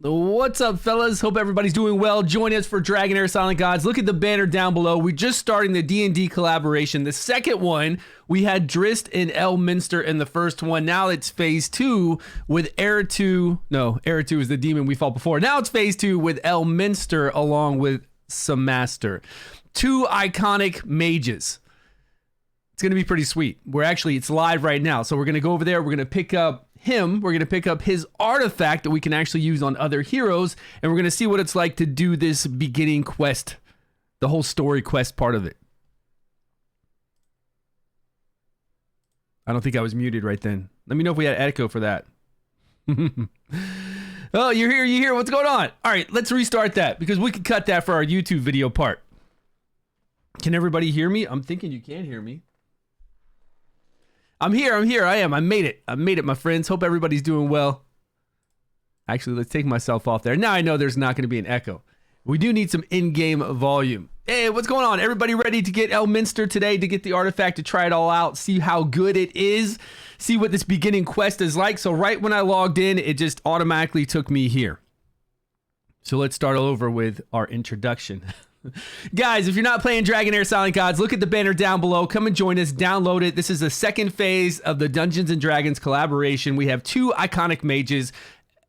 What's up, fellas? Hope everybody's doing well. Join us for Dragonheir Silent Gods. Look at the banner down below. We're just starting the D&D collaboration. The second one, we had Drist and Elminster in the first one. Now it's phase 2 with F2. No, F2 is the demon we fought before. Now it's phase 2 with Elminster along with Master. Two iconic mages. It's going to be pretty sweet. It's live right now. So we're going to go over there. We're going to pick up him. We're going to pick up his artifact that we can actually use on other heroes. And we're going to see what it's like to do this beginning quest. The whole story quest part of it. I don't think I was muted right then. Let me know if we had echo for that. Oh, you're here. What's going on? All right, let's restart that because we can cut that for our YouTube video part. Can everybody hear me? I'm thinking you can hear me. I'm here. I am. I made it, my friends. Hope everybody's doing well. Actually, let's take myself off there. Now I know there's not going to be an echo. We do need some in-game volume. Hey, what's going on? Everybody ready to get Elminster today to get the artifact, to try it all out, see how good it is, see what this beginning quest is like. So right when I logged in, it just automatically took me here. So let's start over with our introduction. Guys, if you're not playing Dragonheir Silent Gods, look at the banner down below. Come and join us. Download it. This is the second phase of the Dungeons & Dragons collaboration. We have two iconic mages,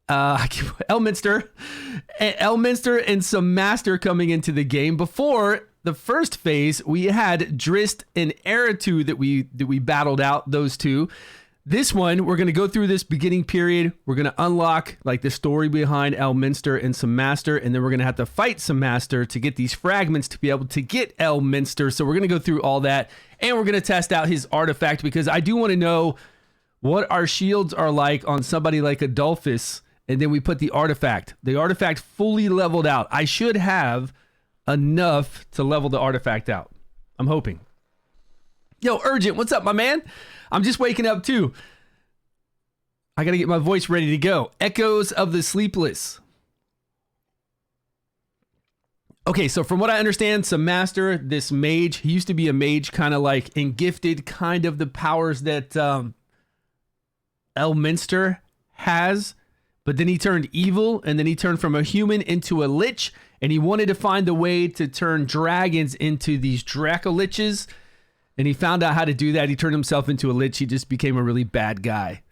Elminster and some Master coming into the game. Before the first phase, we had Drist and F2 that we battled out, those two. This one, we're going to go through this beginning period. We're going to unlock like the story behind Elminster and some Master, and then we're going to have to fight some Master to get these fragments to be able to get Elminster. So we're going to go through all that, and we're going to test out his artifact because I do want to know what our shields are like on somebody like Adolphus, and then we put the artifact fully leveled out. I should have enough to level the artifact out. I'm hoping. Yo, Urgent, what's up, my man? I'm just waking up too. I gotta get my voice ready to go. Echoes of the Sleepless. Okay, so from what I understand, some Master, this mage, he used to be a mage, kind of like, and gifted kind of the powers that Elminster has, but then he turned evil, and then he turned from a human into a lich, and he wanted to find a way to turn dragons into these Dracoliches. And he found out how to do that. He turned himself into a lich. He just became a really bad guy.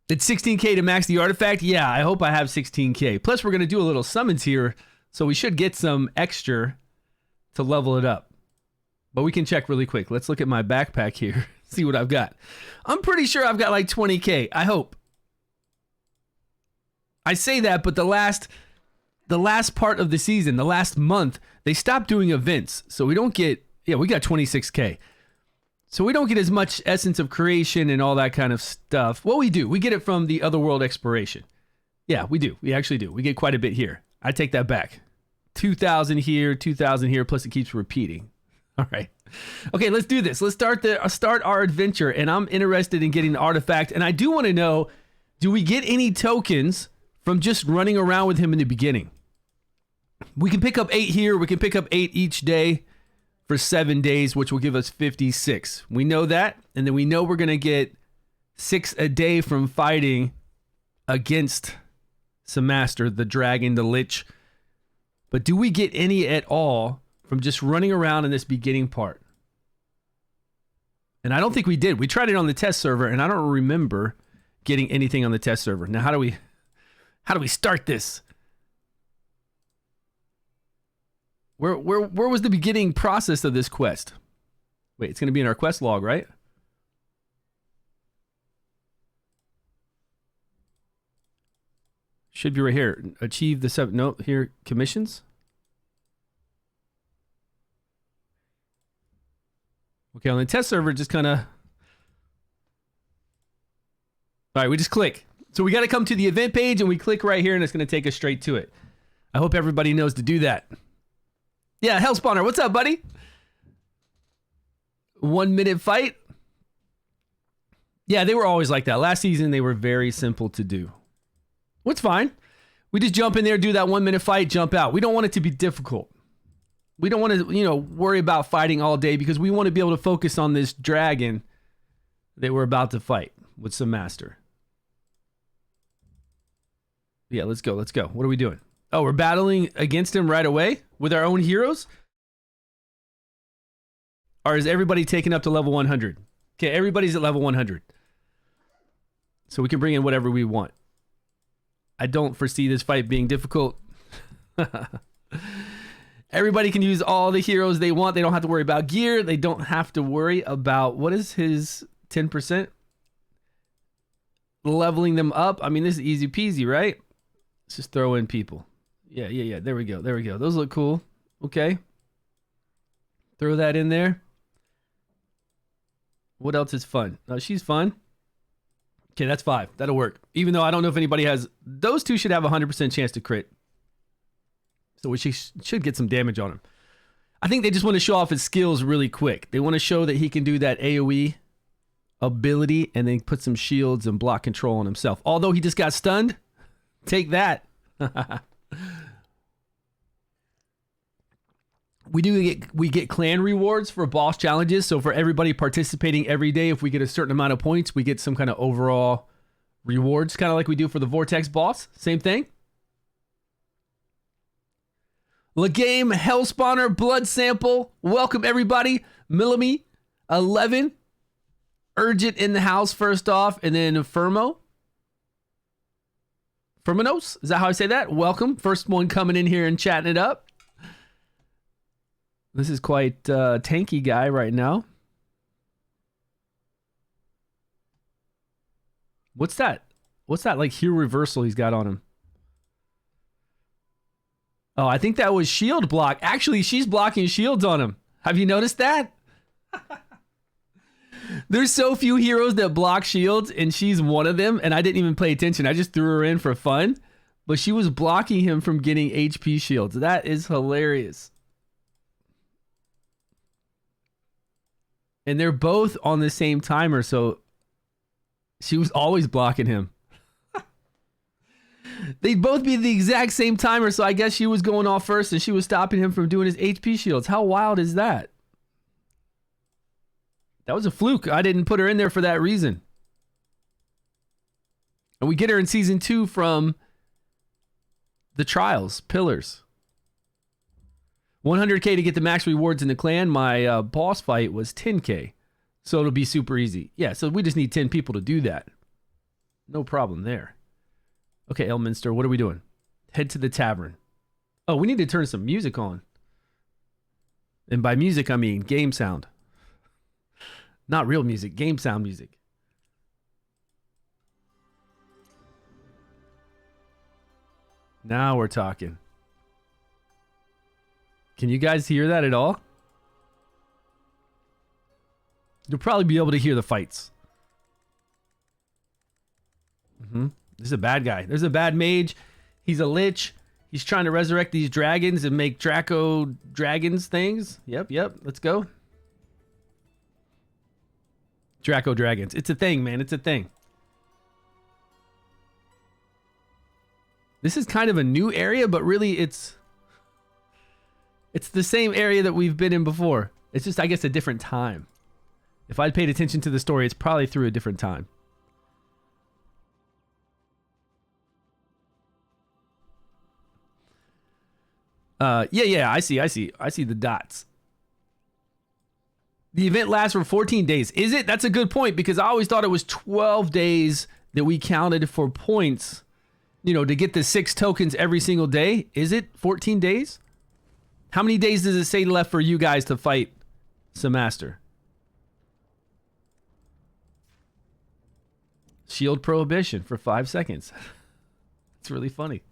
It's 16k to max the artifact. Yeah, I hope I have 16k. Plus, we're going to do a little summons here. So we should get some extra to level it up. But we can check really quick. Let's look at my backpack here. See what I've got. I'm pretty sure I've got like 20k. I hope. I say that, but the last part of the season, the last month, they stopped doing events. So we don't get... Yeah, we got 26k. So we don't get as much essence of creation and all that kind of stuff. Well, we do. We get it from the Otherworld exploration. Yeah, we do. We actually do. We get quite a bit here. I take that back. 2,000 here, 2,000 here, plus it keeps repeating. All right. Okay, let's do this. Let's start our adventure, and I'm interested in getting the artifact. And I do want to know, do we get any tokens from just running around with him in the beginning? We can pick up 8 here. We can pick up 8 each day for 7 days, which will give us 56. We know that, and then we know we're going to get 6 a day from fighting against some Master, the dragon, the lich. But do we get any at all from just running around in this beginning part? And I don't think we did. We tried it on the test server, and I don't remember getting anything on the test server. Now, how do we start this? Where was the beginning process of this quest? Wait, it's going to be in our quest log, right? Should be right here. Achieve the 7. No, here, commissions. Okay, on the test server, just kind of... All right, we just click. So we got to come to the event page, and we click right here, and it's going to take us straight to it. I hope everybody knows to do that. Yeah, Hellspawner, what's up, buddy? 1 minute fight. Yeah, they were always like that. Last season, they were very simple to do. What's fine. We just jump in there, do that 1 minute fight, jump out. We don't want it to be difficult. We don't want to, worry about fighting all day because we want to be able to focus on this dragon that we're about to fight with some Master. Yeah, let's go. Let's go. What are we doing? Oh, we're battling against him right away with our own heroes? Or is everybody taken up to level 100? Okay, everybody's at level 100. So we can bring in whatever we want. I don't foresee this fight being difficult. Everybody can use all the heroes they want. They don't have to worry about gear. They don't have to worry about, what is his 10%? Leveling them up. I mean, this is easy peasy, right? Let's just throw in people. Yeah. There we go. Those look cool. Okay. Throw that in there. What else is fun? Oh, she's fun. Okay, that's 5. That'll work. Even though I don't know if anybody has... Those two should have a 100% chance to crit. So we should get some damage on him. I think they just want to show off his skills really quick. They want to show that he can do that AoE ability and then put some shields and block control on himself. Although he just got stunned. Take that. We get clan rewards for boss challenges. So for everybody participating every day, if we get a certain amount of points, we get some kind of overall rewards, kind of like we do for the Vortex boss. Same thing. Legame, Hellspawner, Blood Sample. Welcome everybody. Millamy, 11. Urgent in the house first off, and then Firmo. Firminos? Is that how I say that? Welcome. First one coming in here and chatting it up. This is quite tanky guy right now. What's that? What's that like hero reversal he's got on him? Oh, I think that was shield block. Actually, she's blocking shields on him. Have you noticed that? There's so few heroes that block shields, and she's one of them, and I didn't even pay attention. I just threw her in for fun, but she was blocking him from getting HP shields. That is hilarious. And they're both on the same timer, so she was always blocking him. They'd both be the exact same timer, so I guess she was going off first and she was stopping him from doing his HP shields. How wild is that? That was a fluke. I didn't put her in there for that reason. And we get her in season 2 from the trials, pillars. 100k to get the max rewards in the clan. My boss fight was 10k. So it'll be super easy. Yeah, so we just need 10 people to do that. No problem there. Okay, Elminster, what are we doing? Head to the tavern. Oh, we need to turn some music on. And by music, I mean game sound. Not real music, game sound music. Now we're talking. Can you guys hear that at all? You'll probably be able to hear the fights. This is a bad guy. There's a bad mage. He's a lich. He's trying to resurrect these dragons and make Draco dragons things. Yep. Let's go. Draco dragons. It's a thing, man. It's a thing. This is kind of a new area, but really it's the same area that we've been in before. It's just, I guess, a different time. If I'd paid attention to the story, it's probably through a different time. Yeah, I see the dots. The event lasts for 14 days. Is it? That's a good point, because I always thought it was 12 days that we counted for points, you know, to get the 6 tokens every single day. Is it 14 days? How many days does it say left for you guys to fight Samaster? Shield prohibition for 5 seconds. It's really funny.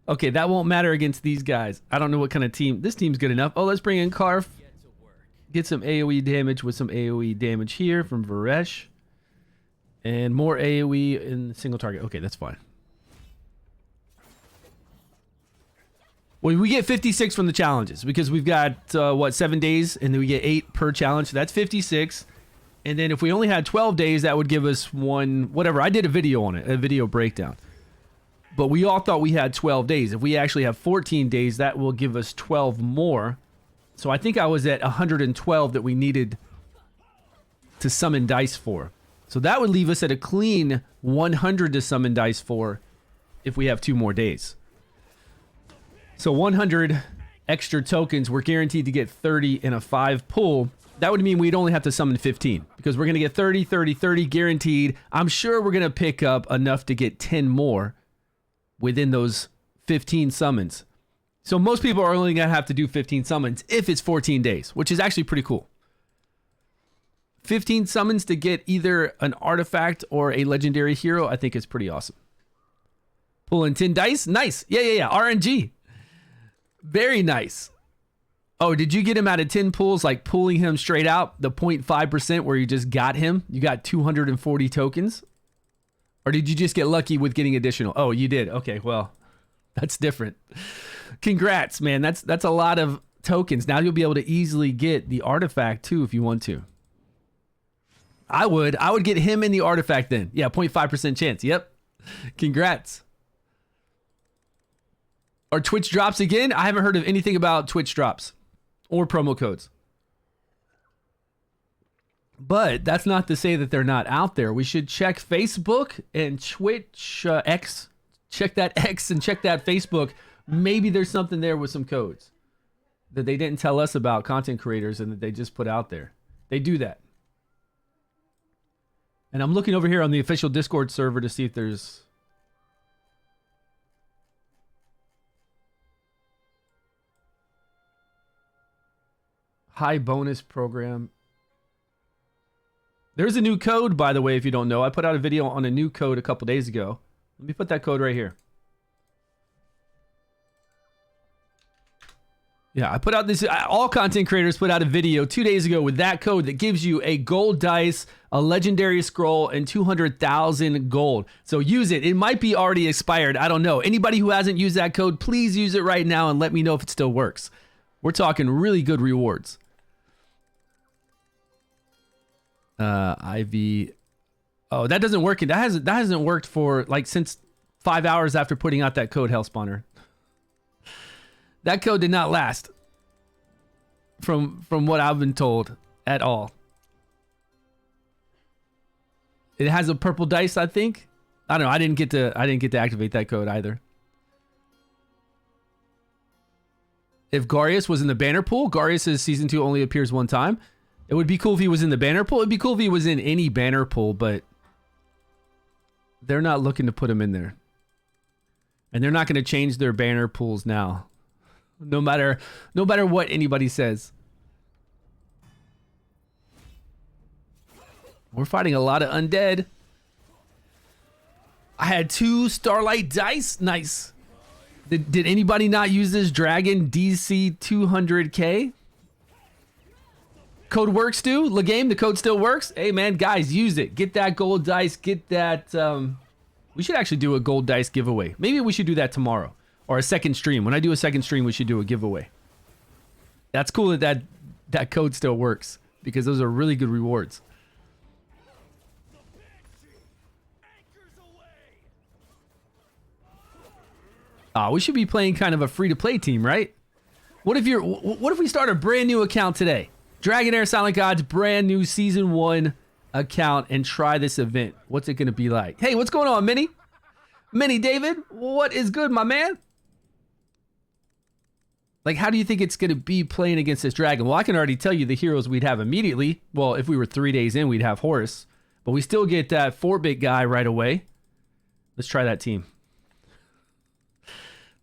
Okay, that won't matter against these guys. I don't know what kind of team. This team's good enough. Oh, let's bring in Karf. Get some AoE damage with some AoE damage here from Varesh. And more AoE in single target. Okay, that's fine. Well, we get 56 from the challenges because we've got, 7 days, and then we get 8 per challenge. So that's 56. And then if we only had 12 days, that would give us one, whatever. I did a video on it, a video breakdown. But we all thought we had 12 days. If we actually have 14 days, that will give us 12 more. So I think I was at 112 that we needed to summon dice for. So that would leave us at a clean 100 to summon dice for if we have 2 more days. So 100 extra tokens, we're guaranteed to get 30 in a 5 pull. That would mean we'd only have to summon 15 because we're going to get 30, 30, 30 guaranteed. I'm sure we're going to pick up enough to get 10 more within those 15 summons. So most people are only going to have to do 15 summons if it's 14 days, which is actually pretty cool. 15 summons to get either an artifact or a legendary hero, I think is pretty awesome. Pulling 10 dice. Nice. Yeah. RNG. Very nice. Oh, did you get him out of 10 pulls, like pulling him straight out, the 0.5% where you just got him? You got 240 tokens? Or did you just get lucky with getting additional? Oh, you did. Okay, well, that's different. Congrats, man. That's a lot of tokens. Now you'll be able to easily get the artifact too if you want to. I would get him in the artifact then. Yeah, 0.5% chance. Yep. Congrats. Are Twitch drops again? I haven't heard of anything about Twitch drops or promo codes. But that's not to say that they're not out there. We should check Facebook and Twitch X. Check that X and check that Facebook. Maybe there's something there with some codes that they didn't tell us about, content creators, and that they just put out there. They do that. And I'm looking over here on the official Discord server to see if there's... high bonus program. There's a new code, by the way, if you don't know. I put out a video on a new code a couple days ago. Let me put that code right here. Yeah, I put out this, all content creators put out a video 2 days ago with that code that gives you a gold dice, a legendary scroll, and 200,000 gold. So use it. It might be already expired. I don't know. Anybody who hasn't used that code, please use it right now and let me know if it still works. We're talking really good rewards. IV. Oh, that doesn't work. That hasn't worked for like since 5 hours after putting out that code, Hellspawner. That code did not last. From what I've been told at all. It has a purple dice, I think. I don't know. I didn't get to activate that code either. If Garius was in the banner pool, Garius' season 2 only appears one time. It would be cool if he was in the banner pool. It'd be cool if he was in any banner pool, but they're not looking to put him in there. And they're not going to change their banner pools now. No matter what anybody says. We're fighting a lot of undead. I had 2 Starlight dice. Nice. Did anybody not use this Dragon DC 200K? Code works, Stu? The game, the code still works? Hey, man, guys, use it. Get that gold dice. Get that... we should actually do a gold dice giveaway. Maybe we should do that tomorrow. Or a second stream. When I do a second stream, we should do a giveaway. That's cool that code still works. Because those are really good rewards. We should be playing kind of a free-to-play team, right? What if we start a brand new account today? Dragonheir Silent Gods, brand new Season 1 account, and try this event. What's it going to be like? Hey, what's going on, Minnie? Minnie David, what is good, my man? Like, how do you think it's going to be playing against this dragon? Well, I can already tell you the heroes we'd have immediately. Well, if we were 3 days in, we'd have Horus. But we still get that 4-bit guy right away. Let's try that team.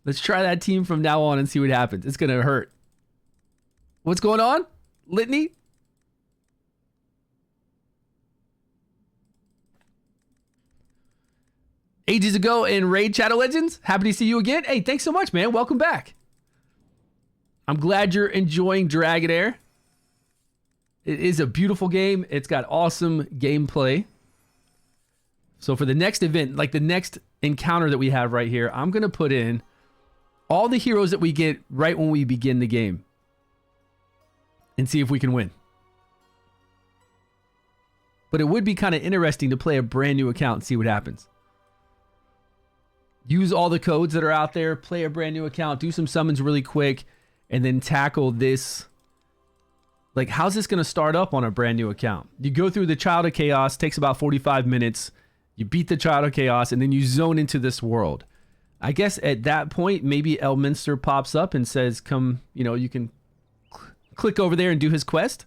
Let's try that team from now on and see what happens. It's going to hurt. What's going on? Litany? Ages ago in Raid Shadow Legends. Happy to see you again. Hey, thanks so much, man. Welcome back. I'm glad you're enjoying Dragonheir. It is a beautiful game. It's got awesome gameplay. So for the next event, like the next encounter that we have right here, I'm going to put in all the heroes that we get right when we begin the game. And see if we can win. But it would be kind of interesting to play a brand new account and see what happens. Use all the codes that are out there, play a brand new account, do some summons really quick, and then tackle this. Like, how's this going to start up on a brand new account? You go through the Child of Chaos, takes about 45 minutes. You beat the Child of Chaos, and then you zone into this world. I guess at that point, maybe Elminster pops up and says, come, you know, you can click over there and do his quest.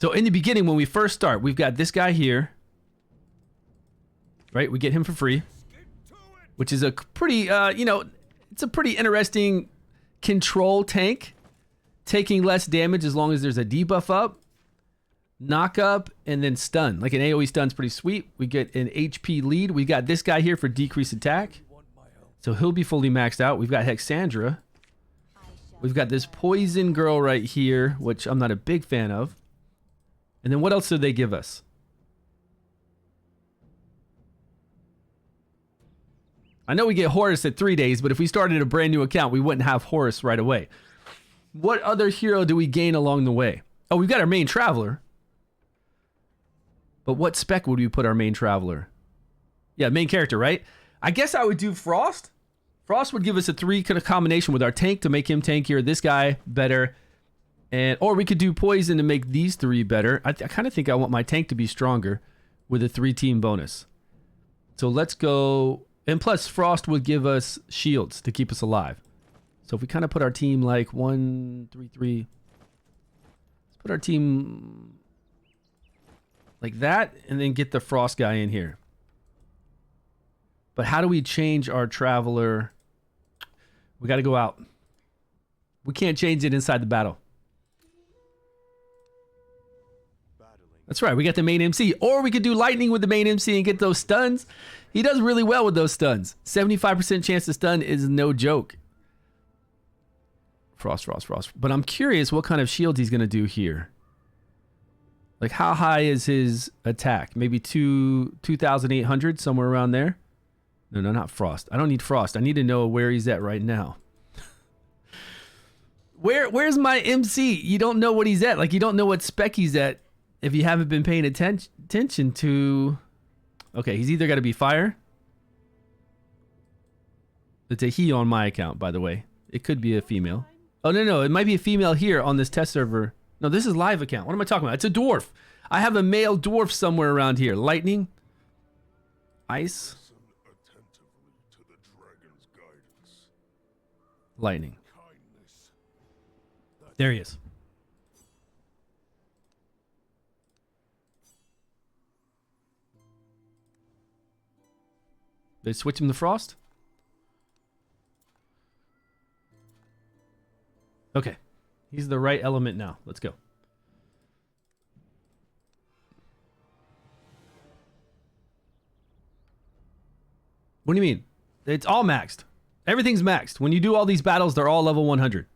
So in the beginning, when we first start, we've got this guy here. Right? We get him for free. Which is a pretty, you know, it's a pretty interesting control tank. Taking less damage as long as there's a debuff up. Knock up, and then stun. Like an AoE stun's pretty sweet. We get an HP lead. We got this guy here for decreased attack. So he'll be fully maxed out. We've got Hexandra. We've got this poison girl right here, which I'm not a big fan of. And then what else did they give us? I know we get Horus at 3 days, but if we started a brand new account, we wouldn't have Horus right away. What other hero do we gain along the way? Oh, we've got our main traveler. But what spec would we put our main traveler? Yeah, main character, right? I guess I would do Frost. Frost would give us a 3 kind of combination with our tank to make him tankier, this guy better. And or we could do Poison to make these 3 better. I kind of think I want my tank to be stronger with a 3-team bonus. So let's go. And plus, Frost would give us shields to keep us alive. So if we kind of put our team like 1, 3, 3. Let's put our team like that and then get the Frost guy in here. But how do we change our traveler? We got to go out. We can't change it inside the battle. That's right. We got the main MC. Or we could do lightning with the main MC and get those stuns. He does really well with those stuns. 75% chance to stun is no joke. Frost. But I'm curious what kind of shields he's going to do here. Like how high is his attack? Maybe 2,800, somewhere around there. No, not Frost. I don't need Frost. I need to know where he's at right now. Where's my MC? You don't know what he's at. Like you don't know what spec he's at if you haven't been paying attention to. Okay, he's either got to be fire. It's a he on my account, by the way. It could be a female. Oh, no. It might be a female here on this test server. No, this is live account. What am I talking about? It's a dwarf. I have a male dwarf somewhere around here. Lightning. Ice. Lightning. There he is. Did they switch him to Frost? Okay. He's the right element now. Let's go. What do you mean? It's all maxed. Everything's maxed. When you do all these battles, they're all level 100.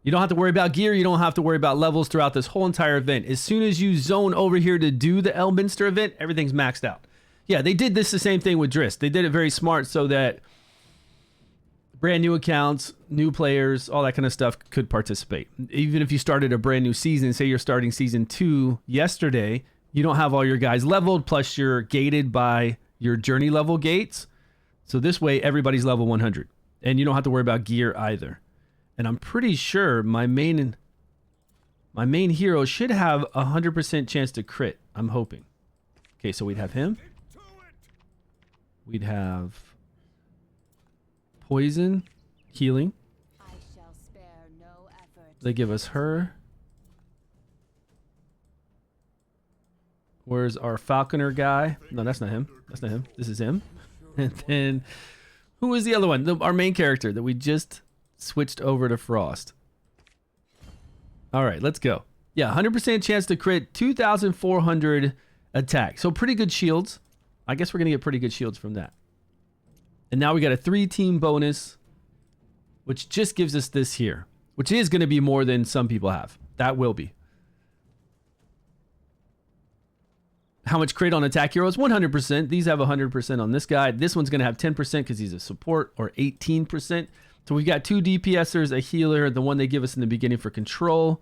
You don't have to worry about gear. You don't have to worry about levels throughout this whole entire event. As soon as you zone over here to do the Elminster event, everything's maxed out. Yeah, they did this the same thing with Drist. They did it very smart so that brand new accounts, new players, all that kind of stuff could participate. Even if you started a brand new season, say you're starting season 2 yesterday, you don't have all your guys leveled, plus you're gated by your journey level gates. So this way, everybody's level 100. And you don't have to worry about gear either. And I'm pretty sure my main hero should have 100% chance to crit. I'm hoping. Okay, so we'd have him. We'd have poison, healing. They give us her. Where's our falconer guy? No, that's not him. That's not him. This is him. And then, who is the other one? Our main character that we just switched over to Frost. All right, let's go. Yeah, 100% chance to crit, 2,400 attack. So pretty good shields. I guess we're going to get pretty good shields from that. And now we got a 3-team bonus, which just gives us this here, which is going to be more than some people have. That will be. How much crit on attack heroes? 100%. These have 100% on this guy. This one's going to have 10% because he's a support, or 18%. So we've got 2 DPSers, a healer, the one they give us in the beginning for control.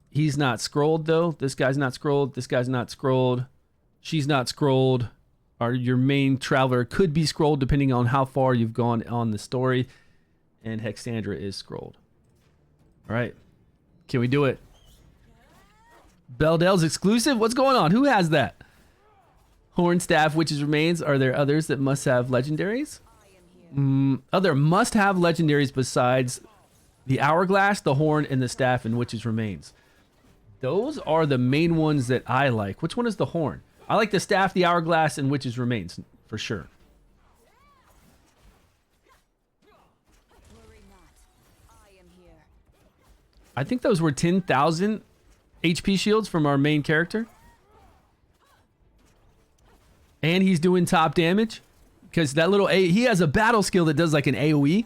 He's not scrolled, though. This guy's not scrolled. This guy's not scrolled. She's not scrolled. Your main traveler could be scrolled depending on how far you've gone on the story. And Hexandra is scrolled. All right. Can we do it? Beldell's exclusive? What's going on? Who has that? Hornstaff, Witch's Remains. Are there others that must have legendaries? Other must-have legendaries besides the Hourglass, the Horn, and the Staff and Witch's Remains. Those are the main ones that I like. Which one is the Horn? I like the Staff, the Hourglass, and Witch's Remains, for sure. I think those were 10,000 HP shields from our main character. And he's doing top damage. Because that little he has a battle skill that does like an AoE.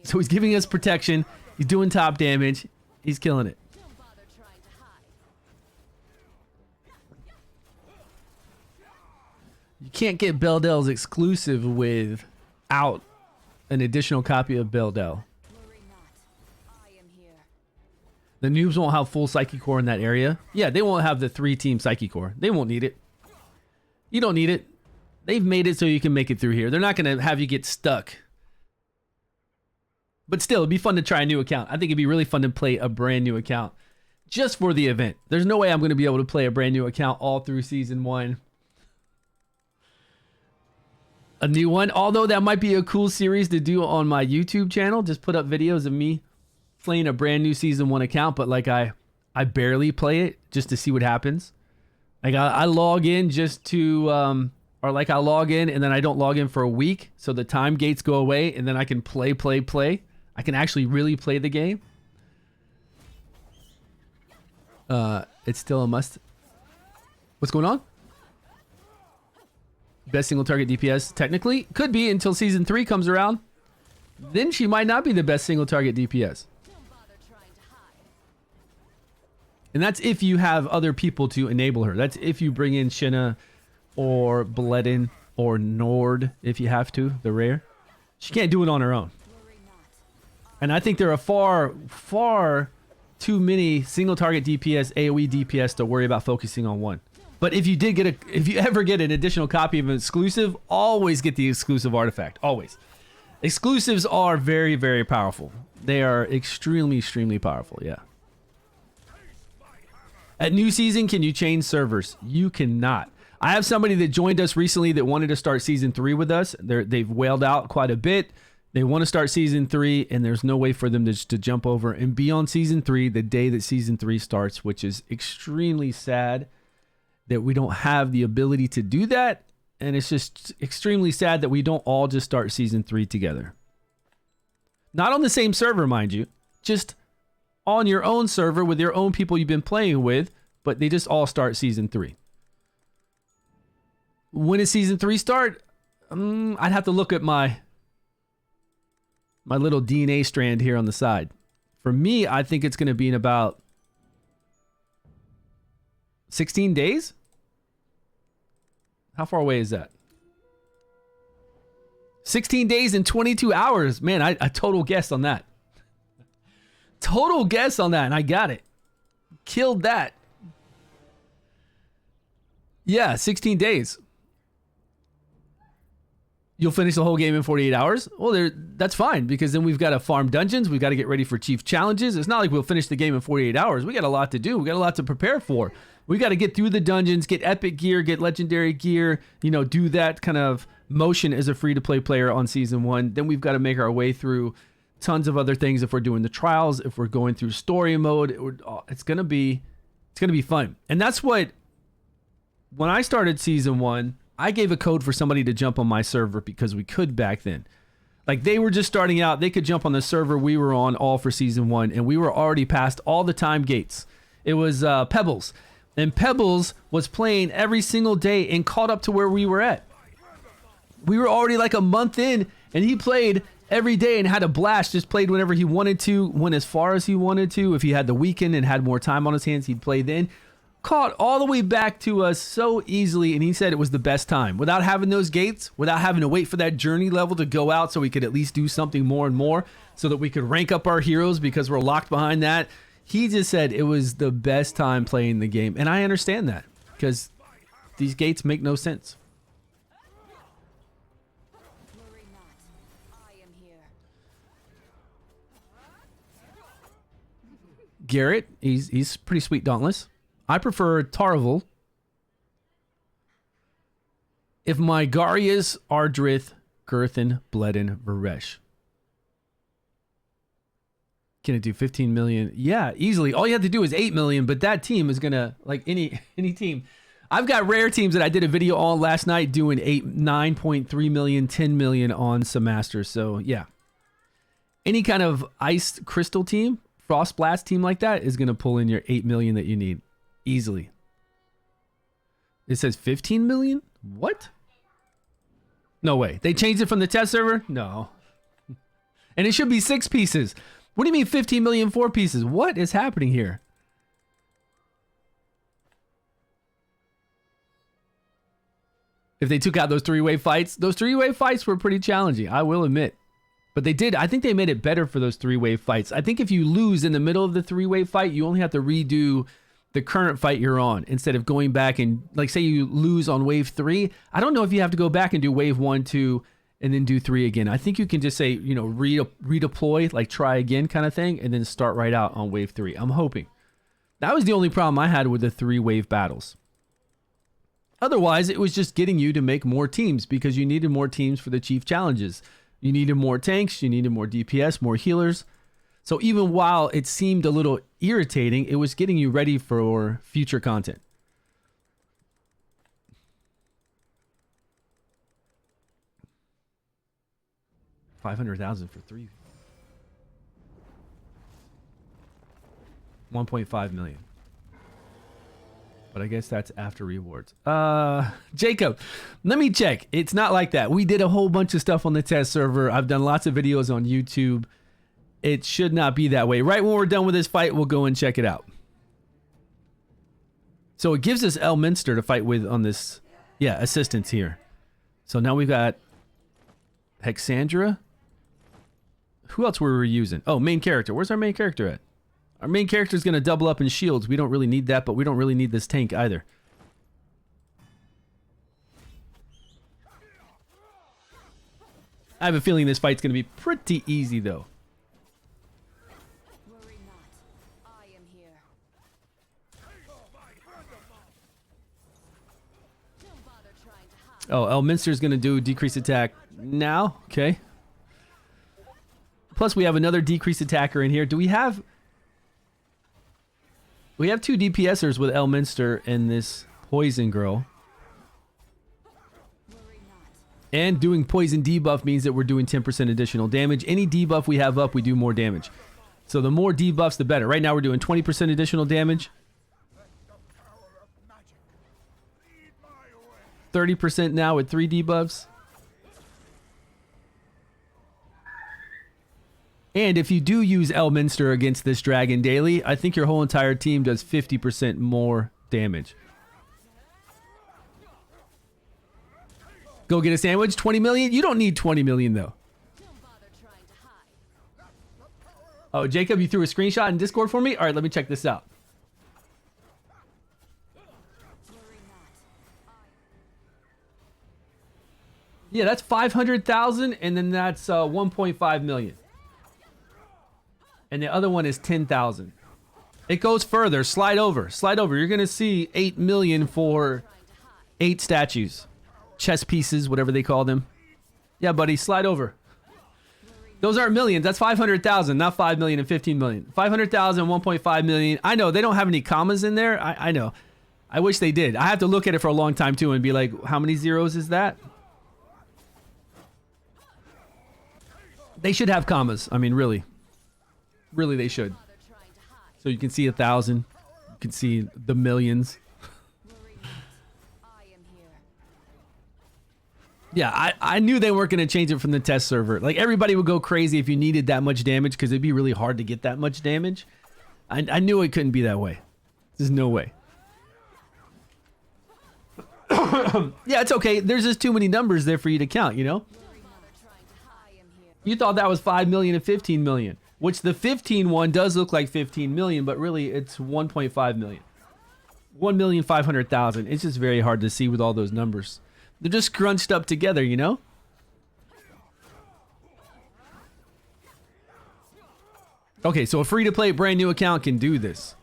So he's giving us protection. He's doing top damage. He's killing it. You can't get Beldel's exclusive without an additional copy of Beldel. The noobs won't have full Psyche Core in that area. Yeah, they won't have the 3-team Psyche Core. They won't need it. You don't need it. They've made it so you can make it through here. They're not going to have you get stuck. But still, it'd be fun to try a new account. I think it'd be really fun to play a brand new account just for the event. There's no way I'm going to be able to play a brand new account all through Season 1. A new one, although that might be a cool series to do on my YouTube channel. Just put up videos of me playing a brand new Season 1 account, but like I barely play it just to see what happens. Like I log in just to, or like I log in and then I don't log in for a week. So the time gates go away and then I can play. I can actually really play the game. It's still a must. What's going on? Best single target DPS, technically. Could be until Season 3 comes around. Then she might not be the best single target DPS. And that's if you have other people to enable her. That's if you bring in Shinna or Bledin or Nord, if you have to, the rare. She can't do it on her own. And I think there are far too many single target DPS, AoE DPS to worry about focusing on one. But if you ever get an additional copy of an exclusive, always get the exclusive artifact. Always. Exclusives are very, very powerful. They are extremely powerful, yeah. At new season, can you change servers? You cannot. I have somebody that joined us recently that wanted to start Season 3 with us. They've wailed out quite a bit. They want to start Season 3, and there's no way for them to jump over and be on Season 3 the day that Season 3 starts, which is extremely sad that we don't have the ability to do that. And it's just extremely sad that we don't all just start Season 3 together. Not on the same server, mind you. Just on your own server with your own people you've been playing with, but they just all start Season 3. When does Season 3 start? I'd have to look at my little DNA strand here on the side. For me, I think it's going to be in about 16 days. How far away is that? 16 days and 22 hours. Man, I total guessed on that. Total guess on that, and I got it. Killed that. Yeah, 16 days. You'll finish the whole game in 48 hours? Well, that's fine, because then we've got to farm dungeons. We've got to get ready for chief challenges. It's not like we'll finish the game in 48 hours. We got a lot to do. We got a lot to prepare for. We got to get through the dungeons, get epic gear, get legendary gear, do that kind of motion as a free-to-play player on Season 1. Then we've got to make our way through tons of other things if we're doing the trials, if we're going through story mode. It's going to be fun. And that's what, when I started Season 1, I gave a code for somebody to jump on my server because we could back then. Like, they were just starting out. They could jump on the server we were on all for Season 1, and we were already past all the time gates. It was Pebbles. And Pebbles was playing every single day and caught up to where we were at. We were already like a month in, and he played every day and had a blast. Just played whenever he wanted to, went as far as he wanted to. If he had the weekend and had more time on his hands, he'd play then. Caught all the way back to us so easily, and he said it was the best time. Without having those gates, without having to wait for that journey level to go out so we could at least do something more and more so that we could rank up our heroes because we're locked behind that. He just said it was the best time playing the game, and I understand that because these gates make no sense. Garrett, he's pretty sweet, Dauntless. I prefer Tarvel. If my Garius, Ardrith, Girthin, Bledin, Varesh. Can it do 15 million? Yeah, easily. All you have to do is 8 million, but that team is gonna, like any team. I've got rare teams that I did a video on last night doing 9.3 million, 10 million on some masters. So yeah, any kind of ice crystal team, frost blast team like that is gonna pull in your 8 million that you need easily. It says 15 million? What? No way. They changed it from the test server? No. And it should be 6 pieces. What do you mean 15 million 4 pieces? What is happening here? If they took out those 3-way fights, those 3-way fights were pretty challenging, I will admit. But they did, I think they made it better for those 3-way fights. I think if you lose in the middle of the 3-way fight, you only have to redo the current fight you're on instead of going back and, like, say you lose on wave 3. I don't know if you have to go back and do wave 1, 2, and then do 3 again. I think you can just say, you know, redeploy, like try again kind of thing, and then start right out on wave 3. I'm hoping. That was the only problem I had with the 3-wave battles. Otherwise, it was just getting you to make more teams because you needed more teams for the chief challenges. You needed more tanks, you needed more DPS, more healers. So even while it seemed a little irritating, it was getting you ready for future content. $500,000 for 3. 1.5 million. But I guess that's after rewards. Jacob, let me check. It's not like that. We did a whole bunch of stuff on the test server. I've done lots of videos on YouTube. It should not be that way. Right when we're done with this fight, we'll go and check it out. So it gives us Elminster to fight with on this, yeah, assistance here. So now we've got Hexandra. Who else were we using? Oh, main character. Where's our main character at? Our main character is going to double up in shields. We don't really need that, but we don't really need this tank either. I have a feeling this fight's going to be pretty easy, though. Worry not. I am here. Don't bother trying to hide. Oh, Elminster's going to do decreased attack now. Okay. Plus, we have another decreased attacker in here. Do we have... We have 2 DPSers with Elminster and this poison girl. And doing poison debuff means that we're doing 10% additional damage. Any debuff we have up, we do more damage. So the more debuffs, the better. Right now we're doing 20% additional damage. 30% now with 3 debuffs. And if you do use Elminster against this dragon daily, I think your whole entire team does 50% more damage. Go get a sandwich, 20 million? You don't need 20 million though. Don't bother trying to hide. Oh, Jacob, you threw a screenshot in Discord for me? All right, let me check this out. Worry not. Yeah, that's 500,000 and then that's 1.5 million. And the other one is 10,000. It goes further. Slide over. Slide over. You're going to see 8 million for 8 statues. Chess pieces, whatever they call them. Yeah, buddy, slide over. Those aren't millions. That's 500,000, not 5 million and 15 million. 500,000, 1.5 million. I know, they don't have any commas in there. I know. I wish they did. I have to look at it for a long time, too, and be like, how many zeros is that? They should have commas. I mean, really. Really, they should. So you can see 1,000. You can see the millions. Yeah, I knew they weren't going to change it from the test server. Like, everybody would go crazy if you needed that much damage because it'd be really hard to get that much damage. I knew it couldn't be that way. There's no way. Yeah, it's okay. There's just too many numbers there for you to count, you know? You thought that was 5 million and 15 million. Which the 15 one does look like 15 million, but really it's 1.5 million. 1,500,000. It's just very hard to see with all those numbers. They're just scrunched up together, you know? Okay, so a free-to-play brand new account can do this.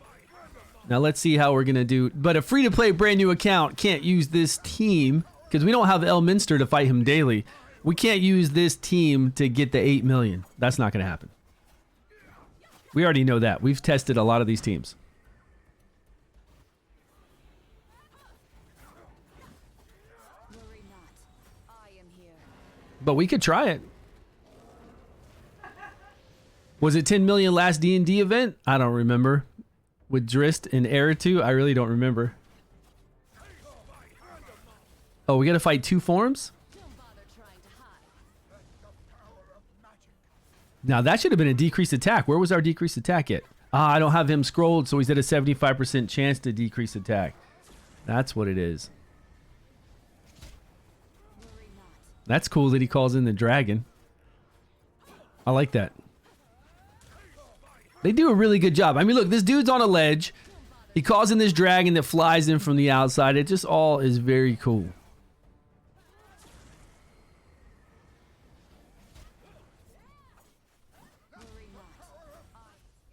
Now let's see how we're going to do. But a free-to-play brand new account can't use this team because we don't have Elminster to fight him daily. We can't use this team to get the 8 million. That's not going to happen. We already know that. We've tested a lot of these teams. Worry not. I am here. But we could try it. Was it 10 million last D&D event? I don't remember. With Drist and Eritu? I really don't remember. Oh, we got to fight 2 forms? Don't bother trying to hide. Now, that should have been a decreased attack. Where was our decreased attack at? Ah, I don't have him scrolled, so he's at a 75% chance to decrease attack. That's what it is. Worry not. That's cool that he calls in the dragon. I like that. They do a really good job. I mean, look, this dude's on a ledge. He calls in this dragon that flies in from the outside. It just all is very cool. Worry not.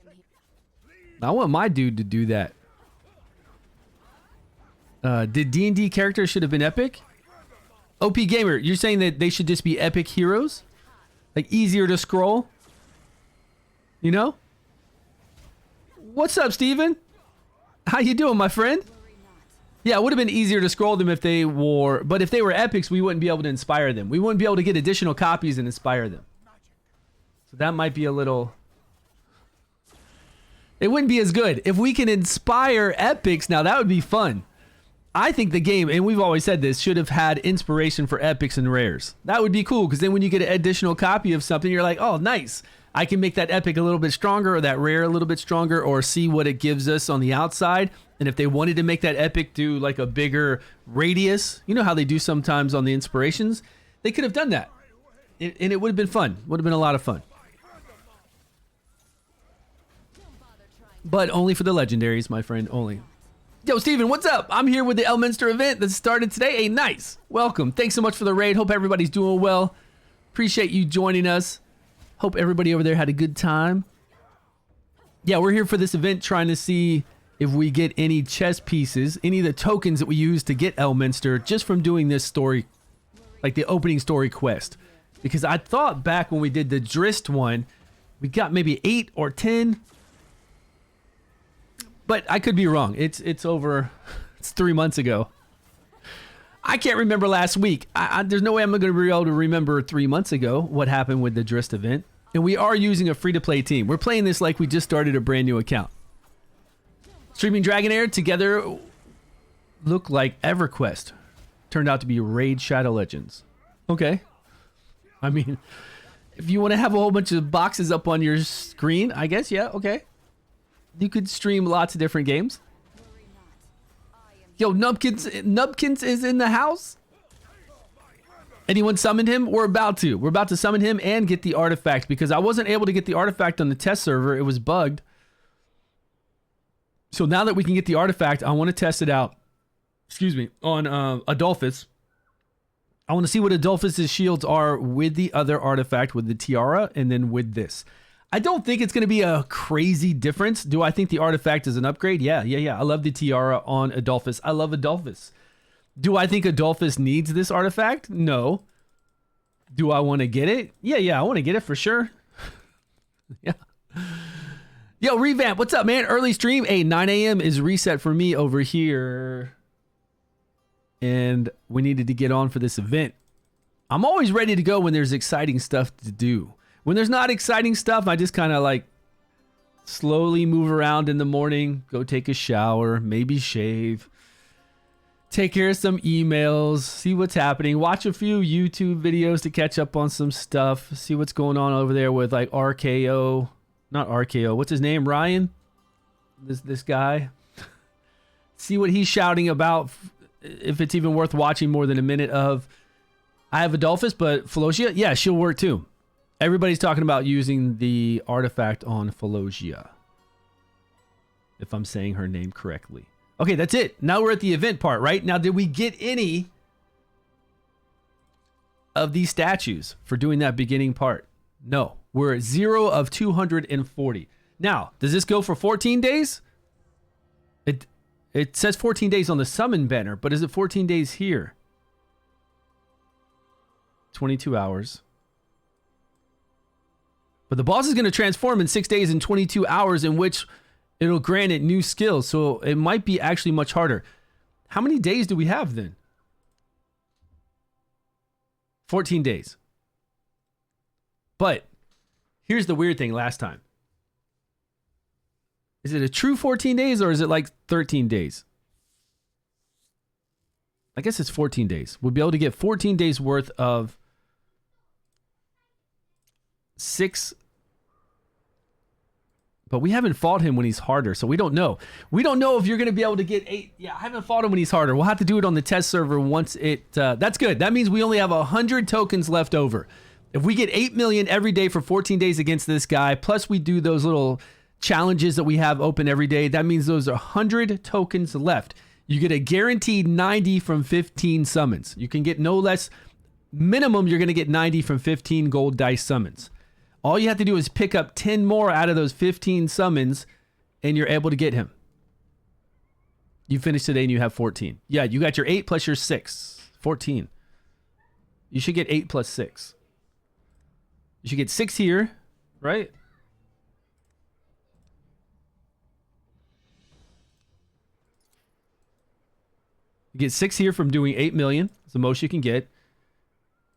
I am here. I want my dude to do that. Did D&D characters should have been epic? OP Gamer, you're saying that they should just be epic heroes? Like easier to scroll? You know? What's up, Steven? How you doing, my friend? Worry not. Yeah, it would have been easier to scroll them if they were... But if they were epics, we wouldn't be able to inspire them. We wouldn't be able to get additional copies and inspire them. So that might be a little... It wouldn't be as good. If we can inspire epics, now that would be fun. I think the game, and we've always said this, should have had inspiration for epics and rares. That would be cool, because then when you get an additional copy of something, you're like, oh, nice. I can make that epic a little bit stronger or that rare a little bit stronger or see what it gives us on the outside. And if they wanted to make that epic do like a bigger radius, you know how they do sometimes on the inspirations, they could have done that. And it would have been fun. Would have been a lot of fun. Don't bother trying. But only for the legendaries, my friend, only. Yo, Steven, what's up? I'm here with the Elminster event that started today. Hey, nice. Welcome. Thanks so much for the raid. Hope everybody's doing well. Appreciate you joining us. Hope everybody over there had a good time. Yeah, we're here for this event trying to see if we get any chess pieces, any of the tokens that we use to get Elminster just from doing this story, like the opening story quest. Because I thought back when we did the Drist one, we got maybe 8 or 10. But I could be wrong. It's over. It's 3 months ago. I can't remember last week. There's no way I'm going to be able to remember 3 months ago what happened with the Drist event. And we are using a free-to-play team. We're playing this like we just started a brand new account. Streaming Dragonheir together look like EverQuest. Turned out to be Raid Shadow Legends. Okay. I mean, if you want to have a whole bunch of boxes up on your screen, I guess, yeah, okay. You could stream lots of different games. Worry not. I am Yo, Nubkins is in the house. Anyone summoned him? We're about to. We're about to summon him and get the artifact because I wasn't able to get the artifact on the test server. It was bugged. So now that we can get the artifact, I want to test it out. Excuse me, on Adolphus. I want to see what Adolphus's shields are with the other artifact, with the tiara, and then with this. I don't think it's going to be a crazy difference. Do I think the artifact is an upgrade? Yeah. I love the tiara on Adolphus. I love Adolphus. Do I think Adolphus needs this artifact? No. Do I want to get it? Yeah, I want to get it for sure. Yeah. Yo, Revamp, what's up, man? Early stream. Hey, 9 a.m. is reset for me over here. And we needed to get on for this event. I'm always ready to go when there's exciting stuff to do. When there's not exciting stuff, I just kind of like slowly move around in the morning, go take a shower, maybe shave, take care of some emails, see what's happening, watch a few YouTube videos to catch up on some stuff, see what's going on over there with like RKO, not RKO, what's his name, Ryan? This guy. See what he's shouting about, if it's even worth watching more than a minute of. I have Adolphus, but Phologia, yeah, she'll work too. Everybody's talking about using the artifact on Phologia, if I'm saying her name correctly. Okay, that's it. Now we're at the event part, right? Now, did we get any of these statues for doing that beginning part? No. We're at 0 of 240. Now, does this go for 14 days? It says 14 days on the summon banner, but is it 14 days here? 22 hours. But the boss is going to transform in 6 days and 22 hours, in which it'll grant it new skills. So it might be actually much harder. How many days do we have then? 14 days. But here's the weird thing last time. Is it a true 14 days or is it like 13 days? I guess it's 14 days. We'll be able to get 14 days worth of 6. But we haven't fought him when he's harder, so we don't know. We don't know if you're going to be able to get 8. Yeah, I haven't fought him when he's harder. We'll have to do it on the test server once it... that's good. That means we only have 100 tokens left over. If we get 8 million every day for 14 days against this guy, plus we do those little challenges that we have open every day, that means those are 100 tokens left. You get a guaranteed 90 from 15 summons. You can get no less. Minimum, you're going to get 90 from 15 gold dice summons. All you have to do is pick up 10 more out of those 15 summons, and you're able to get him. You finish today and you have 14. Yeah, you got your 8 plus your 6. 14. You should get 8 plus 6. You should get 6 here, right? You get 6 here from doing 8 million. It's the most you can get.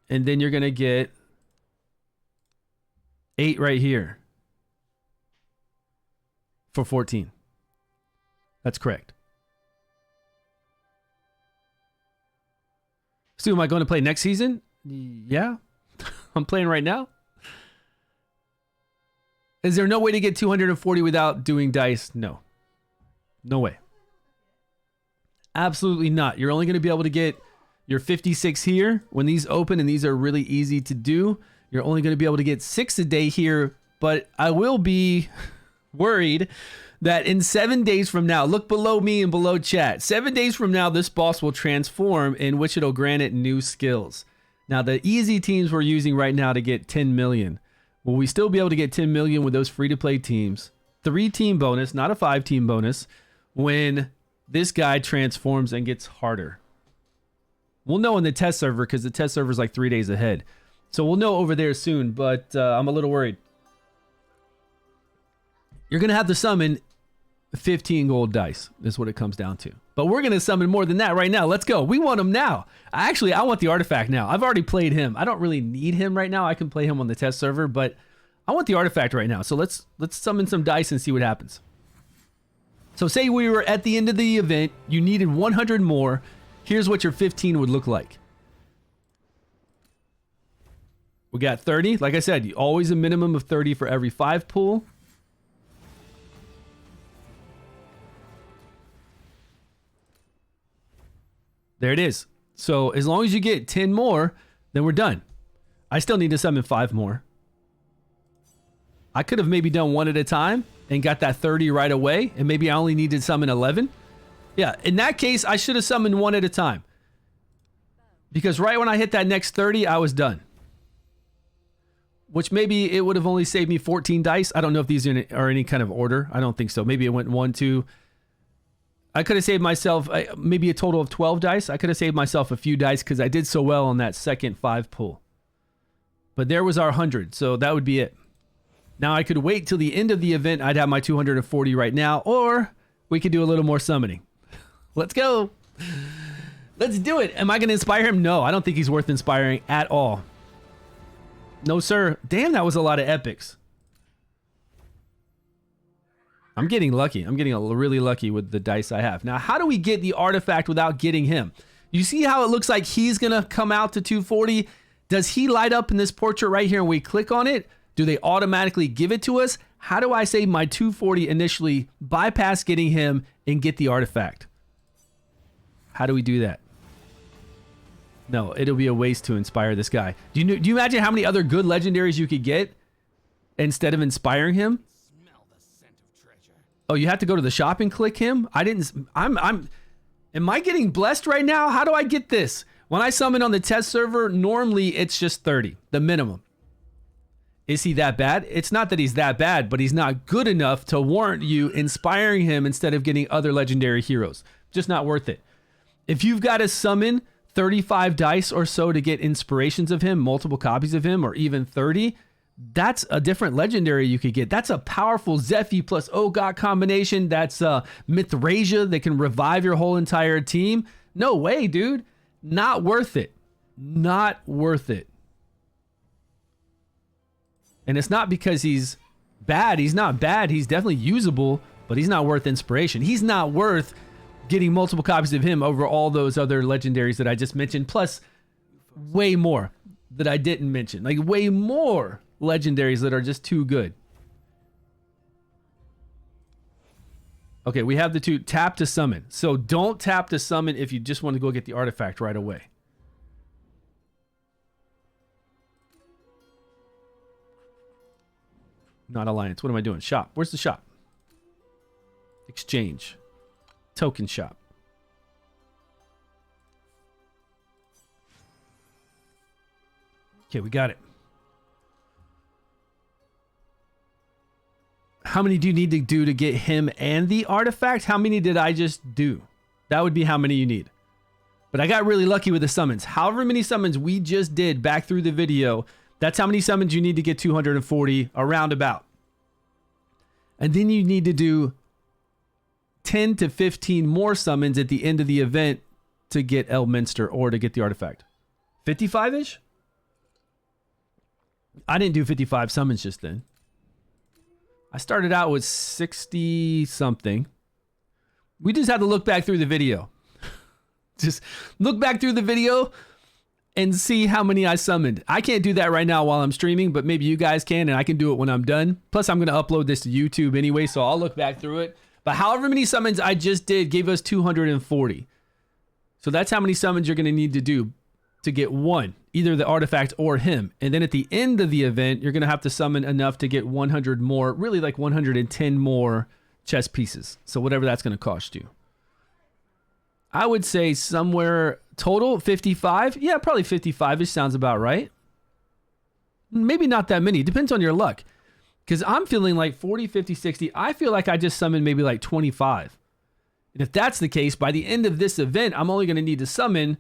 And then you're going to get 8 right here for 14. That's correct. Stu, am I going to play next season? Yeah. I'm playing right now. Is there no way to get 240 without doing dice? No. No way. Absolutely not. You're only going to be able to get your 56 here. When these open, and these are really easy to do, you're only going to be able to get 6 a day here. But I will be worried that in 7 days from now, look below me and below chat, 7 days from now, this boss will transform, in which it'll grant it new skills. Now, the easy teams we're using right now to get 10 million. Will we still be able to get 10 million with those free-to-play teams? 3-team bonus, not a 5-team bonus, when this guy transforms and gets harder. We'll know in the test server, because the test server is like 3 days ahead. So we'll know over there soon, but I'm a little worried. You're going to have to summon 15 gold dice, is what it comes down to. But we're going to summon more than that right now. Let's go. We want him now. Actually, I want the artifact now. I've already played him. I don't really need him right now. I can play him on the test server, but I want the artifact right now. So let's summon some dice and see what happens. So say we were at the end of the event. You needed 100 more. Here's what your 15 would look like. We got 30. Like I said, always a minimum of 30 for every 5 pull. There it is. So as long as you get 10 more, then we're done. I still need to summon 5 more. I could have maybe done 1 at a time and got that 30 right away, and maybe I only needed to summon 11. Yeah, in that case, I should have summoned 1 at a time. Because right when I hit that next 30, I was done. Which maybe it would have only saved me 14 dice. I don't know if these are any kind of order. I don't think so. Maybe it went 1, 2. I could have saved myself maybe a total of 12 dice. I could have saved myself a few dice because I did so well on that second 5 pull. But there was our 100, so that would be it. Now I could wait till the end of the event. I'd have my 240 right now, or we could do a little more summoning. Let's go. Let's do it. Am I going to inspire him? No, I don't think he's worth inspiring at all. No, sir. Damn, that was a lot of epics. I'm getting lucky. I'm getting really lucky with the dice I have. Now, how do we get the artifact without getting him? You see how it looks like he's going to come out to 240? Does he light up in this portrait right here and we click on it? Do they automatically give it to us? How do I say my 240 initially, bypass getting him, and get the artifact? How do we do that? No, it'll be a waste to inspire this guy. Do you imagine how many other good legendaries you could get instead of inspiring him? Oh, you have to go to the shop and click him? Am I getting blessed right now? How do I get this? When I summon on the test server, normally it's just 30, the minimum. Is he that bad? It's not that he's that bad, but he's not good enough to warrant you inspiring him instead of getting other legendary heroes. Just not worth it. If you've got to summon 35 dice or so to get inspirations of him, multiple copies of him, or even 30, that's a different legendary you could get. That's a powerful Zephy plus Ogot combination. That's Mithrasia that can revive your whole entire team. No way, dude. Not worth it. Not worth it. And it's not because he's bad. He's not bad. He's definitely usable, but he's not worth inspiration. He's not worth getting multiple copies of him over all those other legendaries that I just mentioned, plus way more that I didn't mention. Like way more legendaries that are just too good. Okay, we have the two tap to summon. So don't tap to summon if you just want to go get the artifact right away. Not alliance. What am I doing? Shop. Where's the shop? Exchange. Token shop. Okay, we got it. How many do you need to do to get him and the artifact? How many did I just do? That would be how many you need. But I got really lucky with the summons. However many summons we just did back through the video, that's how many summons you need to get 240 around about. And then you need to do 10 to 15 more summons at the end of the event to get Elminster or to get the artifact. 55-ish? I didn't do 55 summons just then. I started out with 60 something. We just had to look back through the video. Just look back through the video and see how many I summoned. I can't do that right now while I'm streaming, but maybe you guys can, and I can do it when I'm done. Plus, I'm going to upload this to YouTube anyway, so I'll look back through it. But however many summons I just did gave us 240. So that's how many summons you're going to need to do to get one, either the artifact or him. And then at the end of the event, you're going to have to summon enough to get 100 more, really like 110 more chess pieces. So whatever that's going to cost you. I would say somewhere total 55. Yeah, probably 55-ish sounds about right. Maybe not that many. Depends on your luck. Because I'm feeling like 40, 50, 60. I feel like I just summoned maybe like 25. And if that's the case, by the end of this event, I'm only going to need to summon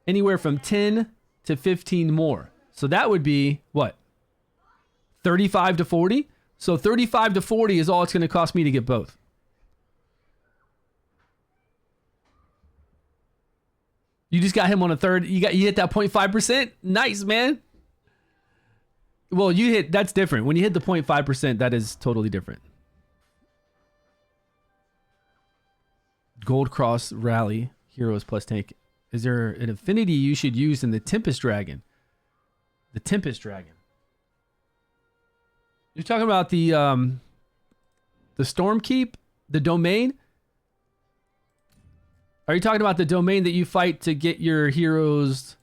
anywhere from 10 to 15 more. So that would be what? 35 to 40? So 35 to 40 is all it's going to cost me to get both. You just got him on a third. You hit that 0.5%. Nice, man. Well, that's different. When you hit the 0.5%, that is totally different. Gold Cross Rally, Heroes plus Tank. Is there an affinity you should use in the Tempest Dragon? The Tempest Dragon. You're talking about the Stormkeep, the domain? Are you talking about the domain that you fight to get your heroes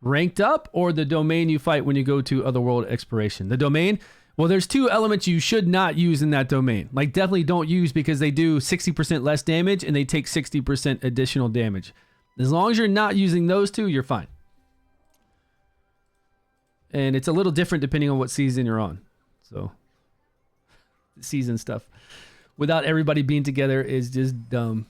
ranked up, or the domain you fight when you go to Otherworld Exploration? The domain? Well, there's two elements you should not use in that domain. Like, definitely don't use, because they do 60% less damage and they take 60% additional damage. As long as you're not using those two, you're fine. And it's a little different depending on what season you're on. So, season stuff without everybody being together is just dumb.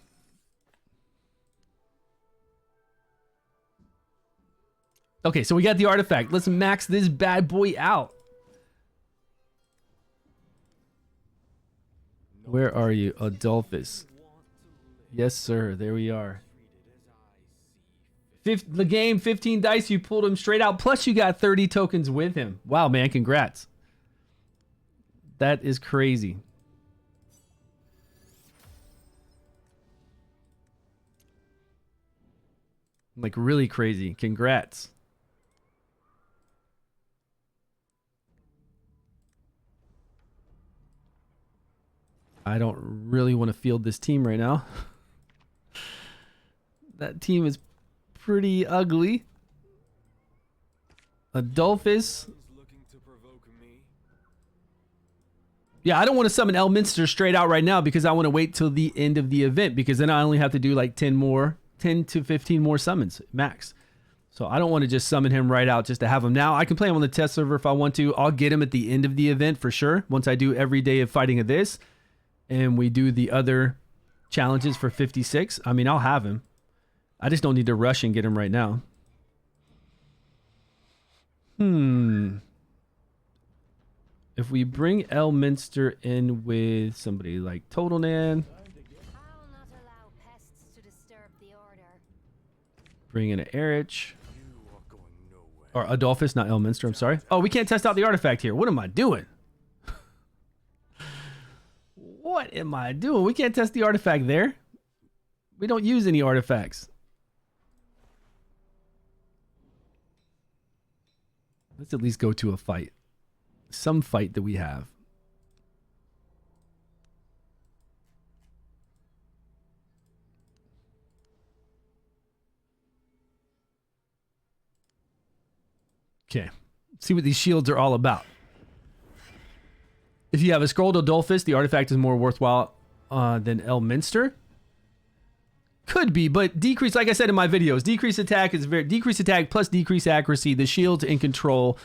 Okay, so we got the artifact. Let's max this bad boy out. Where are you, Adolphus? Yes, sir. There we are. The game, 15 dice. You pulled him straight out. Plus, you got 30 tokens with him. Wow, man. Congrats. That is crazy. Like, really crazy. Congrats. I don't really want to field this team right now. That team is pretty ugly. Adolphus. Yeah, I don't want to summon Elminster straight out right now because I want to wait till the end of the event, because then I only have to do like 10 to 15 more summons max. So I don't want to just summon him right out just to have him now. I can play him on the test server if I want to. I'll get him at the end of the event for sure. Once I do every day of fighting of this, and we do the other challenges for 56. I mean, I'll have him. I just don't need to rush and get him right now. If we bring Elminster in with somebody like Totalnan, I'll not allow pests to disturb the order. bring in an Erich. Or Adolphus, not Elminster, I'm sorry. Oh, we can't test out the artifact here. What am I doing? What am I doing? We can't test the artifact there. We don't use any artifacts. Let's at least go to a fight. Some fight that we have. Okay. See what these shields are all about. If you have a scrolled Adolphus, the artifact is more worthwhile than Elminster. Could be, but decrease, like I said in my videos, decrease attack plus decrease accuracy. The shields and control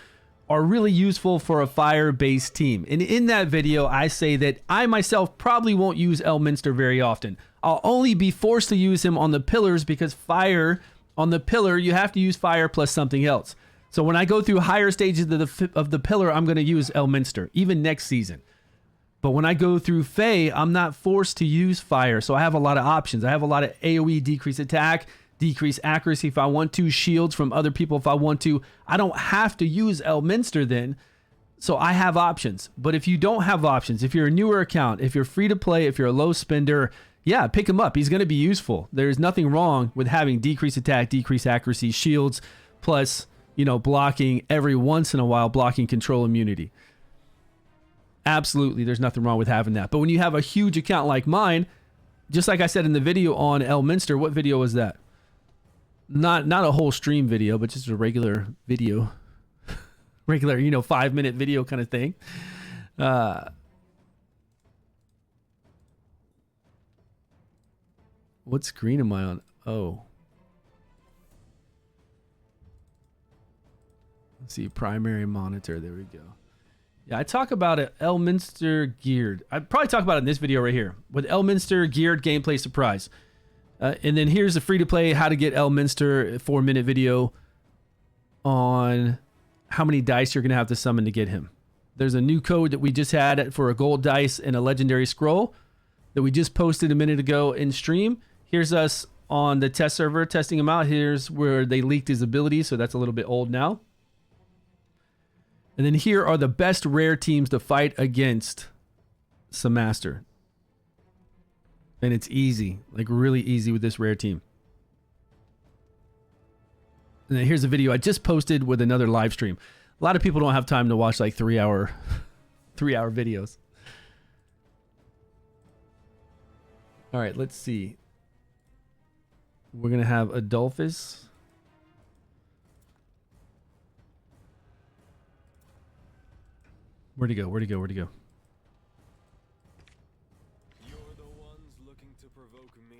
are really useful for a fire-based team. And in that video, I say that I myself probably won't use Elminster very often. I'll only be forced to use him on the pillars because fire on the pillar, you have to use fire plus something else. So when I go through higher stages of the pillar, I'm going to use Elminster, even next season. But when I go through Fae, I'm not forced to use fire. So I have a lot of options. I have a lot of AoE decrease attack, decrease accuracy if I want to, shields from other people if I want to. I don't have to use Elminster then. So I have options. But if you don't have options, if you're a newer account, if you're free to play, if you're a low spender, yeah, pick him up. He's going to be useful. There's nothing wrong with having decrease attack, decrease accuracy, shields, plus, you know, blocking every once in a while, blocking control immunity. Absolutely, there's nothing wrong with having that. But when you have a huge account like mine, just like I said in the video on Elminster, what video was that? Not a whole stream video, but just a regular video. Regular, 5-minute video kind of thing. What screen am I on? Oh. Let's see, primary monitor. There we go. Yeah, I talk about it, Elminster geared. I'd probably talk about it in this video right here. With Elminster geared gameplay surprise. And then here's a free-to-play how to get Elminster 4-minute video on how many dice you're going to have to summon to get him. There's a new code that we just had for a gold dice and a legendary scroll that we just posted a minute ago in stream. Here's us on the test server testing him out. Here's where they leaked his abilities, so that's a little bit old now. And then here are the best rare teams to fight against Samaster. And it's easy, like really easy with this rare team. And then here's a video I just posted with another live stream. A lot of people don't have time to watch like 3-hour videos. All right, let's see. We're going to have Adolphus. Where'd he go? Where'd he go? Where'd he go? You're the ones looking to provoke me.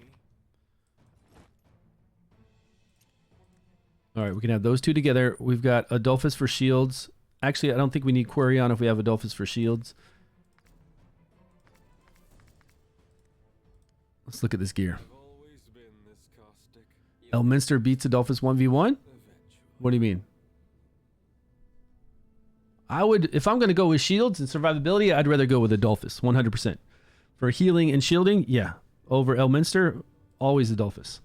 All right, we can have those two together. We've got Adolphus for shields. Actually, I don't think we need Query on if we have Adolphus for shields. Let's look at this gear. I've always been this caustic. Elminster beats Adolphus 1v1? Eventually. What do you mean? I would, if I'm going to go with shields and survivability, I'd rather go with Adolphus, 100%. For healing and shielding, yeah. Over Elminster, always Adolphus.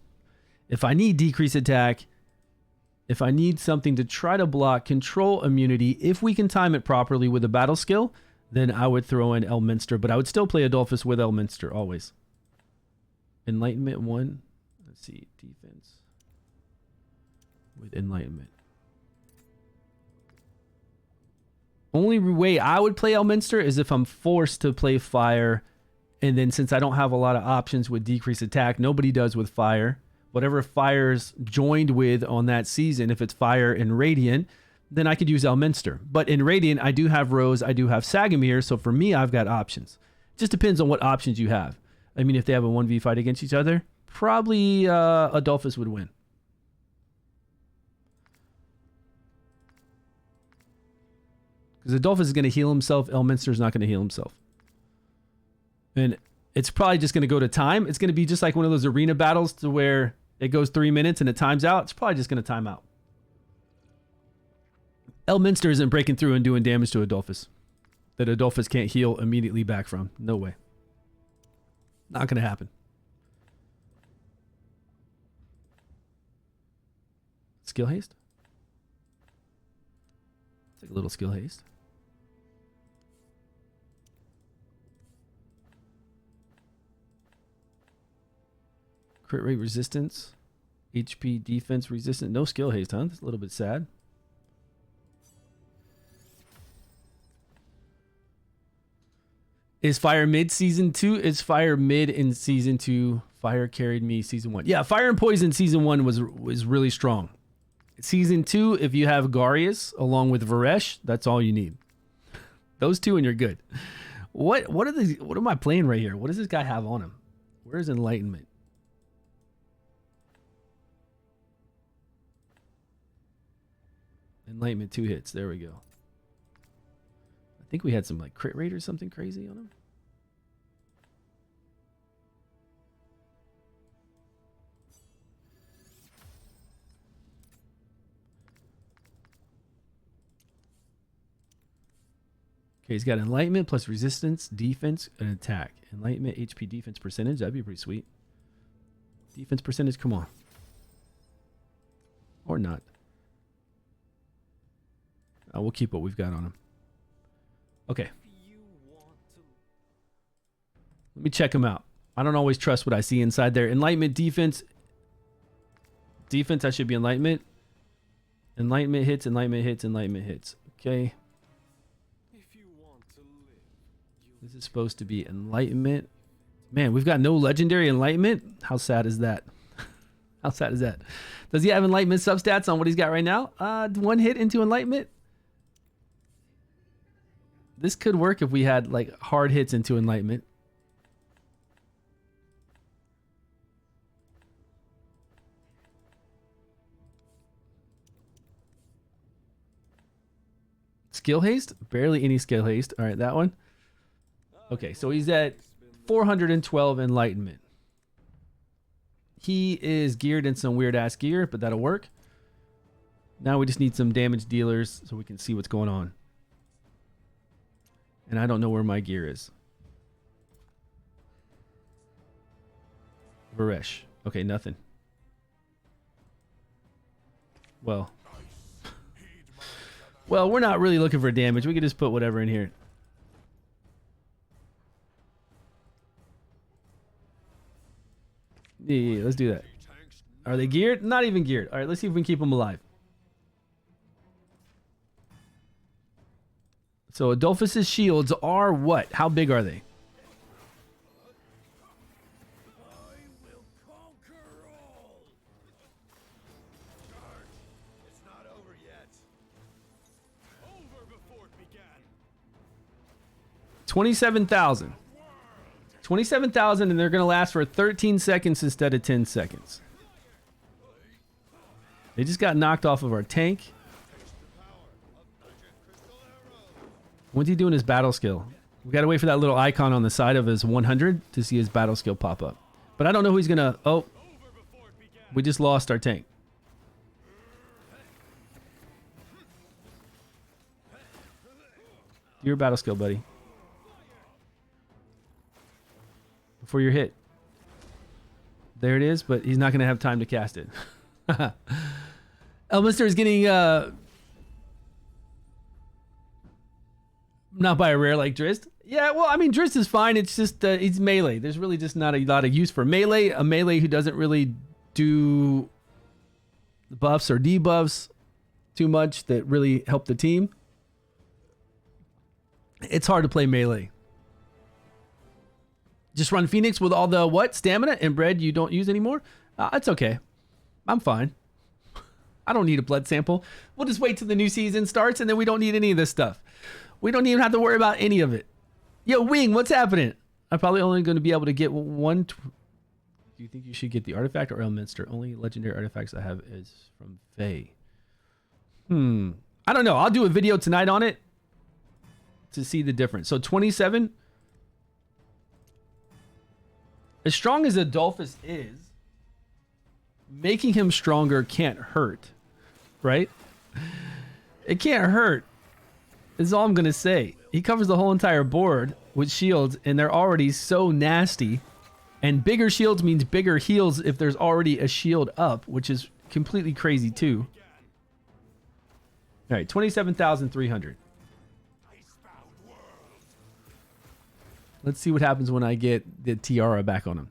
If I need decrease attack, if I need something to try to block control immunity, if we can time it properly with a battle skill, then I would throw in Elminster, but I would still play Adolphus with Elminster, always. Enlightenment 1. Let's see, defense. With Enlightenment. Only way I would play Elminster is if I'm forced to play fire, and then since I don't have a lot of options with decrease attack, nobody does with fire. Whatever fire's joined with on that season, if it's fire and radiant, then I could use Elminster. But in radiant, I do have Rose, I do have Sagamir, so for me, I've got options. It just depends on what options you have. I mean, if they have a 1v fight against each other, probably Adolphus would win. Because Adolphus is going to heal himself. Elminster is not going to heal himself. And it's probably just going to go to time. It's going to be just like one of those arena battles to where it goes 3 minutes and it times out, it's probably just going to time out. Elminster isn't breaking through and doing damage to Adolphus that Adolphus can't heal immediately back from. No way. Not going to happen. Skill haste? Take a little skill haste. Crit rate resistance. HP defense resistant. No skill haste, huh? That's a little bit sad. Is Fire mid season 2? Is Fire mid in season 2? Fire carried me season 1. Yeah, Fire and Poison season 1 was really strong. Season 2, if you have Garius along with Varesh, that's all you need. Those two and you're good. What am I playing right here? What does this guy have on him? Where's Enlightenment? Enlightenment 2 hits. There we go. I think we had some like crit rate or something crazy on him. Okay, he's got Enlightenment plus resistance, defense, and attack. Enlightenment, HP, defense percentage. That'd be pretty sweet. Defense percentage, come on. Or not. We'll keep what we've got on him. Okay. Let me check him out. I don't always trust what I see inside there. Enlightenment, defense. Defense, I should be Enlightenment. Enlightenment hits, Enlightenment hits, Enlightenment hits. Okay. This is supposed to be Enlightenment. Man, we've got no legendary Enlightenment. How sad is that? How sad is that? Does he have Enlightenment substats on what he's got right now? 1 hit into Enlightenment. This could work if we had like hard hits into Enlightenment. Skill haste? Barely any skill haste. All right, that one. Okay, so he's at 412 Enlightenment. He is geared in some weird ass gear, but that'll work. Now we just need some damage dealers so we can see what's going on. And I don't know where my gear is. Varesh. Okay, nothing. Well, we're not really looking for damage. We could just put whatever in here. Yeah, let's do that. Are they geared? Not even geared. All right, let's see if we can keep them alive. So Adolphus's shields are what? How big are they? It's not over yet. Over before it began. 27,000. 27,000, and they're going to last for 13 seconds instead of 10 seconds. They just got knocked off of our tank. What's he doing his battle skill? We got to wait for that little icon on the side of his 100 to see his battle skill pop up. But I don't know who he's going to... Oh, we just lost our tank. Your battle skill, buddy. Before you're hit. There it is, but he's not going to have time to cast it. Elminster is getting... not by a rare like Drist. Yeah, well, I mean, Drist is fine. It's just, it's melee. There's really just not a lot of use for melee. A melee who doesn't really do buffs or debuffs too much that really help the team. It's hard to play melee. Just run Phoenix with all the, what? Stamina and bread you don't use anymore? It's okay. I'm fine. I don't need a blood sample. We'll just wait till the new season starts and then we don't need any of this stuff. We don't even have to worry about any of it. Yo, Wing, what's happening? I'm probably only going to be able to get one. Do you think you should get the artifact or Elminster? Only legendary artifacts I have is from Faye. I don't know. I'll do a video tonight on it to see the difference. So 27. As strong as Adolphus is, making him stronger can't hurt, right? It can't hurt. Is all I'm going to say. He covers the whole entire board with shields, and they're already so nasty. And bigger shields means bigger heals if there's already a shield up, which is completely crazy too. All right, 27,300. Let's see what happens when I get the tiara back on him.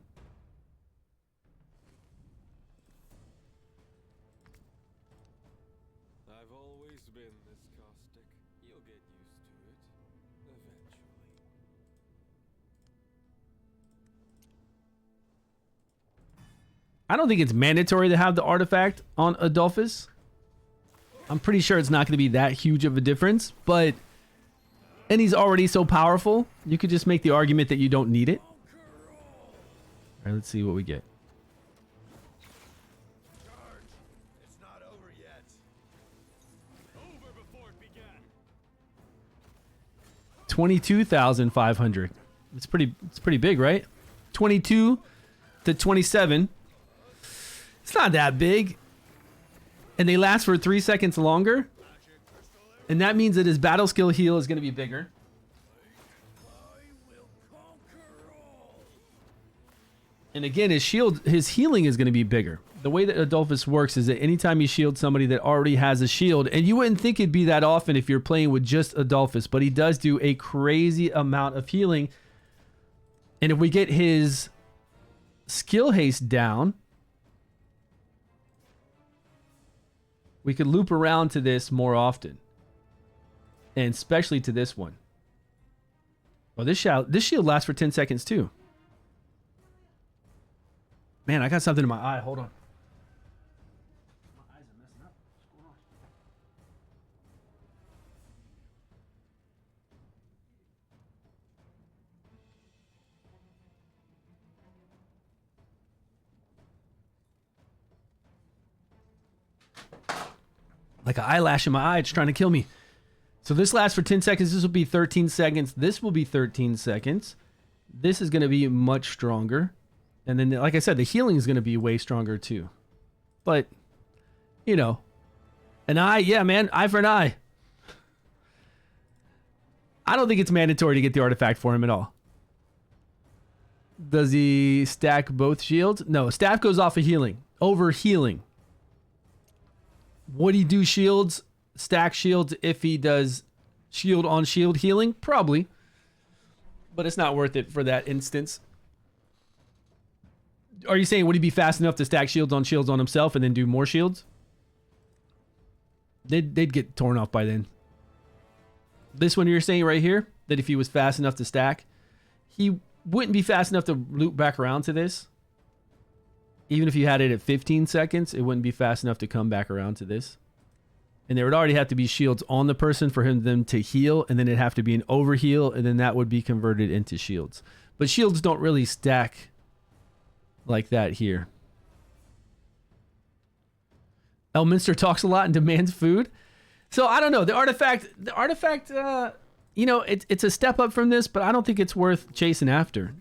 I've always been this caustic. You'll get used to it eventually. I don't think it's mandatory to have the artifact on Adolphus. I'm pretty sure it's not going to be that huge of a difference, but... And he's already so powerful, you could just make the argument that you don't need it. All right, let's see what we get. It's not over yet. Over before it began. 22,500. It's pretty big, right? 22 to 27. It's not that big. And they last for 3 seconds longer. And that means that his battle skill heal is going to be bigger. And again, his healing is going to be bigger. The way that Adolphus works is that anytime you shield somebody that already has a shield, and you wouldn't think it'd be that often if you're playing with just Adolphus, but he does do a crazy amount of healing. And if we get his skill haste down, we could loop around to this more often. And especially to this one. Oh, this shield lasts for 10 seconds too. Man, I got something in my eye. Hold on. My eyes are messing up. What's going on? Like an eyelash in my eye. It's trying to kill me. So this lasts for 10 seconds. This will be 13 seconds. This will be 13 seconds. This is going to be much stronger. And then, like I said, the healing is going to be way stronger too. But, you know, an eye, yeah, man, eye for an eye. I don't think it's mandatory to get the artifact for him at all. Does he stack both shields? No, staff goes off of healing. Over healing. Would he do shields? Stack shields if he does shield on shield healing? Probably. But it's not worth it for that instance. Are you saying would he be fast enough to stack shields on himself and then do more shields? They'd get torn off by then. This one you're saying right here, that if he was fast enough to stack, he wouldn't be fast enough to loop back around to this. Even if you had it at 15 seconds, it wouldn't be fast enough to come back around to this. And there would already have to be shields on the person for them to heal, and then it'd have to be an overheal, and then that would be converted into shields. But shields don't really stack like that here. Elminster talks a lot and demands food. So I don't know. The artifact, you know, it's a step up from this, but I don't think it's worth chasing after.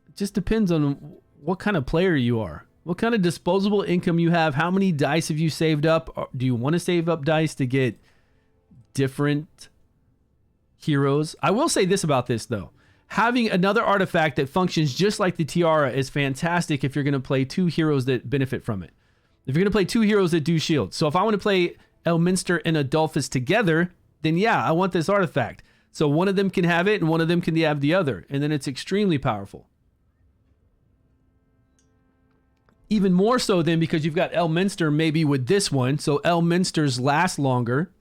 It just depends on what kind of player you are. What kind of disposable income you have. How many dice have you saved up? Do you want to save up dice to get different heroes? I will say this about this, though. Having another artifact that functions just like the tiara is fantastic if you're going to play two heroes that benefit from it. If you're going to play two heroes that do shields. So if I want to play Elminster and Adolphus together, then yeah, I want this artifact. So one of them can have it and one of them can have the other. And then it's extremely powerful. Even more so then because you've got Elminster maybe with this one. So Elminster's last longer.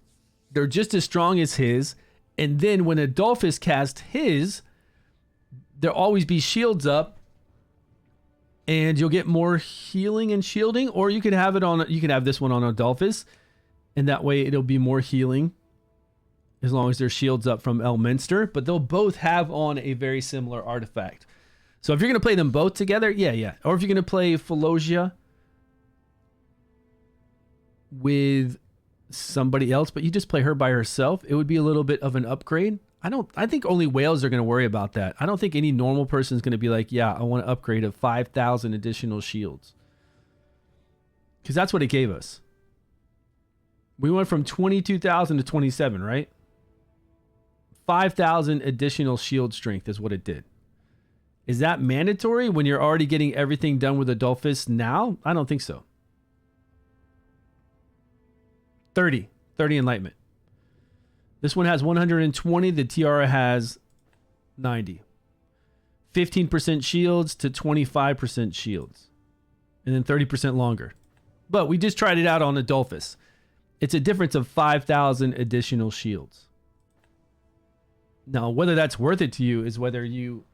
They're just as strong as his. And then when Adolphus casts his, there'll always be shields up. And you'll get more healing and shielding. Or you could have it on, you can have this one on Adolphus. And that way it'll be more healing. As long as there's shields up from Elminster. But they'll both have on a very similar artifact. So if you're going to play them both together, yeah. Or if you're going to play Phologia with somebody else, but you just play her by herself, it would be a little bit of an upgrade. I think only whales are going to worry about that. I don't think any normal person is going to be like, yeah, I want to upgrade of 5,000 additional shields. Because that's what it gave us. We went from 22,000 to 27, right? 5,000 additional shield strength is what it did. Is that mandatory when you're already getting everything done with Adolphus now? I don't think so. 30 enlightenment. This one has 120. The Tiara has 90. 15% shields to 25% shields. And then 30% longer. But we just tried it out on Adolphus. It's a difference of 5,000 additional shields. Now, whether that's worth it to you is whether you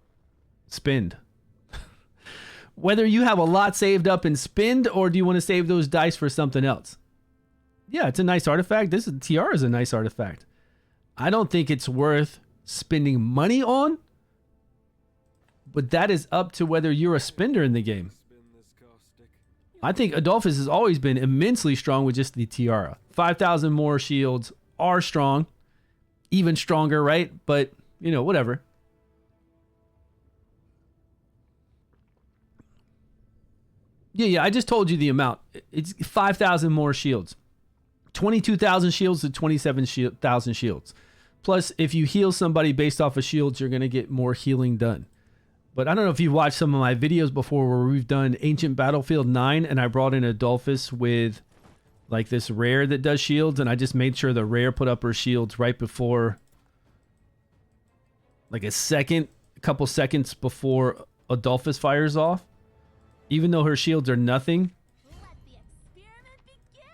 spend. Whether you have a lot saved up and spend, or do you want to save those dice for something else? Yeah, it's a nice artifact. This Tiara is a nice artifact. I don't think it's worth spending money on, but that is up to whether you're a spender in the game. I think Adolphus has always been immensely strong with just the Tiara. 5,000 more shields are strong. Even stronger, right? But, you know, whatever. Yeah, I just told you the amount. It's 5,000 more shields. 22,000 shields to 27,000 shields. Plus, if you heal somebody based off of shields, you're going to get more healing done. But I don't know if you've watched some of my videos before where we've done Ancient Battlefield 9 and I brought in Adolphus with like this rare that does shields, and I just made sure the rare put up her shields right before, like a couple seconds before Adolphus fires off. Even though her shields are nothing,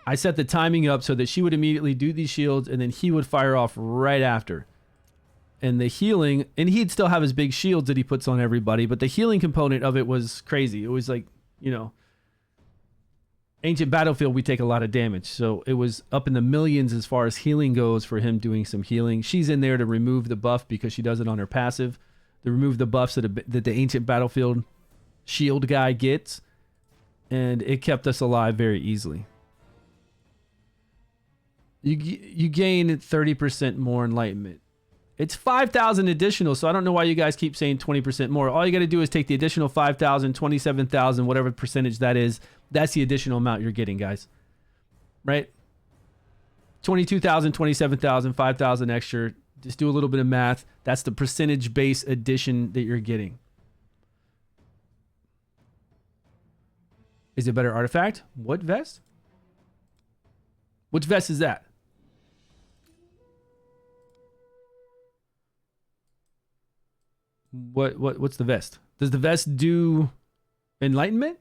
I set the timing up so that she would immediately do these shields and then he would fire off right after. And the healing, and he'd still have his big shields that he puts on everybody, but the healing component of it was crazy. It was like, you know, Ancient Battlefield, we take a lot of damage. So it was up in the millions as far as healing goes for him doing some healing. She's in there to remove the buff because she does it on her passive. To remove the buffs that the Ancient Battlefield shield guy gets. And it kept us alive very easily. You gain 30% more enlightenment. It's 5,000 additional, so I don't know why you guys keep saying 20% more. All you got to do is take the additional 5,000, 27,000, whatever percentage that is. That's the additional amount you're getting, guys. Right? 22,000, 27,000, 5,000 extra. Just do a little bit of math. That's the percentage base addition that you're getting. Is it a better artifact? What vest? Which vest is that? What's the vest? Does the vest do enlightenment?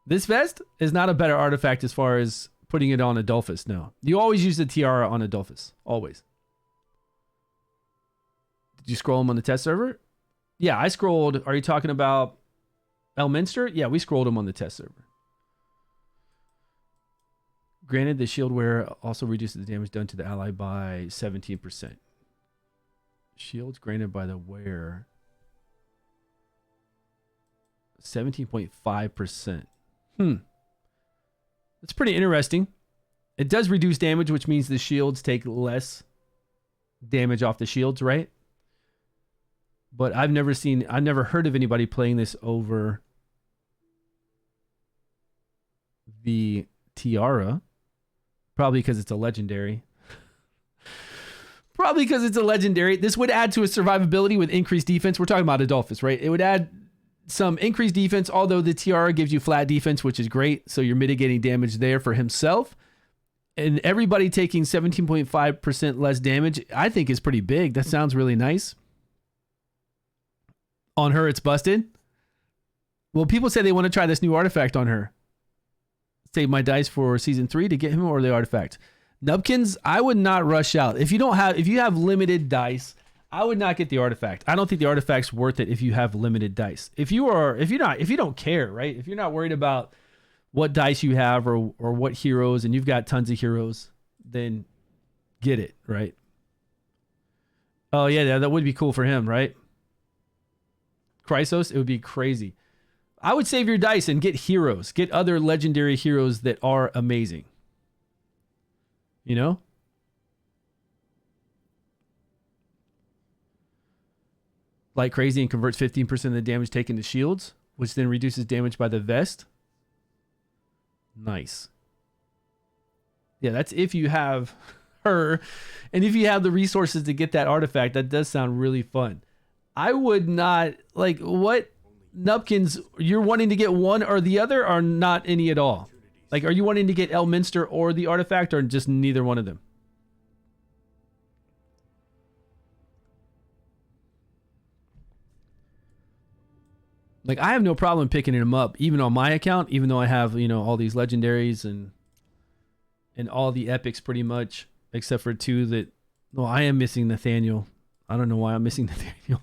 This vest is not a better artifact as far as putting it on Adolphus. No, you always use the Tiara on Adolphus. Always. Did you scroll him on the test server? Yeah, I scrolled. Are you talking about Elminster? Yeah, we scrolled him on the test server. Granted, the shield wearer also reduces the damage done to the ally by 17%. Shields granted by the wearer 17.5%. That's pretty interesting. It does reduce damage, which means the shields take less damage off the shields, right? But I've never heard of anybody playing this over the Tiara. Probably because it's a legendary. Probably because it's a legendary. This would add to his survivability with increased defense. We're talking about Adolphus, right? It would add some increased defense, although the Tiara gives you flat defense, which is great. So you're mitigating damage there for himself. And everybody taking 17.5% less damage, I think is pretty big. That sounds really nice. On her, it's busted. Well, people say they want to try this new artifact on her. Save my dice for season 3 to get him or the artifact. Nubkins, I would not rush out. If you have limited dice, I would not get the artifact. I don't think the artifact's worth it if you have limited dice. If you don't care, right? If you're not worried about what dice you have or what heroes, and you've got tons of heroes, then get it, right? Oh yeah, that would be cool for him, right? Chrysos, it would be crazy. I would save your dice and get heroes. Get other legendary heroes that are amazing. You know? Like crazy and converts 15% of the damage taken to shields. which then reduces damage by the vest. Nice. Yeah, that's if you have her, and if you have the resources to get that artifact. That does sound really fun. I would not, like, what, Nupkins, you're wanting to get one or the other, or not any at all? Like, are you wanting to get Elminster or the artifact, or just neither one of them? Like, I have no problem picking him up, even on my account, even though I have, you know, all these legendaries and all the epics pretty much, except for two that, well, I am missing Nathaniel. I don't know why I'm missing Nathaniel.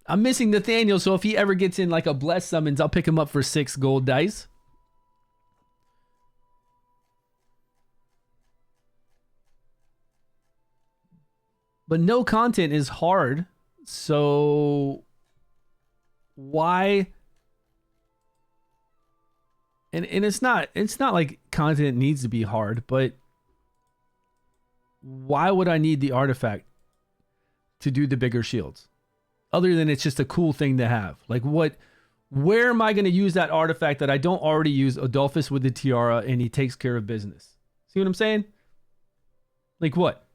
I'm missing Nathaniel, so if he ever gets in like a blessed summons, I'll pick him up for 6 gold dice. But no content is hard, so why? And it's not like content needs to be hard, but why would I need the artifact to do the bigger shields? Other than it's just a cool thing to have. Like, where am I going to use that artifact that I don't already use Adolphus with the tiara and he takes care of business? See what I'm saying? Like, what?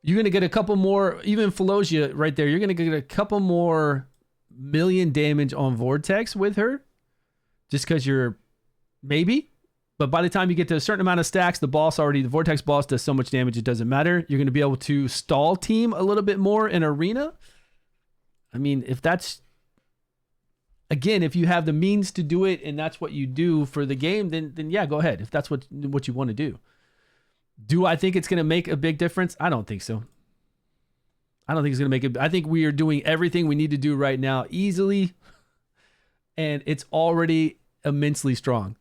You're going to get a couple more, even Philosia right there, you're going to get a couple more million damage on Vortex with her just because you're, maybe, but by the time you get to a certain amount of stacks, the Vortex boss does so much damage it doesn't matter. You're going to be able to stall team a little bit more in arena. I mean, if that's, again, if you have the means to do it and that's what you do for the game, then yeah, go ahead. If that's what you want to do. Do I think it's going to make a big difference? I don't think so. I don't think it's going to make it. I think we are doing everything we need to do right now easily, and it's already immensely strong.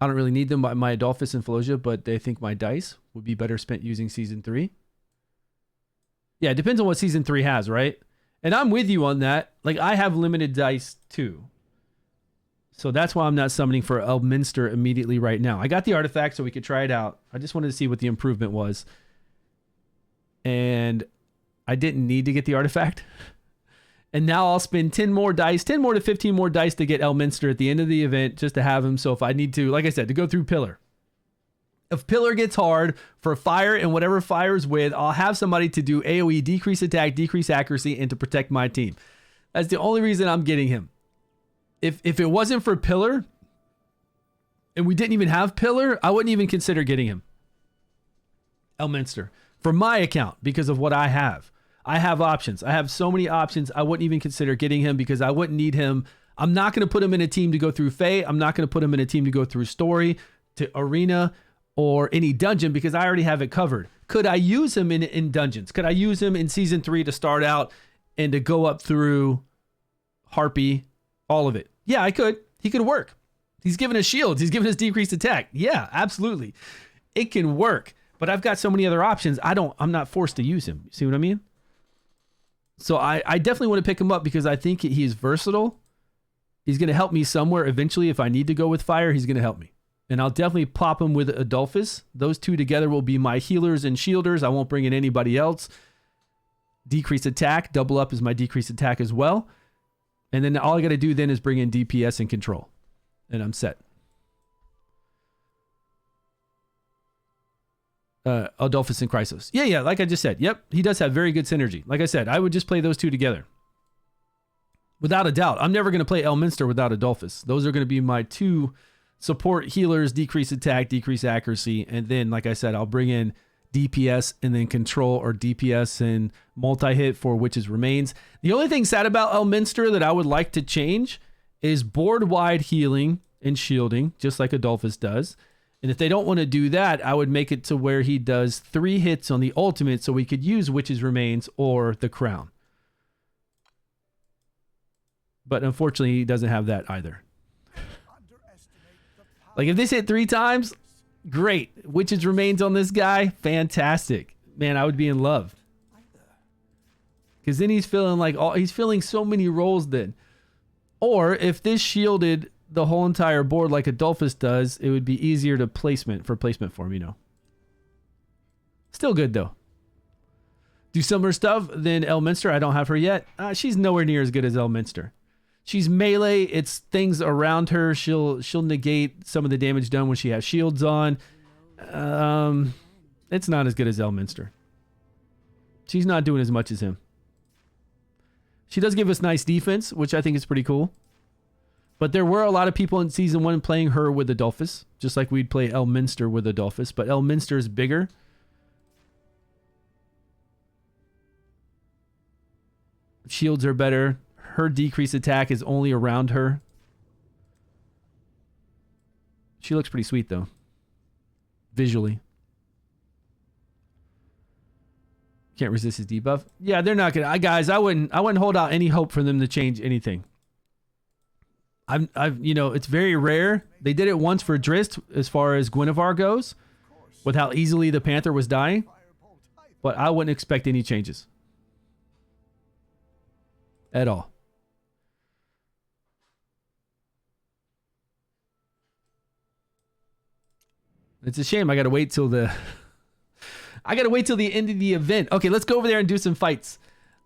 I don't really need them, my Adolphus and Philosia, but they think my dice would be better spent using Season 3. Yeah, it depends on what Season 3 has, right? And I'm with you on that. Like, I have limited dice too. So that's why I'm not summoning for Elminster immediately right now. I got the artifact so we could try it out. I just wanted to see what the improvement was. And I didn't need to get the artifact. And now I'll spend 10 more dice, 10 more to 15 more dice to get Elminster at the end of the event just to have him. So if I need to, like I said, to go through Pillar. If Pillar gets hard for fire and whatever fire's with, I'll have somebody to do AoE, decrease attack, decrease accuracy, and to protect my team. That's the only reason I'm getting him. If it wasn't for Pillar, and we didn't even have Pillar, I wouldn't even consider getting him. Elminster. For my account, because of what I have. I have options. I have so many options. I wouldn't even consider getting him because I wouldn't need him. I'm not going to put him in a team to go through Fae. I'm not going to put him in a team to go through Story, to Arena, or any dungeon because I already have it covered. Could I use him in dungeons? Could I use him in Season 3 to start out and to go up through Harpy, all of it? Yeah, I could. He could work. He's given us shields. He's given us decreased attack. Yeah, absolutely. It can work. But I've got so many other options. I'm not forced to use him. See what I mean? So I definitely want to pick him up because I think he is versatile. He's going to help me somewhere eventually. If I need to go with fire, he's going to help me. And I'll definitely pop him with Adolphus. Those two together will be my healers and shielders. I won't bring in anybody else. Decreased attack. Double up is my decreased attack as well. And then all I got to do then is bring in DPS and control. And I'm set. Adolphus and Chrysos. Yeah, like I just said. Yep, he does have very good synergy. Like I said, I would just play those two together. Without a doubt. I'm never going to play Elminster without Adolphus. Those are going to be my two support healers, decrease attack, decrease accuracy. And then, like I said, I'll bring in DPS and then control or DPS and multi-hit for Witch's Remains. The only thing sad about Elminster that I would like to change is board-wide healing and shielding, just like Adolphus does. And if they don't want to do that, I would make it to where he does 3 hits on the ultimate so we could use Witch's Remains or the Crown. But unfortunately, he doesn't have that either. Like if this hit 3 times, great. Witch's Remains on this guy, fantastic. Man, I would be in love. Because then he's feeling so many rolls then. Or if this shielded the whole entire board like Adolphus does, it would be easier to placement for him, you know. Still good though. do similar stuff than Elminster. I don't have her yet. She's nowhere near as good as Elminster. She's melee. It's things around her. She'll negate some of the damage done when she has shields on. It's not as good as Elminster. She's not doing as much as him. She does give us nice defense, which I think is pretty cool. But there were a lot of people in Season 1 playing her with Adolphus, just like we'd play Elminster with Adolphus. But Elminster is bigger. Shields are better. Her decreased attack is only around her. She looks pretty sweet, though. Visually. Can't resist his debuff. Yeah, they're not gonna. Guys, I wouldn't hold out any hope for them to change anything. It's very rare. They did it once for Drist as far as Guinevere goes, with how easily the Panther was dying. But I wouldn't expect any changes at all. It's a shame. I gotta wait till the end of the event. Okay, let's go over there and do some fights.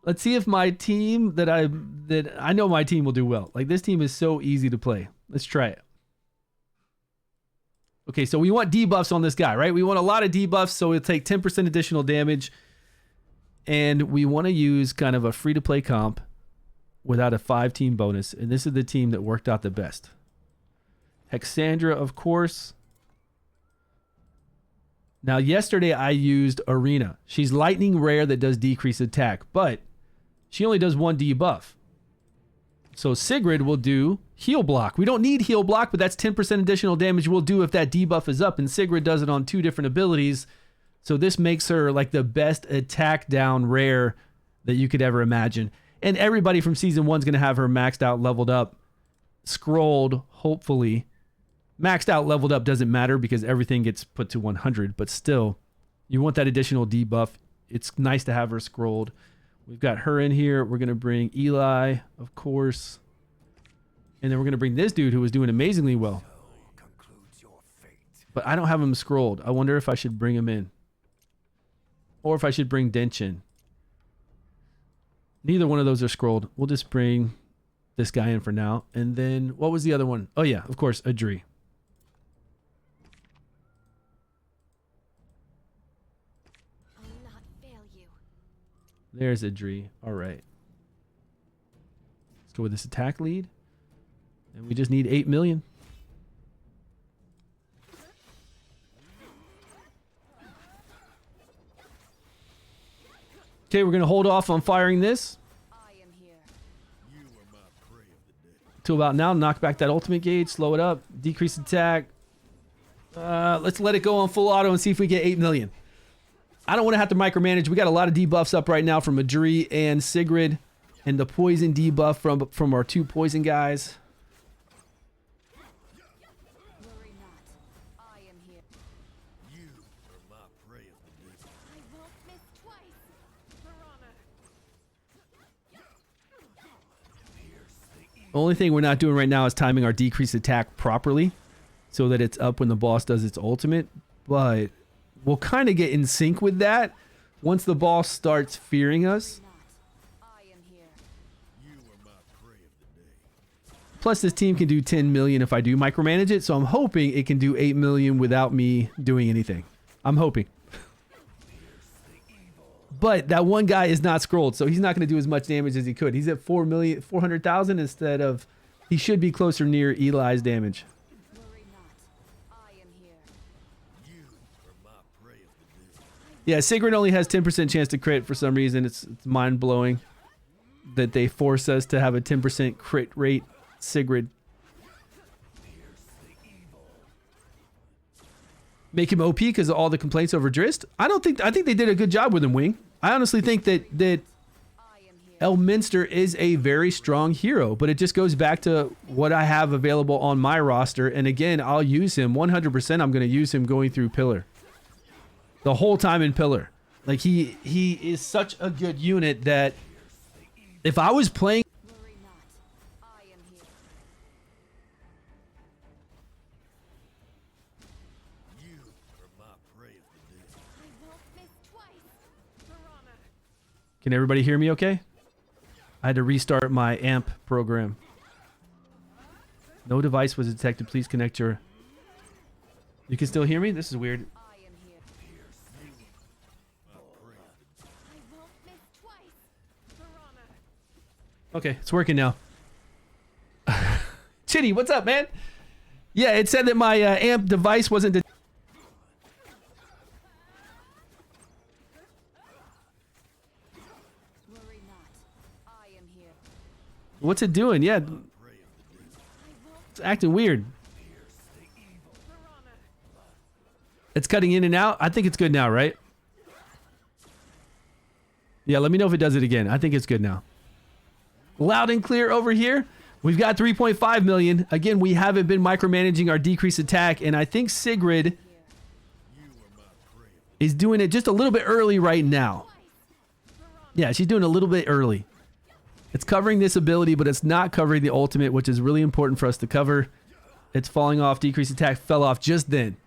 Let's see if my team that I know my team will do well. Like, this team is so easy to play. Let's try it. Okay, so we want debuffs on this guy, right? We want a lot of debuffs, so it'll take 10% additional damage. And we want to use kind of a free-to-play comp without a 5-team bonus. And this is the team that worked out the best. Hexandra, of course. Now, yesterday I used Arena. She's lightning rare that does decrease attack, but she only does 1 debuff. So Sigrid will do heal block. We don't need heal block, but that's 10% additional damage we'll do if that debuff is up, and Sigrid does it on 2 different abilities. So this makes her like the best attack down rare that you could ever imagine. And everybody from Season 1 is going to have her maxed out, leveled up, scrolled, hopefully. Maxed out, leveled up doesn't matter because everything gets put to 100, but still, you want that additional debuff. It's nice to have her scrolled. We've got her in here. We're going to bring Eli, of course. And then we're going to bring this dude who was doing amazingly well. But I don't have him scrolled. I wonder if I should bring him in. Or if I should bring Dench in. Neither one of those are scrolled. We'll just bring this guy in for now. And then, what was the other one? Oh yeah, of course, Adri. There's Adri. All right. Let's go with this attack lead. And we just need 8 million. Okay, we're going to hold off on firing this. Till about now. Knock back that ultimate gauge. Slow it up. Decrease attack. Let's let it go on full auto and see if we get 8 million. I don't want to have to micromanage. We got a lot of debuffs up right now from Adri and Sigrid. And the poison debuff from our 2 poison guys. Worry not. I am here. You are my prey of the day. I won't miss twice. The only thing we're not doing right now is timing our decreased attack properly so that it's up when the boss does its ultimate. But we'll kind of get in sync with that once the boss starts fearing us. I am here. You are my prey of the day. Plus, this team can do 10 million if I do micromanage it. So I'm hoping it can do 8 million without me doing anything. I'm hoping. But that one guy is not scrolled, so he's not going to do as much damage as he could. He's at 400,000 instead of... He should be closer near Eli's damage. Worry not. I am here. You are my prey of the day. Yeah, Sigrid only has 10% chance to crit for some reason. It's mind-blowing that they force us to have a 10% crit rate. Sigrid. Make him OP because of all the complaints over Drist? I think they did a good job with him, Wing. I honestly think that I am here. Elminster is a very strong hero, but it just goes back to what I have available on my roster. And again, I'll use him 100%. I'm going to use him going through Pillar the whole time in Pillar. Like he is such a good unit that if I was playing, Worry not. I am here. You are my prey of the day. I won't miss twice. Can everybody hear me okay? I had to restart my amp program. No device was detected. Please connect your... You can still hear me? This is weird. I am here. I won't miss twice. Okay, it's working now. Chitty, what's up, man? Yeah, it said that my amp device wasn't... Worry not. I am here. What's it doing? Yeah, it's acting weird. It's cutting in and out. I think it's good now, right? Yeah, let me know if it does it again. I think it's good now. Loud and clear over here. We've got 3.5 million. Again, we haven't been micromanaging our decrease attack, and I think Sigrid is doing it just a little bit early right now. Yeah, she's doing a little bit early. It's covering this ability, but it's not covering the ultimate, which is really important for us to cover. It's falling off. Decrease attack fell off just then.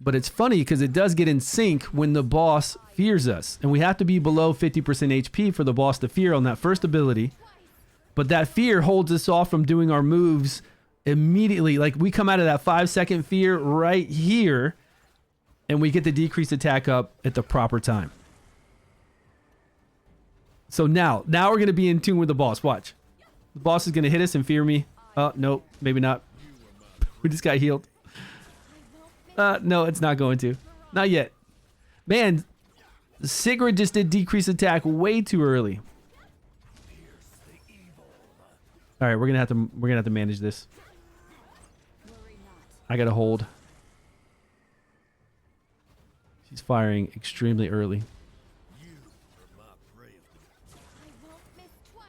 But it's funny because it does get in sync when the boss fears us. And we have to be below 50% HP for the boss to fear on that first ability. But that fear holds us off from doing our moves immediately. Like we come out of that 5-second fear right here. And we get the decrease attack up at the proper time. So now we're going to be in tune with the boss. Watch. The boss is going to hit us and fear me. Oh, nope. Maybe not. We just got healed. No, it's not going to. Not yet. Man, Sigrid just did decrease attack way too early. All right, we're gonna have to manage this. I gotta hold. She's firing extremely early. I won't miss twice.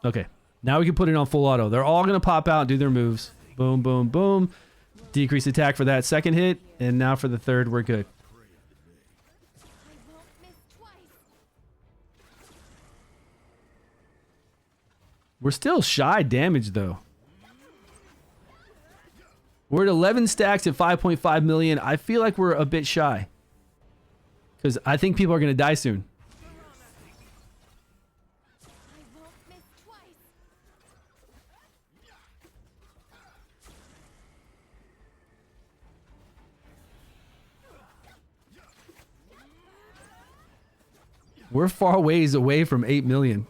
Okay, now we can put it on full auto. They're all gonna pop out and do their moves. Boom, boom, boom. Decrease attack for that second hit, and now for the third, we're good. I won't miss twice. We're still shy damage though. We're at 11 stacks at 5.5 million. I feel like we're a bit shy. Because I think people are going to die soon. I won't miss twice. We're far ways away from 8 million.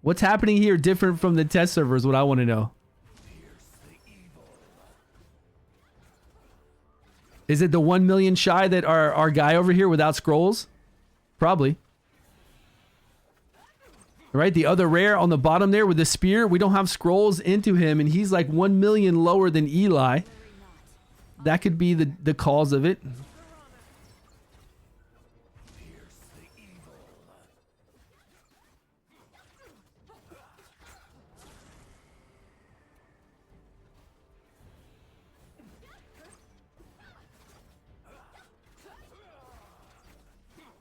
What's happening here different from the test server is what I want to know. Is it the 1 million shy that our guy over here without scrolls? Probably. Right? The other rare on the bottom there with the spear, we don't have scrolls into him, and he's like 1 million lower than Eli. That could be the cause of it.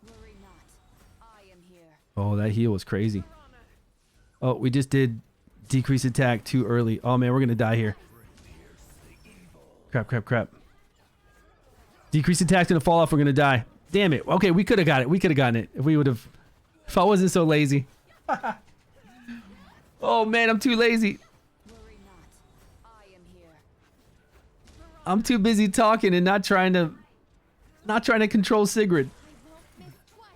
Worry not. I am here. Oh, that heal was crazy. Oh, we just did decrease attack too early. Oh man, we're gonna die here. Crap, crap, crap. Decrease attack's gonna fall off, we're gonna die. Damn it. Okay, we could have got it. We could have gotten it if we would have... If I wasn't so lazy. Oh man, I'm too lazy. Worry not. I am here. I'm too busy talking and not trying to control Sigrid. I won't miss twice.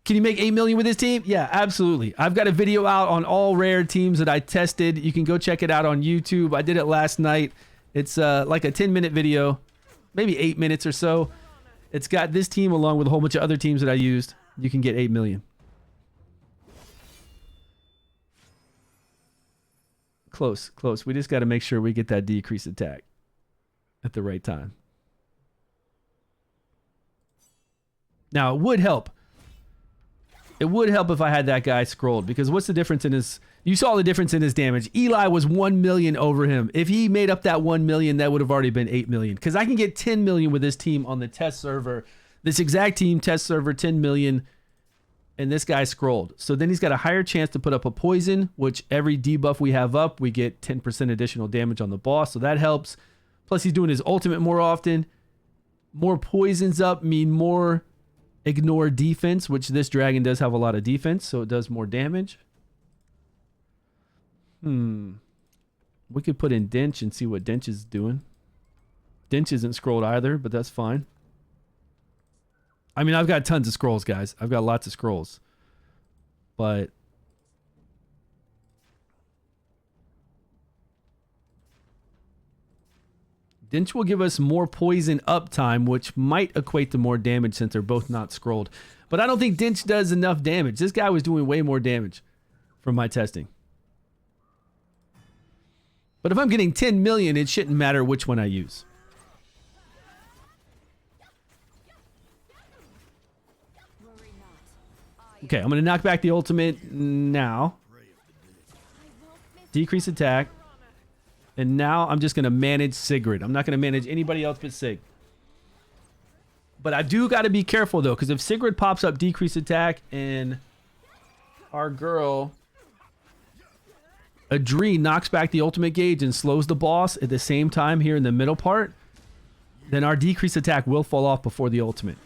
Can you make 8 million with this team? Yeah, absolutely. I've got a video out on all rare teams that I tested. You can go check it out on YouTube. I did it last night. It's like a 10-minute video, maybe 8 minutes or so. It's got this team along with a whole bunch of other teams that I used. You can get 8 million. Close, close. We just got to make sure we get that decrease attack at the right time. Now, it would help. It would help if I had that guy scrolled, because what's the difference in his... You saw the difference in his damage. Eli was 1 million over him. If he made up that 1 million, that would have already been 8 million. Because I can get 10 million with this team on the test server. This exact team, test server, 10 million. and this guy scrolled. So then he's got a higher chance to put up a poison, which every debuff we have up, we get 10% additional damage on the boss. So that helps. Plus he's doing his ultimate more often. More poisons up mean more ignore defense, which this dragon does have a lot of defense, so it does more damage. We could put in Dench and see what Dench is doing. Dench isn't scrolled either, but that's fine. I mean, I've got tons of scrolls, guys. I've got lots of scrolls. But Dench will give us more poison uptime, which might equate to more damage since they're both not scrolled. But I don't think Dench does enough damage. This guy was doing way more damage from my testing. But if I'm getting 10 million, it shouldn't matter which one I use. Okay, I'm going to knock back the ultimate now. Decrease attack. And now I'm just going to manage Sigrid. I'm not going to manage anybody else but Sig. But I do got to be careful, though, because if Sigrid pops up decrease attack and our girl Adri knocks back the ultimate gauge and slows the boss at the same time here in the middle part, then our decrease attack will fall off before the ultimate.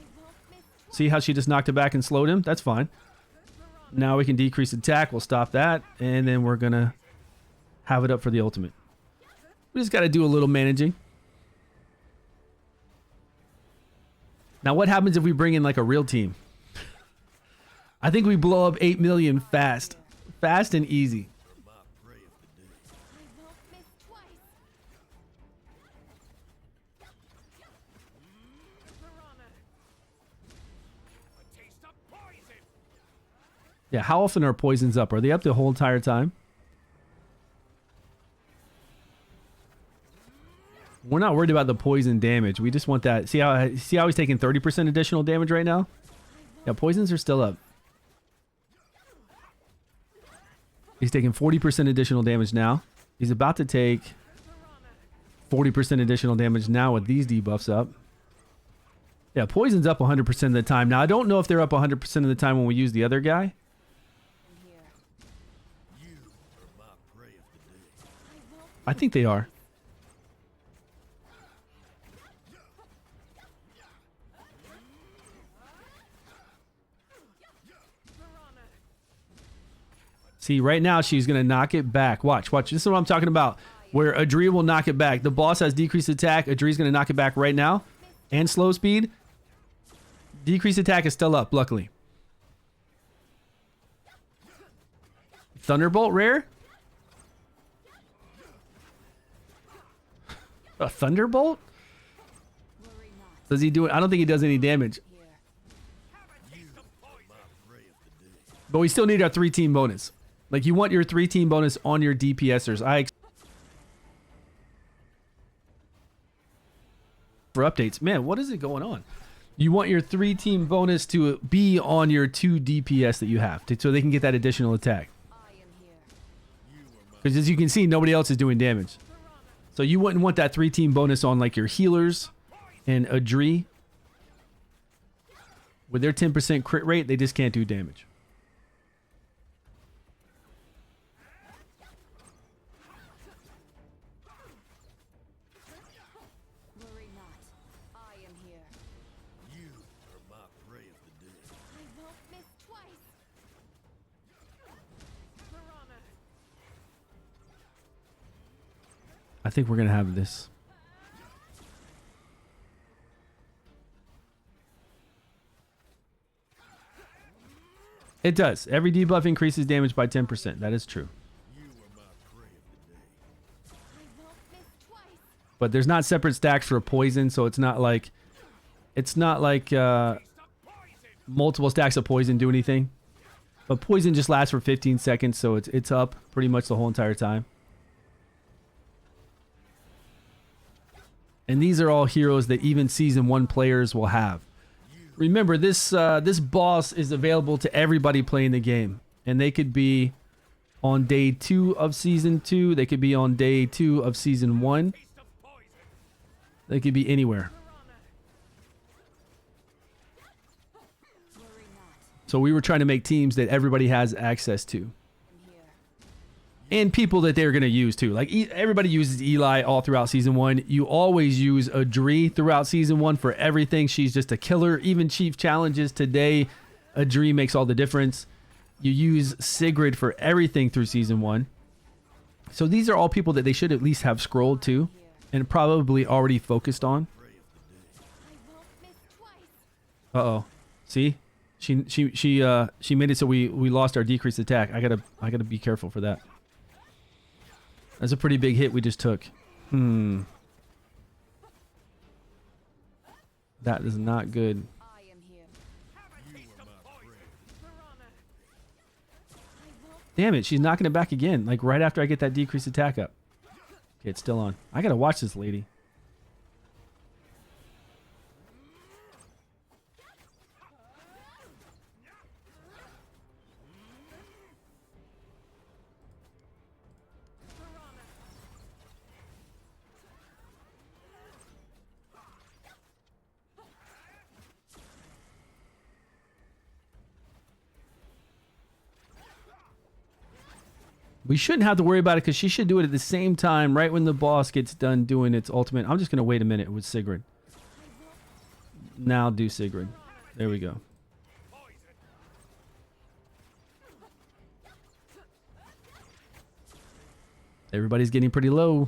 See how she just knocked it back and slowed him? That's fine. Now we can decrease attack. We'll stop that. And then we're going to have it up for the ultimate. We just got to do a little managing. Now, what happens if we bring in like a real team? I think we blow up 8 million fast. Fast and easy. Yeah, how often are poisons up? Are they up the whole entire time? We're not worried about the poison damage. We just want that. See how he's taking 30% additional damage right now? Yeah, poisons are still up. He's taking 40% additional damage now. He's about to take 40% additional damage now with these debuffs up. Yeah, poison's up 100% of the time. Now, I don't know if they're up 100% of the time when we use the other guy. I think they are. See, right now she's going to knock it back. Watch. This is what I'm talking about. Where Adri will knock it back. The boss has decreased attack. Adri's going to knock it back right now. And slow speed. Decreased attack is still up, luckily. Thunderbolt rare? A Thunderbolt? Does he do it? I don't think he does any damage. But we still need our 3-team bonus. Like, you want your 3-team bonus on your DPSers. For updates. Man, what is it going on? You want your 3-team bonus to be on your 2 DPS that you have. So they can get that additional attack. Because as you can see, nobody else is doing damage. So you wouldn't want that 3-team bonus on like your healers and Adri. With their 10% crit rate, they just can't do damage. Worry not. I am here. You are my prey of the dead. I won't miss twice. I think we're going to have this. It does. Every debuff increases damage by 10%. That is true. You are my prey of the dead. I won't miss twice. But there's not separate stacks for poison, so it's not like multiple stacks of poison do anything. But poison just lasts for 15 seconds, so it's up pretty much the whole entire time. And these are all heroes that even Season 1 players will have. Remember, this boss is available to everybody playing the game. And they could be on day 2 of Season 2. They could be on day 2 of Season 1. They could be anywhere. So we were trying to make teams that everybody has access to. I'm here. And people that they're going to use too. Like everybody uses Eli all throughout season 1. You always use Adri throughout season 1 for everything. She's just a killer. Even Chief Challenges today, Adri makes all the difference. You use Sigrid for everything through season 1. So these are all people that they should at least have scrolled to and probably already focused on. I won't miss twice. Uh-oh. See? She made it so we lost our decreased attack. I gotta be careful for that. That's a pretty big hit we just took. That is not good. I am here. Damn it, she's knocking it back again. Like right after I get that decreased attack up. Okay, it's still on. I gotta watch this lady. We shouldn't have to worry about it because she should do it at the same time, right when the boss gets done doing its ultimate. I'm just going to wait a minute with Sigrid. Now do Sigrid. There we go. Everybody's getting pretty low.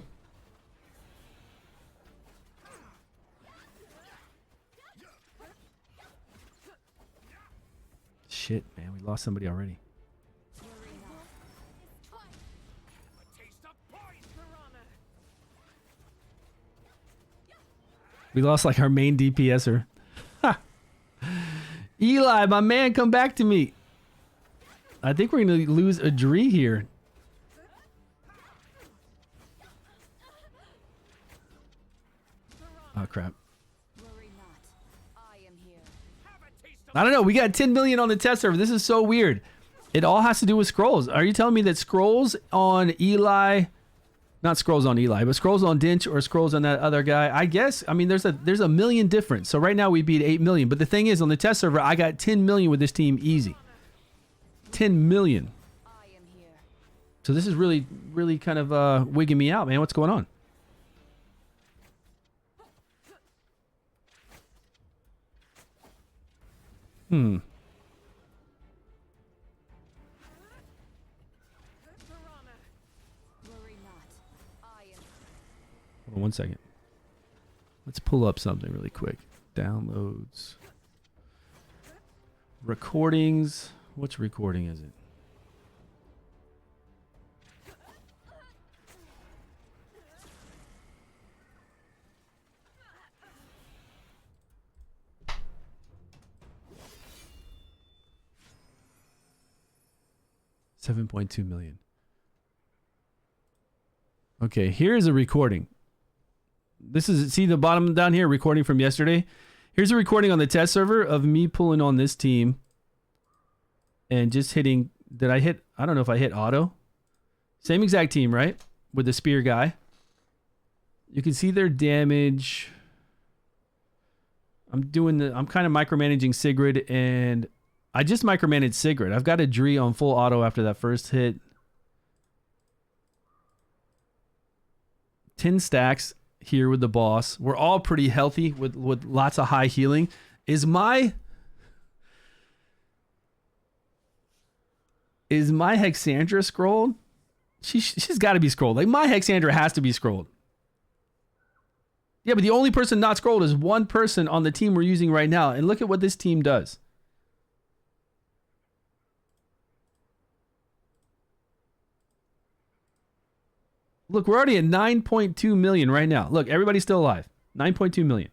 Shit, man, we lost somebody already. We lost like our main DPSer. Ha! Eli, my man, come back to me. I think we're going to lose Adri here. Oh, crap. Worry not. I am here. I don't know. We got 10 million on the test server. This is so weird. It all has to do with scrolls. Are you telling me that scrolls on Eli... Not scrolls on Eli, but scrolls on Dinch or scrolls on that other guy. I guess, I mean, there's a million difference. So right now we beat 8 million. But the thing is, on the test server, I got 10 million with this team easy. 10 million. I am here. So this is really, really kind of wigging me out, man. What's going on? Worry not. I am. Hold on 1 second. Let's pull up something really quick. Downloads. Recordings. Which recording is it? $7.2 million. Okay, here's a recording. This is, see the bottom down here, recording from yesterday. Here's a recording on the test server of me pulling on this team and just hitting, did I hit, I don't know if I hit auto. Same exact team, right? With the spear guy. You can see their damage. I'm kind of micromanaging Sigrid, and I just micromanaged Sigrid. I've got a Dree on full auto after that first hit. 10 stacks here with the boss. We're all pretty healthy with lots of high healing. Is my Hexandra scrolled? She's got to be scrolled. Like, my Hexandra has to be scrolled. Yeah, but the only person not scrolled is one person on the team we're using right now. And look at what this team does. Look, we're already at 9.2 million right now. Look, everybody's still alive. 9.2 million.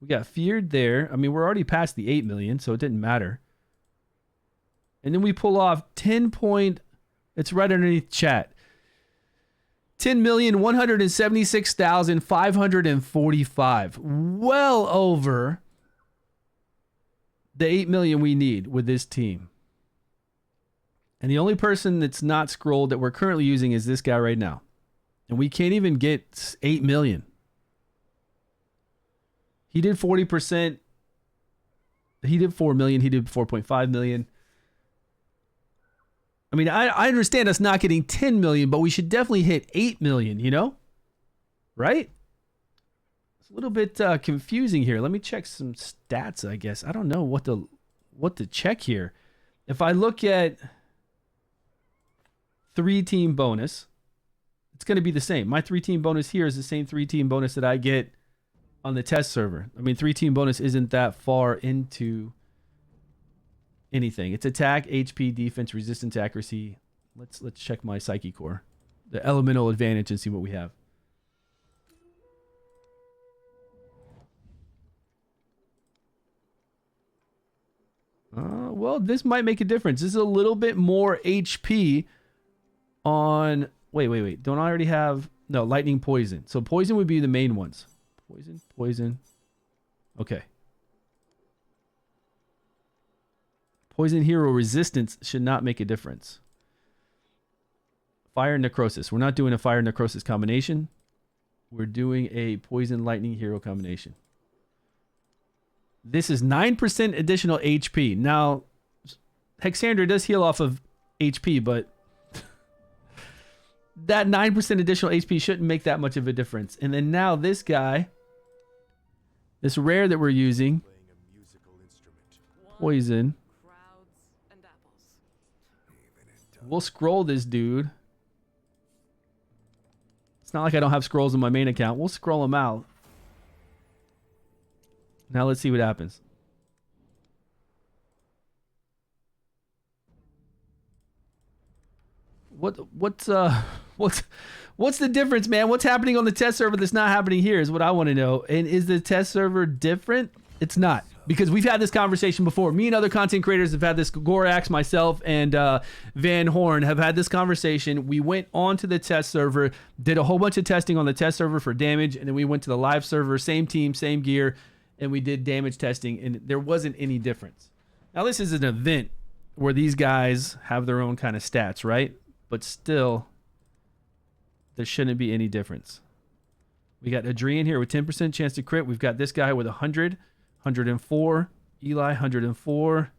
We got feared there. I mean, we're already past the 8 million, so it didn't matter. And then we pull off 10 point, it's right underneath chat. 10,176,545. Well over the 8 million we need with this team. And the only person that's not scrolled that we're currently using is this guy right now. And we can't even get 8 million. He did 40%. He did 4 million. He did 4.5 million. I mean, I understand us not getting 10 million, but we should definitely hit 8 million, you know? Right? It's a little bit confusing here. Let me check some stats, I guess. I don't know what to check here. If I look at 3-team bonus, it's going to be the same. My 3-team bonus here is the same 3-team bonus that I get on the test server. I mean, 3-team bonus isn't that far into anything. It's attack, HP, defense, resistance, accuracy. Let's check my psyche core, the elemental advantage, and see what we have. Well, this might make a difference. This is a little bit more HP on... Wait. Don't I already have... No, lightning, poison. So poison would be the main ones. Poison. Okay. Poison hero resistance should not make a difference. Fire necrosis. We're not doing a fire necrosis combination. We're doing a poison lightning hero combination. This is 9% additional HP. Now, Hexandra does heal off of HP, but that 9% additional HP shouldn't make that much of a difference. And then now this guy, this rare that we're using, poison. We'll scroll this dude. It's not like I don't have scrolls in my main account. We'll scroll them out. Now let's see what happens. What's the difference, man? What's happening on the test server that's not happening here is what I want to know. And is the test server different? It's not. Because we've had this conversation before. Me and other content creators have had this. Gorax, myself, and Van Horn have had this conversation. We went onto the test server, did a whole bunch of testing on the test server for damage, and then we went to the live server, same team, same gear, and we did damage testing, and there wasn't any difference. Now, this is an event where these guys have their own kind of stats, right? But still, there shouldn't be any difference. We got Adrian here with 10% chance to crit. We've got this guy with 100. 104, Eli 104,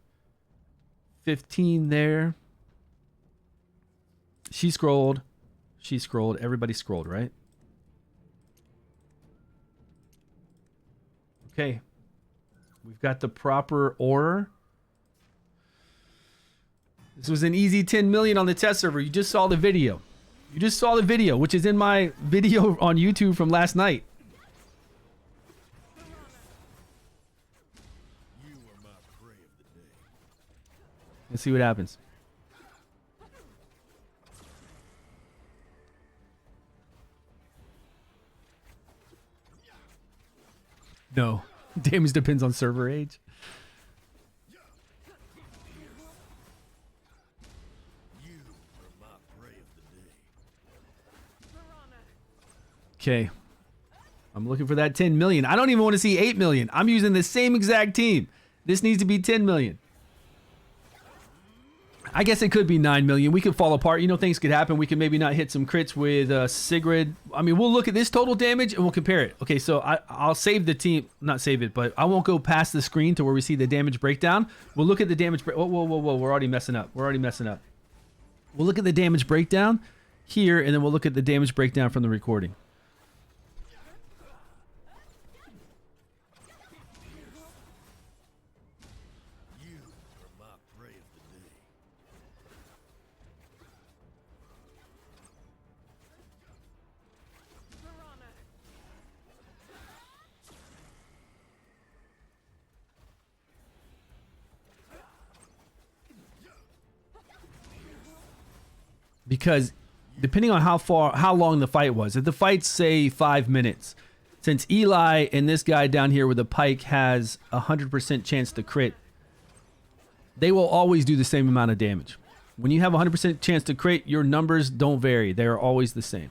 15 there. She scrolled, everybody scrolled, right? Okay, we've got the proper order. This was an easy 10 million on the test server. You just saw the video. Which is in my video on YouTube from last night. Let's see what happens. No. Damage depends on server age. Okay. I'm looking for that 10 million. I don't even want to see 8 million. I'm using the same exact team. This needs to be 10 million. I guess it could be 9 million. We could fall apart. You know, things could happen. We could maybe not hit some crits with Sigrid. I mean, we'll look at this total damage and we'll compare it. Okay, so I'll save the team. Not save it, but I won't go past the screen to where we see the damage breakdown. We'll look at the damage. Whoa. We're already messing up. We'll look at the damage breakdown here, and then we'll look at the damage breakdown from the recording. Because depending on how long the fight was, if the fight's say 5 minutes, since Eli and this guy down here with the pike has 100% chance to crit, they will always do the same amount of damage. When you have 100% chance to crit, your numbers don't vary. They are always the same.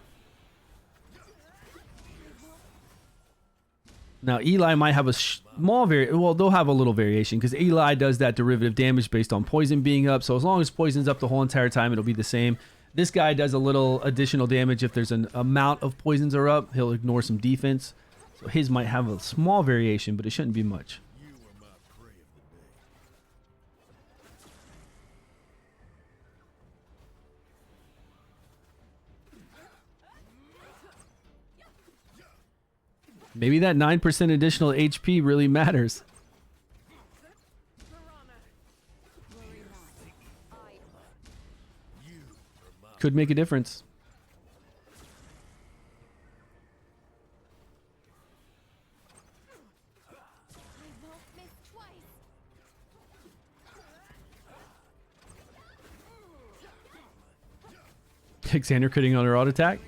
Now, Eli might have a small variation. Well, they'll have a little variation because Eli does that derivative damage based on poison being up. So as long as poison's up the whole entire time, it'll be the same. This guy does a little additional damage if there's an amount of poisons are up. He'll ignore some defense. So his might have a small variation, but it shouldn't be much. You are my prey of the day. Maybe that 9% additional HP really matters. Worry not. I You are my Could make a difference. won't miss twice. Xander critting on her auto attack.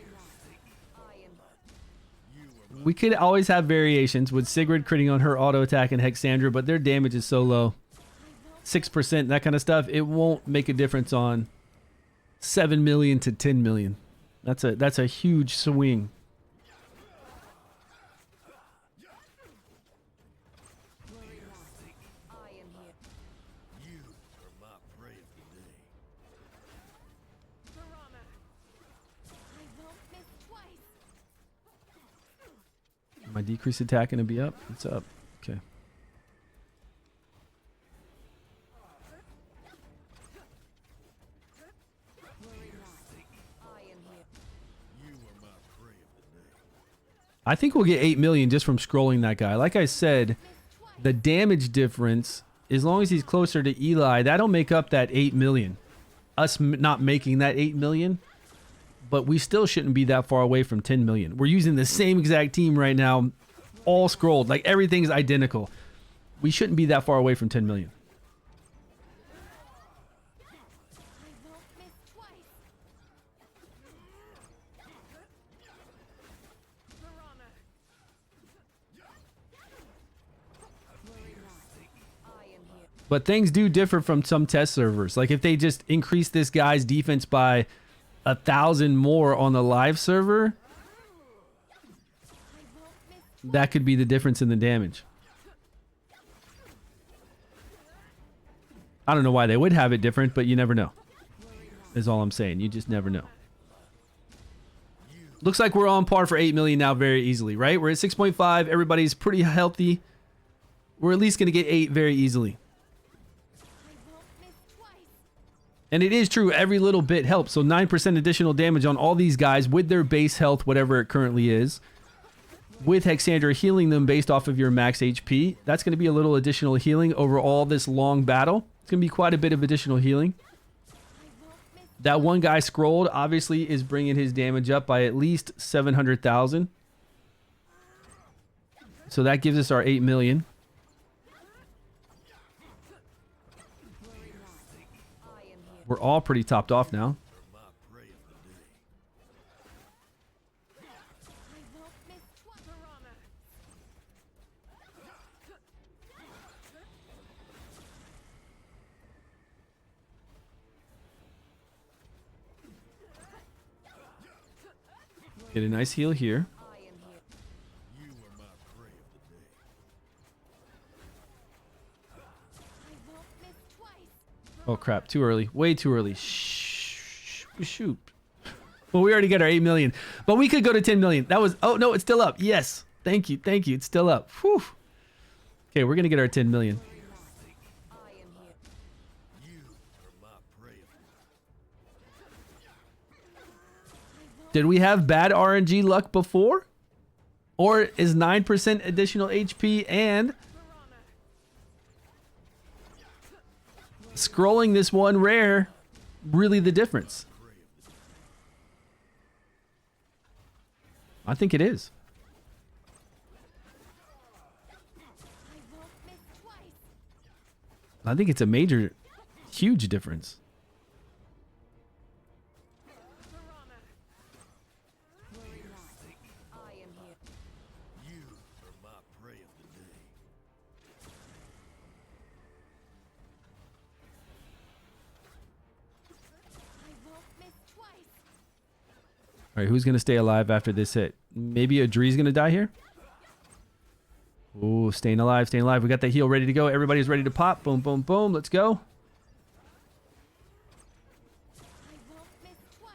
I am We could always have variations with Sigrid critting on her auto attack and Hexandra, but their damage is so low. 6%, that kind of stuff. It won't make a difference on 7 million to 10 million. That's a huge swing. worry not. I am here. you are my prey of the day. I won't miss twice. My decrease attack gonna be up? It's up. Okay. Worry not. I am here. You are my prey of the day. I think we'll get 8 million just from scrolling that guy. Like I said, the damage difference, as long as he's closer to Eli, that'll make up that 8 million. Us not making that 8 million, but we still shouldn't be that far away from 10 million. We're using the same exact team right now, all scrolled. Like everything's identical. We shouldn't be that far away from 10 million. I won't miss twice. Worry not. I am here. But things do differ from some test servers. Like if they just increase this guy's defense by 1,000 more on the live server, that could be the difference in the damage. I don't know why they would have it different, but you never know. Is all I'm saying. You just never know. Looks like we're on par for 8 million now very easily, right? We're at 6.5. Everybody's pretty healthy. We're at least going to get 8 very easily. I won't miss twice. And it is true, every little bit helps. So 9% additional damage on all these guys with their base health, whatever it currently is. With Hexandra healing them based off of your max HP. That's going to be a little additional healing over all this long battle. It's going to be quite a bit of additional healing. That one guy scrolled obviously is bringing his damage up by at least 700,000. So that gives us our 8 million. Worry not. I am here. We're all pretty topped off now. My prey of the day. I won't miss twice. Get a nice heal here. I am here. You are my prey of the day. I won't miss twice. Oh crap, too early. Way too early. Shoot. Well, we already got our 8 million. But we could go to 10 million. That was... Oh, no, it's still up. Yes. Thank you. Thank you. It's still up. Whew. Okay, we're going to get our 10 million. I am here. You are my prey of the day. Did we have bad RNG luck before? Or is 9% additional HP and scrolling this one rare really the difference? I think it is. I won't miss twice. I think it's a major, huge difference. Worry not. I am here. You are my prey of the day. I won't miss twice. All right, who's going to stay alive after this hit? Maybe Adri's going to die here? Ooh, staying alive, staying alive. We got that heal ready to go. Everybody's ready to pop. Boom, boom, boom. Let's go. I won't miss twice.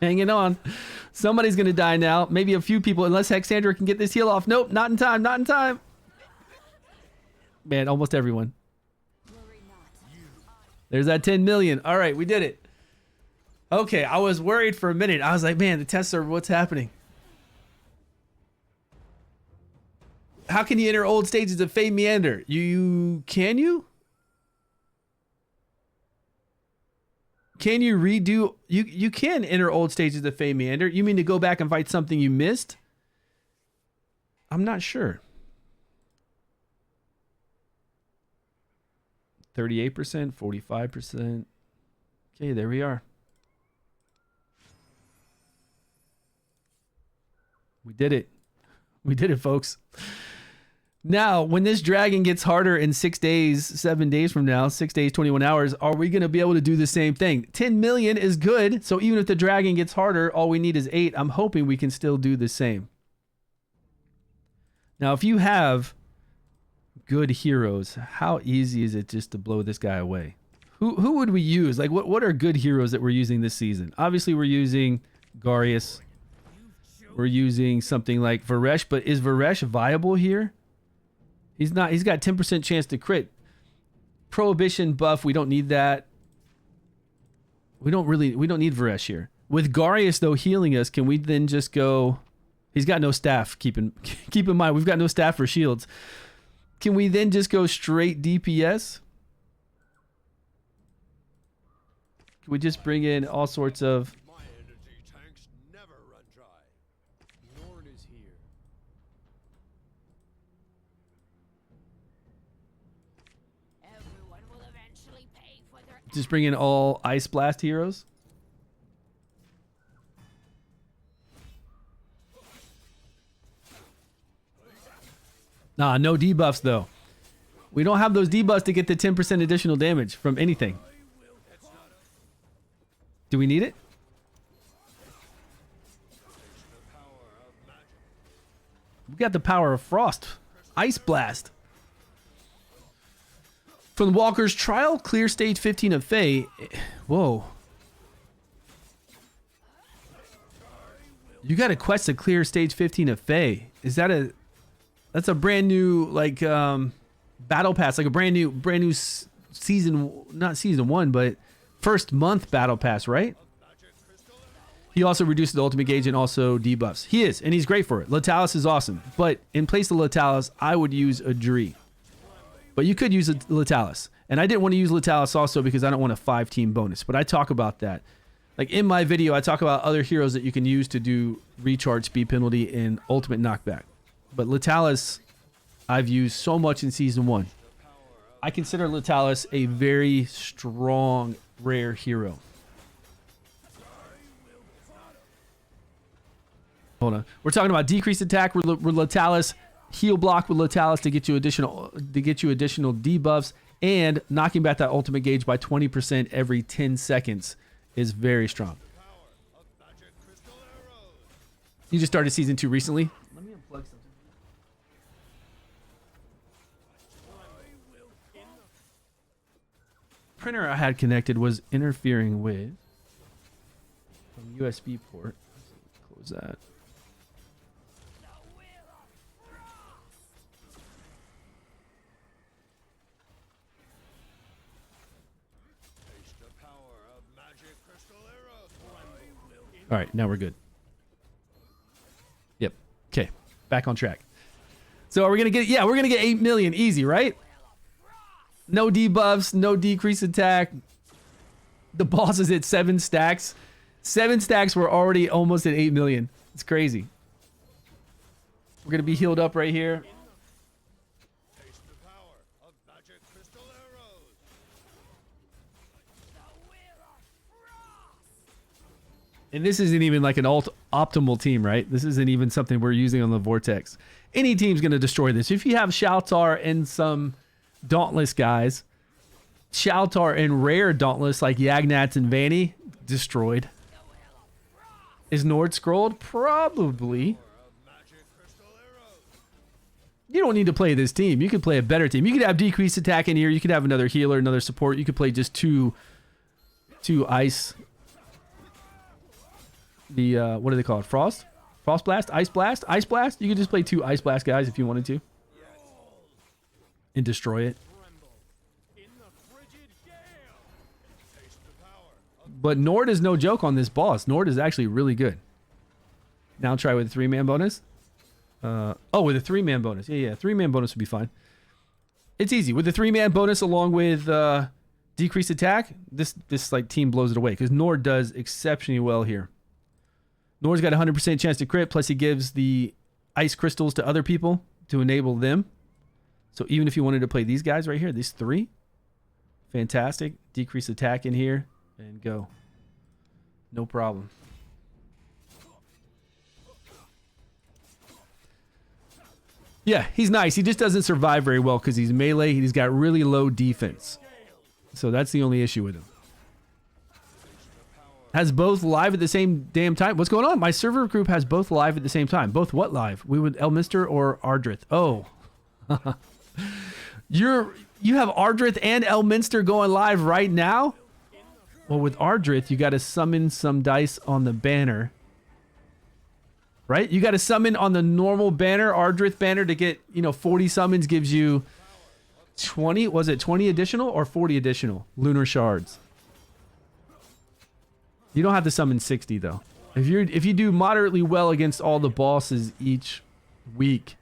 Hanging on. Somebody's going to die now. Maybe a few people, unless Hexandra can get this heal off. Nope, not in time, not in time. Man, almost everyone. Worry not. There's that 10 million. All right, we did it. Okay, I was worried for a minute. I was like, man, the test server, what's happening? How can you enter old stages of Fey Meander? Can you? Can you redo? You can enter old stages of Fey Meander. You mean to go back and fight something you missed? I'm not sure. 38%, 45%. Okay, there we are. We did it. We did it, folks. Now, when this dragon gets harder in 6 days, 7 days from now, 6 days, 21 hours, are we going to be able to do the same thing? 10 million is good. So even if the dragon gets harder, all we need is 8. I'm hoping we can still do the same. Now, if you have good heroes, how easy is it just to blow this guy away? Who would we use? Like, what are good heroes that we're using this season? Obviously, we're using Garius. We're using something like Varesh, but is Varesh viable here? He's not. He's got 10% chance to crit. Prohibition buff, we don't need that. We don't need Varesh here. With Garius, though, healing us, can we then just go... He's got no staff, keep in mind, we've got no staff for shields. Can we then just go straight DPS? Can we just bring in all sorts of... My energy tanks never run dry. Norn is here. Everyone will eventually pay for their Just bring in all Ice Blast heroes? Nah, no debuffs though. We don't have those debuffs to get the 10% additional damage from anything. Do we need it? We got the power of Frost. Ice Blast. From Walker's Trial, clear stage 15 of Fey. Whoa. You got a quest to clear stage 15 of Fey. Is that a... That's a brand new, like, battle pass. Like a brand new season... Not season 1, but first month battle pass, right? He also reduces the ultimate gauge and also debuffs. He is, and he's great for it. Latalis is awesome. But in place of Latalis, I would use a Dree. But you could use a Latalis. And I didn't want to use Latalis also because I don't want a 5-team bonus. But I talk about that. Like in my video, I talk about other heroes that you can use to do recharge, speed penalty, and ultimate knockback. But Latalis, I've used so much in Season 1. I consider Latalis a very strong, rare hero. Hold on. We're talking about decreased attack with Latalis, heal block with Latalis to get you additional debuffs, and knocking back that ultimate gauge by 20% every 10 seconds is very strong. You just started Season 2 recently? Let me unplug something. Printer I had connected was interfering with from USB port. Close that. All right, now we're good. Yep. Okay, back on track. So are we gonna get? Yeah, we're gonna get 8 million easy, right? No debuffs, no decreased attack. The boss is at 7 stacks. 7 stacks. We're already almost at 8 million. It's crazy. We're gonna be healed up right here. And this isn't even like an optimal team, right? This isn't even something we're using on the Vortex. Any team's going to destroy this. If you have Shaltar and some Dauntless guys, Shaltar and rare Dauntless like Yagnats and Vanny, destroyed. Is Nord scrolled? Probably. You don't need to play this team. You could play a better team. You could have decreased attack in here. You could have another healer, another support. You could play just two ice. The what do they call it? Frost Blast, Ice Blast, Ice Blast. You could just play 2 Ice Blast guys if you wanted to, and destroy it. But Nord is no joke on this boss. Nord is actually really good. Now try with a 3-man bonus. Oh, with a 3-man bonus. Yeah, 3-man bonus would be fine. It's easy with the 3-man bonus along with decreased attack. This like team blows it away because Nord does exceptionally well here. Nord's got a 100% chance to crit. Plus he gives the ice crystals to other people to enable them. So even if you wanted to play these guys right here, these 3, fantastic. Decrease attack in here and go. No problem. Yeah, he's nice. He just doesn't survive very well because he's melee. He's got really low defense. So that's the only issue with him. Has both live at the same damn time. What's going on? My server group has both live at the same time. Both what live? We would Elminster or Ardrith. Oh. You have Ardrith and Elminster going live right now? Well, with Ardrith, you got to summon some dice on the banner. Right? You got to summon on the normal banner, Ardrith banner, to get, 40 summons gives you 20, was it 20 additional or 40 additional lunar shards? You don't have to summon 60 though. If you do moderately well against all the bosses each week,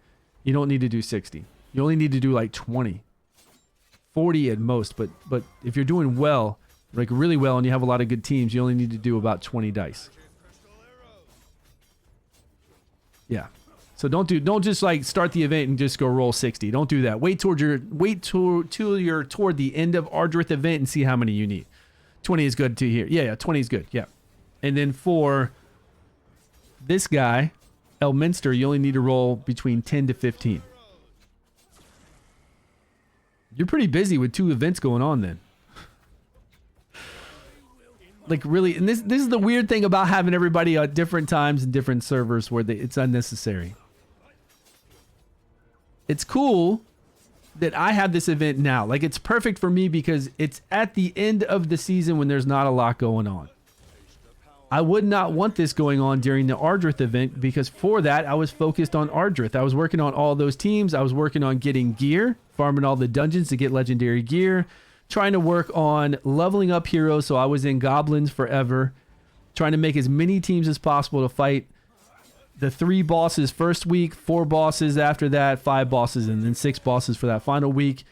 you don't need to do 60. You only need to do like 20. 40 at most, but if you're doing well, like really well, and you have a lot of good teams, you only need to do about 20 dice. Yeah. So don't just like start the event and just go roll 60. Don't do that. Wait till you're toward the end of Ardrith event and see how many you need. 20 is good to here. Yeah, 20 is good. Yeah. And then for this guy, Elminster, you only need to roll between 10 to 15. You're pretty busy with 2 events going on then. Like really, and this is the weird thing about having everybody at different times and different servers where it's unnecessary. It's cool that I have this event now. Like it's perfect for me because it's at the end of the season when there's not a lot going on. I would not want this going on during the Ardrith event because for that I was focused on Ardrith. I was working on all those teams. I was working on getting gear, farming all the dungeons to get legendary gear, trying to work on leveling up heroes. So I was in goblins forever, trying to make as many teams as possible to fight the 3 bosses first week, 4 bosses after that, 5 bosses, and then 6 bosses for that final week.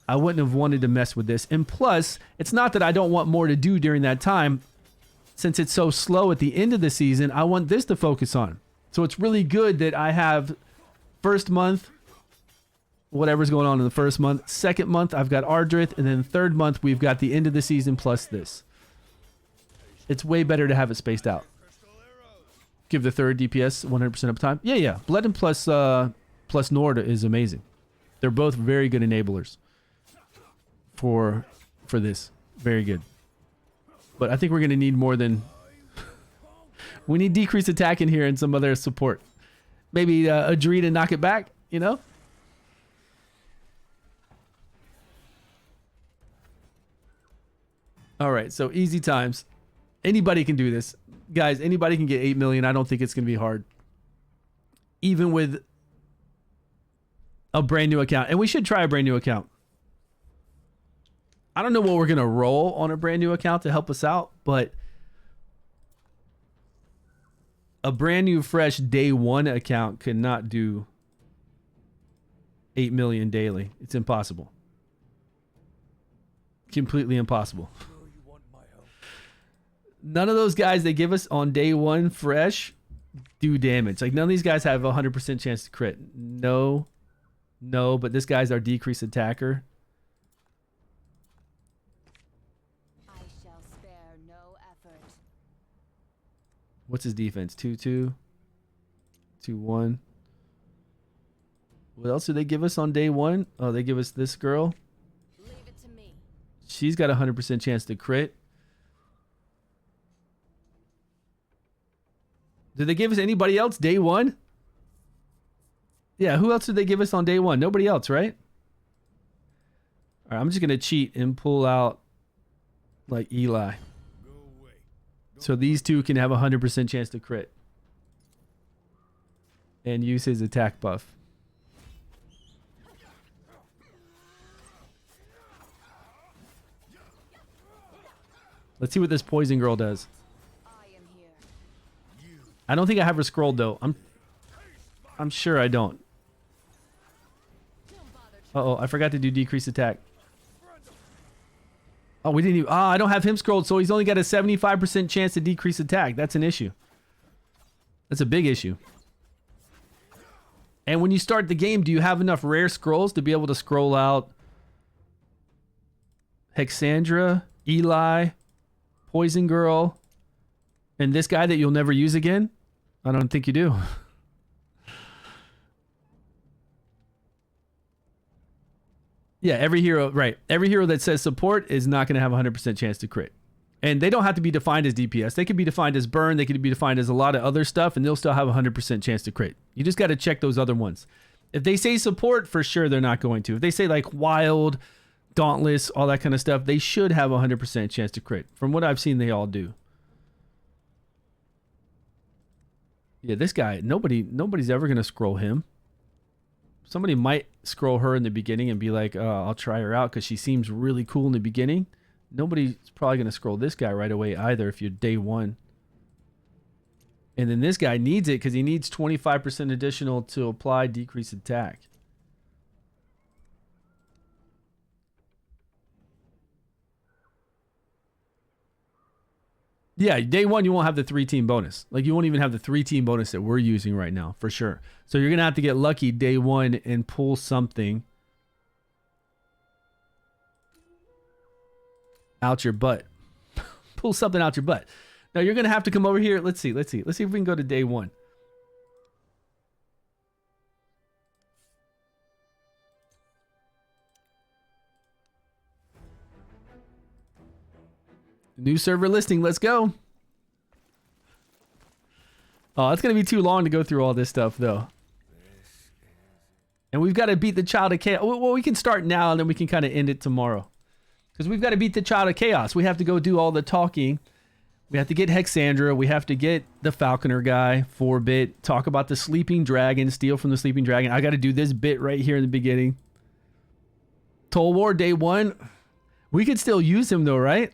I wouldn't have wanted to mess with this. And plus, it's not that I don't want more to do during that time. Since it's so slow at the end of the season, I want this to focus on. So it's really good that I have first month, whatever's going on in the first month. Second month, I've got Ardrith. And then third month, we've got the end of the season plus this. It's way better to have it spaced out. Give the third DPS 100% uptime. Yeah. Blood plus Nord is amazing. They're both very good enablers for this. Very good. But I think we're going to need more than... we need decreased attack in here and some other support. Maybe a Dreed and knock it back, All right, so easy times. Anybody can do this. Guys, anybody can get 8 million. I don't think it's going to be hard. Even with a brand new account. And we should try a brand new account. I don't know what we're going to roll on a brand new account to help us out, but a brand new fresh day 1 account could not do 8 million daily. It's impossible. Completely impossible. None of those guys they give us on day 1 fresh do damage. Like none of these guys have a 100% chance to crit. No, but this guy's our decreased attacker. I shall spare no effort. What's his defense? 2-2, 2-1. What else do they give us on day 1? Oh, they give us this girl. Leave it to me. She's got a 100% chance to crit. Did they give us anybody else day 1? Yeah, who else did they give us on day 1? Nobody else, right? All right, I'm just going to cheat and pull out like Eli. So these two can have a 100% chance to crit. And use his attack buff. Let's see what this poison girl does. I am here. I don't think I have her scrolled though. I'm sure I don't. Uh-oh, I forgot to do decrease attack. Oh, we didn't even... Ah, I don't have him scrolled, so he's only got a 75% chance to decrease attack. That's an issue. That's a big issue. And when you start the game, do you have enough rare scrolls to be able to scroll out Hexandra, Eli, Poison Girl, and this guy that you'll never use again? I don't think you do. Yeah, every hero, right. Every hero that says support is not going to have a 100% chance to crit. And they don't have to be defined as DPS. They could be defined as burn. They could be defined as a lot of other stuff, and they'll still have a 100% chance to crit. You just got to check those other ones. If they say support, for sure they're not going to. If they say like wild, dauntless, all that kind of stuff, they should have a 100% chance to crit. From what I've seen, they all do. Yeah, this guy, nobody's ever going to scroll him. Somebody might scroll her in the beginning and be like, I'll try her out because she seems really cool in the beginning. Nobody's probably going to scroll this guy right away either if you're day one. And then this guy needs it because he needs 25% additional to apply decrease attack. Yeah, day one, you won't have the 3-team bonus. Like, you won't even have the 3-team bonus that we're using right now, for sure. So you're going to have to get lucky day one and pull something out your butt. Pull something out your butt. Now, you're going to have to come over here. Let's see if we can go to day one. New server listing. Let's go. Oh, it's going to be too long to go through all this stuff, though. And we've got to beat the Child of Chaos. Well, we can start now, and then we can kind of end it tomorrow. Because we've got to beat the Child of Chaos. We have to go do all the talking. We have to get Hexandra. We have to get the Falconer guy, 4-bit. Talk about the Sleeping Dragon. Steal from the Sleeping Dragon. I got to do this bit right here in the beginning. Toll War, day one. We could still use him, though, right?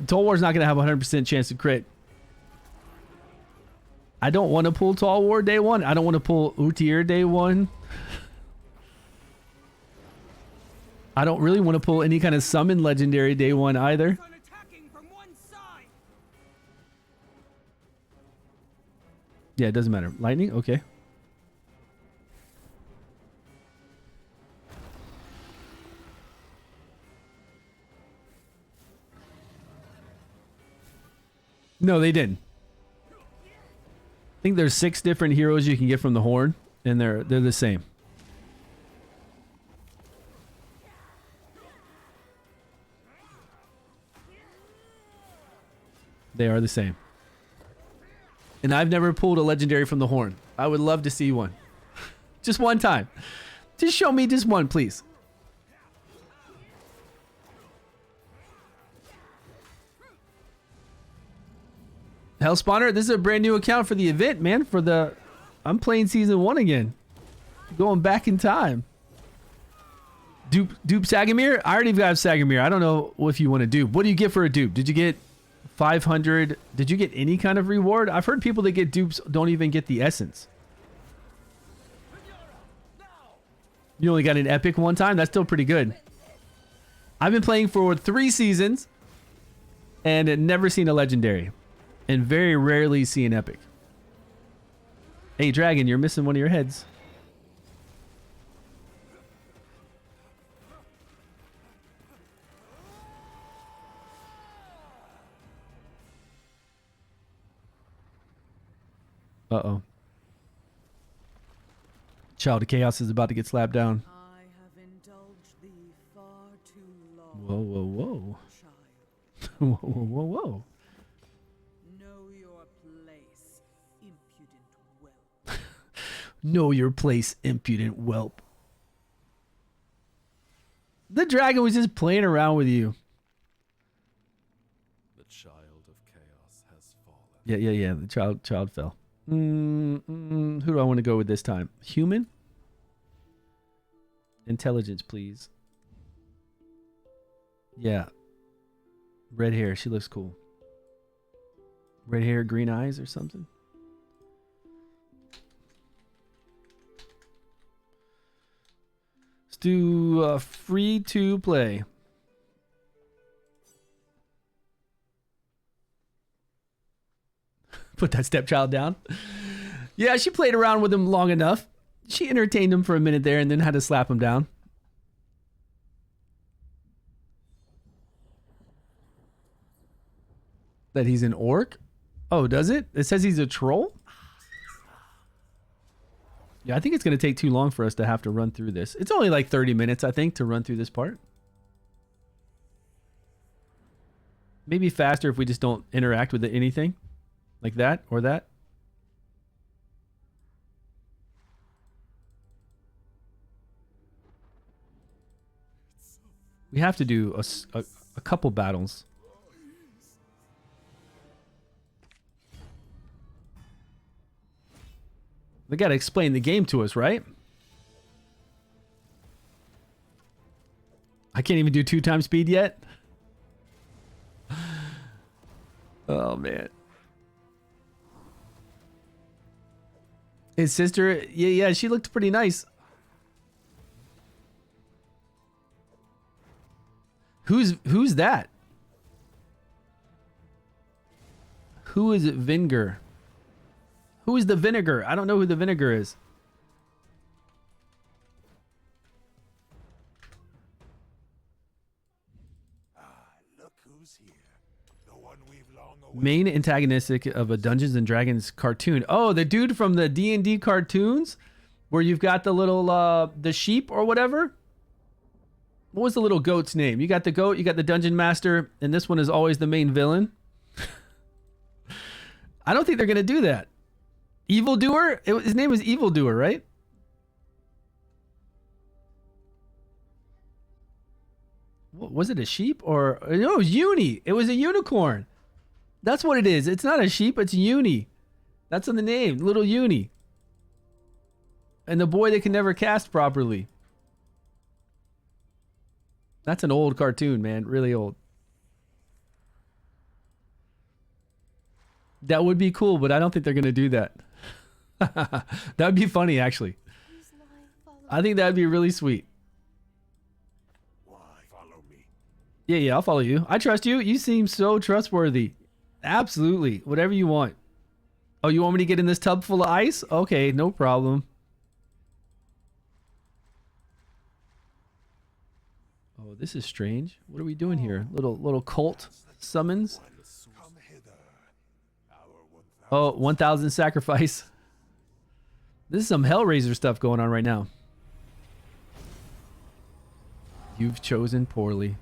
Toll War's not going to have a 100% chance to crit. I don't want to pull Toll War day one. I don't want to pull Utyr day one. I don't really want to pull any kind of summon legendary day one either. Yeah, it doesn't matter. Lightning? Okay. No, they didn't. I think there's 6 different heroes you can get from the horn, and they're the same. They are the same. And I've never pulled a legendary from the horn. I would love to see one. Just one time. Just show me just one, please. Hellspawner, this is a brand new account for the event, man. I'm playing season 1 again. Going back in time. Dupe Sagamir? I already got Sagamir. I don't know if you want to dupe. What do you get for a dupe? Did you get 500? Did you get any kind of reward? I've heard people that get dupes don't even get the essence. You only got an epic one time? That's still pretty good. I've been playing for 3 seasons and never seen a legendary. And very rarely see an epic. Hey, Dragon, you're missing one of your heads. Uh-oh. Child of Chaos is about to get slapped down. I have indulged thee far too long. Whoa, whoa, whoa. Child. Whoa, whoa, whoa, whoa. Know your place, impudent whelp. Know your place, impudent whelp. The dragon was just playing around with you. Yeah. The child fell. Who do I want to go with this time? Human? Intelligence, please. Yeah. Red hair. She looks cool. Red hair, green eyes or something. Let's do free to play. Put that stepchild down. Yeah, she played around with him long enough. She entertained him for a minute there and then had to slap him down. That he's an orc? Oh, does it? It says he's a troll? Yeah, I think it's going to take too long for us to have to run through this. It's only like 30 minutes, I think, to run through this part. Maybe faster if we just don't interact with anything. Like that or that. We have to do a couple battles. They got to explain the game to us, right? I can't even do 2 times speed yet. Oh, man. His sister, yeah, she looked pretty nice. Who's that? Who is it? Vinegar. Who is the vinegar? I don't know who the vinegar is. Look who's here. The one we've long awaited. Main antagonistic of a Dungeons and Dragons cartoon. Oh, the dude from the D&D cartoons where you've got the little the sheep or whatever. What was the little goat's name? You got the goat, you got the dungeon master, and this one is always the main villain. I don't think they're going to do that. Evildoer? His name was Evildoer, right? What, was it a sheep or no? It was Uni. It was a unicorn. That's what it is. It's not a sheep. It's Uni. That's in the name, little Uni. And the boy that can never cast properly. That's an old cartoon, man. Really old. That would be cool, but I don't think they're going to do that. That would be funny, actually. I think that would be really sweet. Why? Follow me. Yeah, I'll follow you. I trust you. You seem so trustworthy. Absolutely. Whatever you want. Oh, you want me to get in this tub full of ice? Okay, no problem. Oh, this is strange. What are we doing here? Little cult summons. Come hither. Our 1,000. Oh, 1,000 sacrifice. This is some Hellraiser stuff going on right now. You've chosen poorly.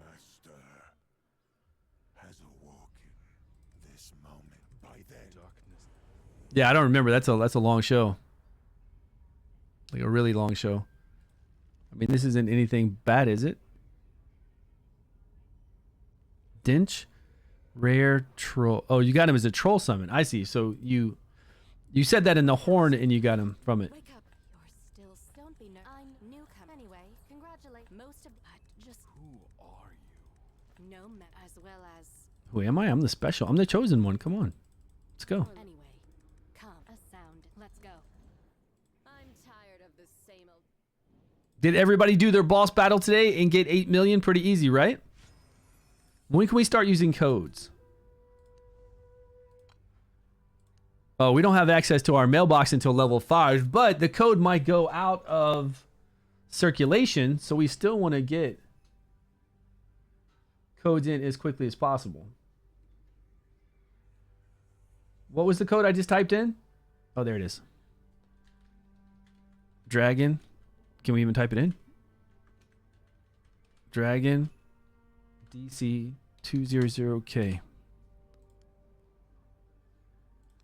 Master has awoken. This moment by then. Darkness. Yeah, I don't remember. That's a long show. Like a really long show. I mean, this isn't anything bad, is it? Dinch, rare troll. Oh, you got him as a troll summon. I see. So you said that in the horn, and you got him from it. Wake up. You're still. Don't be nervous. I'm newcomer. Anyway, congratulate most of. Just. Who are you? No, as well as. Who am I? I'm the special. I'm the chosen one. Come on, let's go. Anyway, come. A sound. Let's go. I'm tired of the same old. Did everybody do their boss battle today and get 8 million? Pretty easy, right? When can we start using codes? Oh, we don't have access to our mailbox until level 5, but the code might go out of circulation, so we still want to get codes in as quickly as possible. What was the code I just typed in? Oh, there it is. Dragon. Can we even type it in? Dragon DC 200K.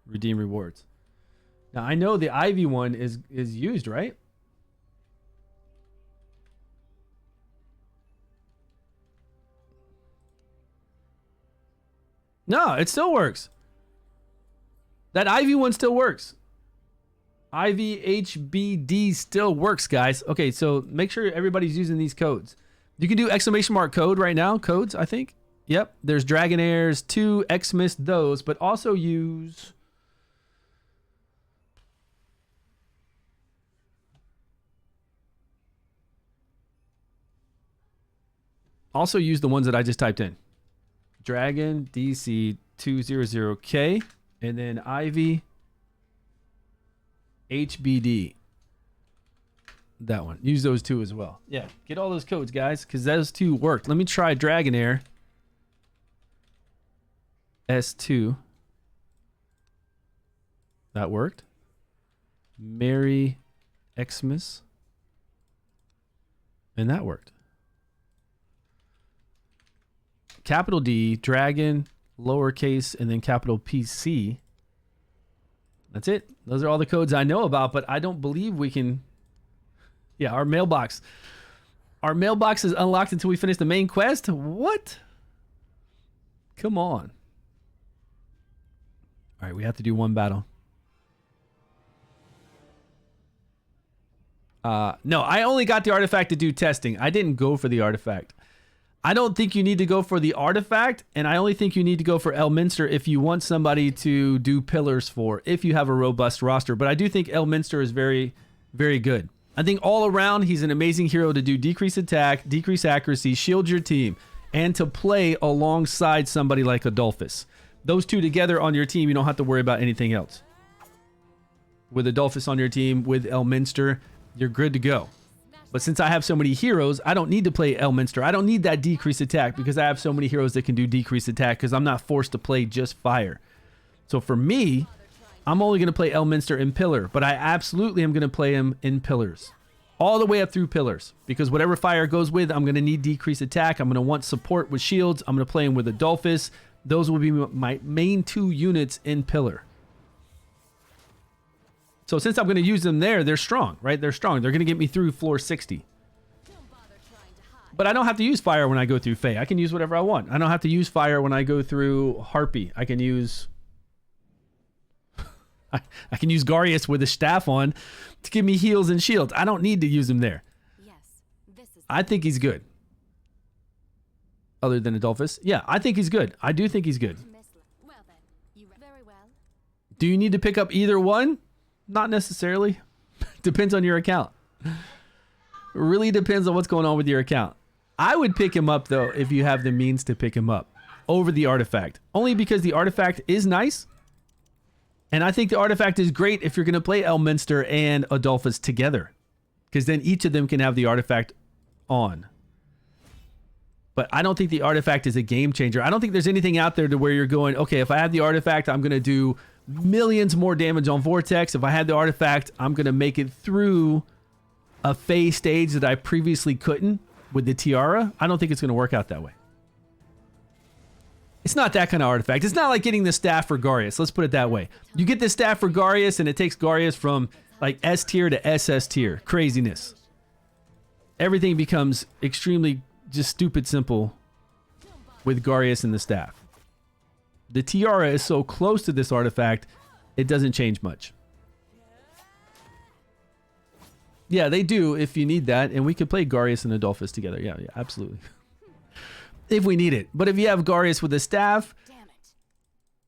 Redeem rewards. Now I know the Ivy one is used, right? No, it still works. That Ivy one still works. Ivy HBD still works, guys. Okay, so make sure everybody's using these codes. You can do exclamation mark code right now. Codes, I think. Yep. There's Dragonheirs 2, Xmas, those, but also use... Also use the ones that I just typed in. Dragon DC 200K and then Ivy HBD. That one. Use those two as well. Yeah, get all those codes, guys, because those two worked. Let me try Dragonheir S2. That worked. Merry Xmas. And that worked. Capital D, Dragon, lowercase, and then capital PC. That's it. Those are all the codes I know about, but I don't believe we can... Yeah, our mailbox. Our mailbox is unlocked until we finish the main quest? What? Come on. All right, we have to do one battle. No, I only got the artifact to do testing. I didn't go for the artifact. I don't think you need to go for the artifact, and I only think you need to go for Elminster if you want somebody to do pillars for, if you have a robust roster. But I do think Elminster is very, very good. I think all around, he's an amazing hero to do decrease attack, decrease accuracy, shield your team, and to play alongside somebody like Adolphus. Those two together on your team, you don't have to worry about anything else. With Adolphus on your team, with Elminster, you're good to go. But since I have so many heroes, I don't need to play Elminster. I don't need that decrease attack because I have so many heroes that can do decrease attack because I'm not forced to play just fire. So for me, I'm only going to play Elminster in pillar, but I absolutely am going to play him in pillars. All the way up through pillars because whatever fire goes with, I'm going to need decrease attack. I'm going to want support with shields. I'm going to play him with Adolphus. Those will be my main two units in pillar. So since I'm going to use them there, they're strong, right? They're strong. They're going to get me through floor 60. But I don't have to use fire when I go through Fae. I can use whatever I want. I don't have to use fire when I go through Harpy. I can use... I can use Garius with a staff on to give me heals and shields. I don't need to use him there. Yes, this is I think he's good. Other than Adolphus. Yeah, I think he's good. I do think he's good. well then. You very well. Do you need to pick up either one? Not necessarily. Depends on your account. Really depends on what's going on with your account. I would pick him up, though, if you have the means to pick him up over the artifact. Only because the artifact is nice. And I think the artifact is great if you're going to play Elminster and Adolphus together. Because then each of them can have the artifact on. But I don't think the artifact is a game changer. I don't think there's anything out there to where you're going, okay, if I have the artifact, I'm going to do millions more damage on Vortex. If I had the artifact, I'm going to make it through a Fae stage that I previously couldn't with the Tiara. I don't think it's going to work out that way. It's not that kind of artifact. It's not like getting the staff for Garius. Let's put it that way. You get the staff for Garius and it takes Garius from like S tier to SS tier. Craziness. Everything becomes extremely just stupid simple with Garius and the staff. The Tiara is so close to this artifact, it doesn't change much. Yeah, they do if you need that, and we could play Garius and Adolphus together. Yeah, absolutely. If we need it. But if you have Garius with a staff, Damn it.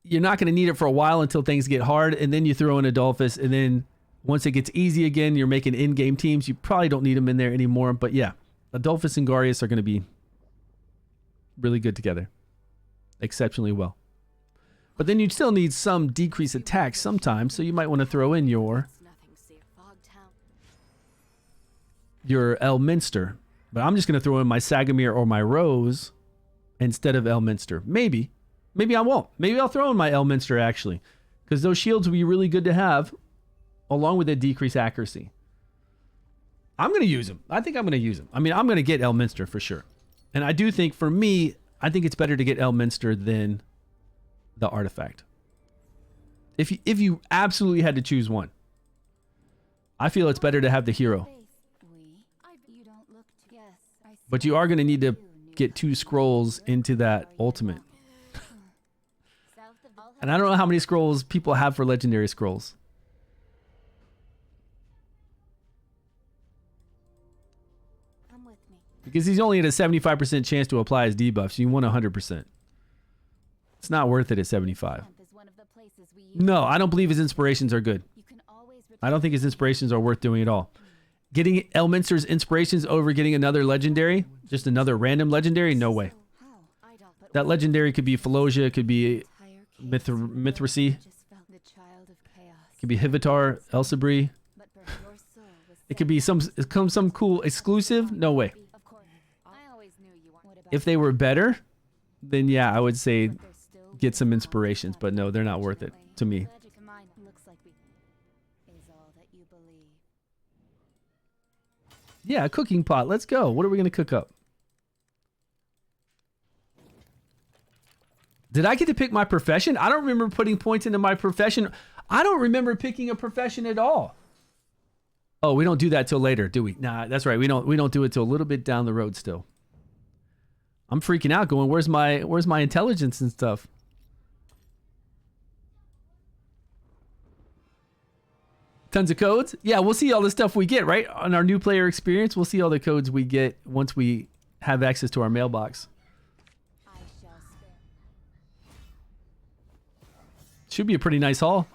you're not going to need it for a while until things get hard, and then you throw in Adolphus, and then once it gets easy again, you're making in-game teams. You probably don't need them in there anymore, but yeah, Adolphus and Garius are going to be really good together. Exceptionally well. But then you'd still need some decrease attack sometimes, so you might want to throw in your Nothing, see a fog town. Elminster. But I'm just going to throw in my Sagamir or my Rose instead of Elminster. Maybe. Maybe I won't. Maybe I'll throw in my Elminster, actually. Because those shields would be really good to have, along with a decreased accuracy. I'm going to use them. I think I'm going to use them. I mean, I'm going to get Elminster for sure. And I do think, for me, I think it's better to get Elminster than the artifact. If you absolutely had to choose one. I feel it's better to have the hero. But you are going to need to get 2 scrolls into that ultimate. And I don't know how many scrolls people have for legendary scrolls. Because he's only at a 75% chance to apply his debuffs. You want 100%. It's not worth it at 75. No, I don't believe his inspirations are good. I don't think his inspirations are worth doing at all. Getting Elminster's inspirations over getting another legendary, just another random legendary, no way. That legendary could be Phalosia, it could be Mithracy, it could be Hivitar, Elsabri. It could be some cool exclusive, no way. If they were better, then yeah, I would say get some inspirations, but no, they're not worth it to me. Yeah, a cooking pot. Let's go. What are we going to cook up? Did I get to pick my profession? I don't remember putting points into my profession. I don't remember picking a profession at all. Oh, we don't do that till later, do we? Nah, that's right. We don't do it till a little bit down the road still. I'm freaking out going, where's my intelligence and stuff? Tons of codes? Yeah, we'll see all the stuff we get, right? On our new player experience, we'll see all the codes we get once we have access to our mailbox. Should be a pretty nice haul.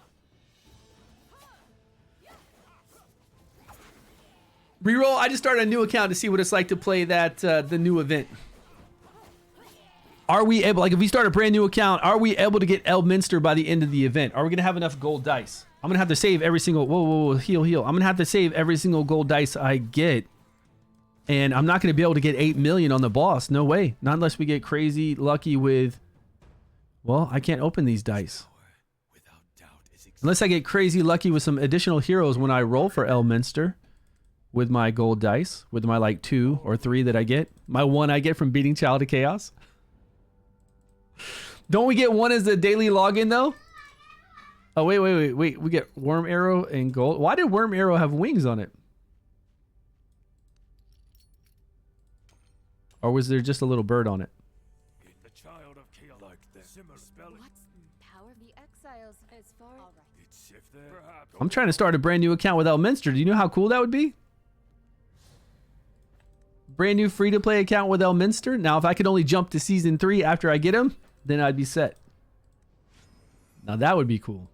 Reroll, I just started a new account to see what it's like to play that the new event. Are we able, like if we start a brand new account, are we able to get Elminster by the end of the event? Are we going to have enough gold dice? I'm going to have to save every single, whoa, heal. I'm going to have to save every single gold dice I get. And I'm not going to be able to get 8 million on the boss. No way. Not unless we get crazy lucky with, well, I can't open these dice. Unless I get crazy lucky with some additional heroes when I roll for Elminster with my gold dice, with my like 2 or 3 that I get. My 1 I get from beating Child of Chaos. Don't we get 1 as a daily login though? Oh, wait. We get Worm Arrow and gold. Why did Worm Arrow have wings on it? Or was there just a little bird on it? The child of chaos, like the simmer spell. Power of the exiles as far It's if there. I'm trying to start a brand new account with Elminster. Do you know how cool that would be? Brand new free-to-play account with Elminster. Now, if I could only jump to Season 3 after I get him, then I'd be set. Now, that would be cool.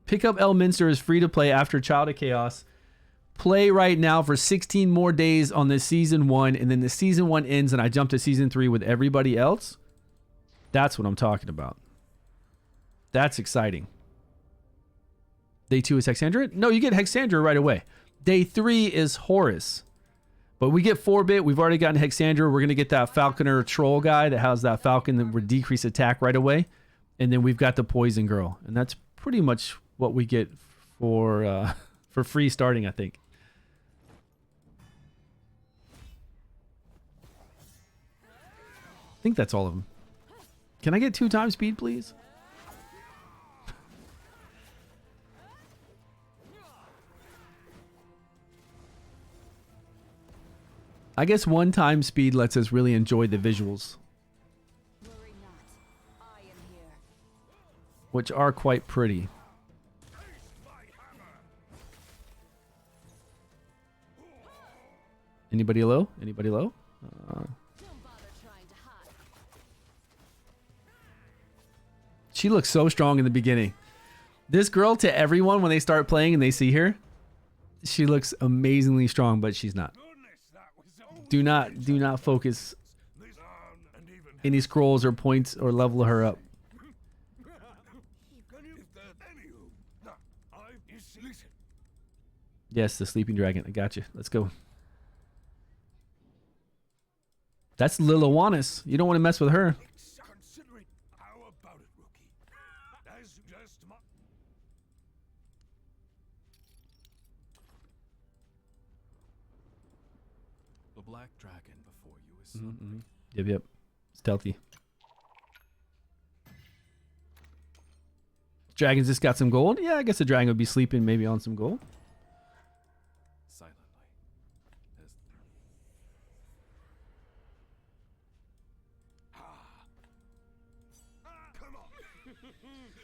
Pick up Elminster as free-to-play after Child of Chaos. Play right now for 16 more days on the Season 1, and then the Season 1 ends and I jump to Season 3 with everybody else. That's what I'm talking about. That's exciting. Day 2 is Hexandra? No, you get Hexandra right away. Day 3 is Horus. But we get 4-bit. We've already gotten Hexandra. We're going to get that Falconer Troll guy that has that Falcon that would decrease attack right away. And then we've got the Poison Girl. And that's pretty much what we get for free starting, I think. I think that's all of them. Can I get 2 times speed, please? I guess 1 time speed lets us really enjoy the visuals, worry not. I am here. which are quite pretty. Anybody low? Anybody low? Don't bother trying to hide. She looks so strong in the beginning. This girl, to everyone when they start playing and they see her, she looks amazingly strong, but she's not. Do not focus any scrolls or points or level her up. Yes, the sleeping dragon. I got you. Let's go. That's Liliwanis. You don't want to mess with her. How about it, rookie? That's just my... The black dragon before you is something. Yep. Stealthy. Dragon's just got some gold. Yeah, I guess the dragon would be sleeping maybe on some gold. Silently.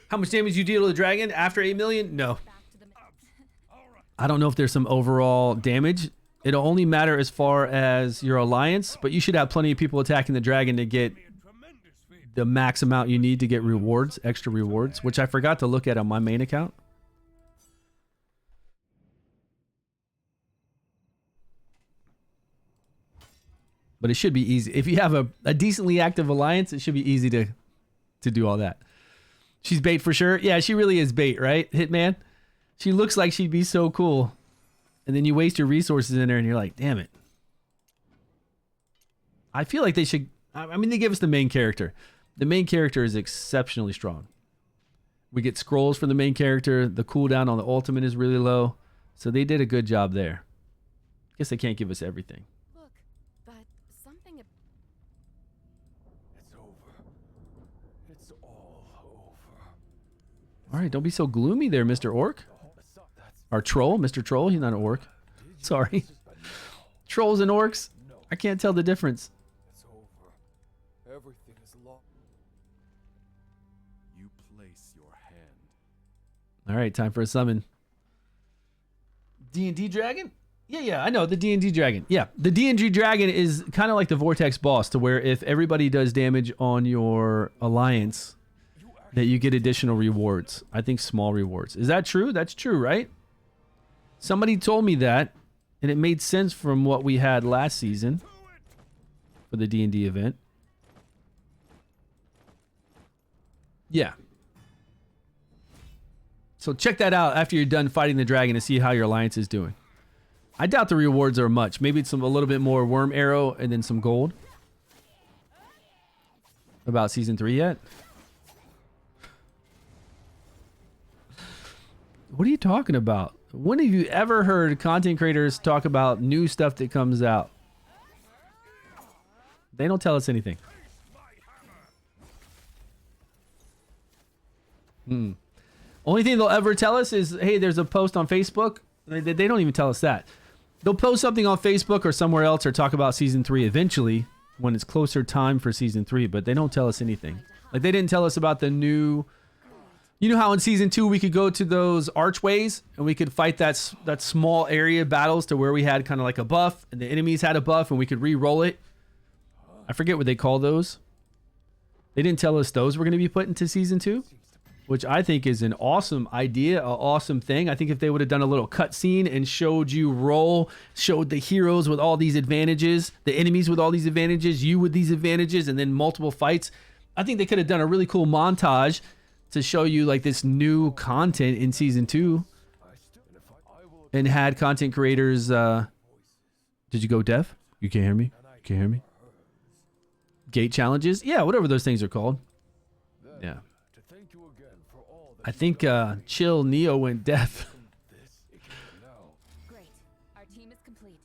How much damage you deal to the dragon after 8 million? No. Back to the I don't know if there's some overall damage. It'll only matter as far as your alliance, but you should have plenty of people attacking the dragon to get the max amount you need to get rewards, extra rewards, which I forgot to look at on my main account. But it should be easy. If you have a decently active alliance, it should be easy to do all that. She's bait for sure. Yeah, she really is bait, right, Hitman? She looks like she'd be so cool. And then you waste your resources in her and you're like, damn it. I feel like they should... I mean, they give us the main character. The main character is exceptionally strong. We get scrolls from the main character. The cooldown on the ultimate is really low. So they did a good job there. I guess they can't give us everything. look, but something. It's over. It's all over. All right, don't be so gloomy there, Mr. Orc. Or Troll, Mr. Troll. He's not an orc. Sorry. Trolls and orcs. I can't tell the difference. It's over. Everything is lost. You place your hand. All right, time for a summon. D&D dragon? Yeah, I know, the D&D dragon. Yeah, the D&D dragon is kind of like the Vortex boss, to where if everybody does damage on your alliance, that you get additional rewards. I think small rewards. Is that true? That's true, right? Somebody told me that, and it made sense from what we had last season for the D&D event. Yeah. So check that out after you're done fighting the dragon to see how your alliance is doing. I doubt the rewards are much. Maybe it's a little bit more worm arrow and then some gold. About season 3 yet? What are you talking about? When have you ever heard content creators talk about new stuff that comes out? They don't tell us anything. Only thing they'll ever tell us is, hey, there's a post on Facebook. They don't even tell us that. They'll post something on Facebook or somewhere else or talk about season 3 eventually when it's closer time for season 3, but they don't tell us anything. Like, they didn't tell us about the new... You know how in season 2 we could go to those archways and we could fight that small area battles to where we had kind of like a buff and the enemies had a buff and we could re-roll it? I forget what they call those. They didn't tell us those were going to be put into season 2, which I think is an awesome idea, an awesome thing. I think if they would have done a little cutscene and showed you roll, showed the heroes with all these advantages, the enemies with all these advantages, you with these advantages, and then multiple fights, I think they could have done a really cool montage to show you like this new content in season 2 and had content creators did you go deaf? You can't hear me? You can't hear me? Gate challenges? Yeah, whatever those things are called. Yeah. I think Chill Neo went deaf. Great. Our team is complete.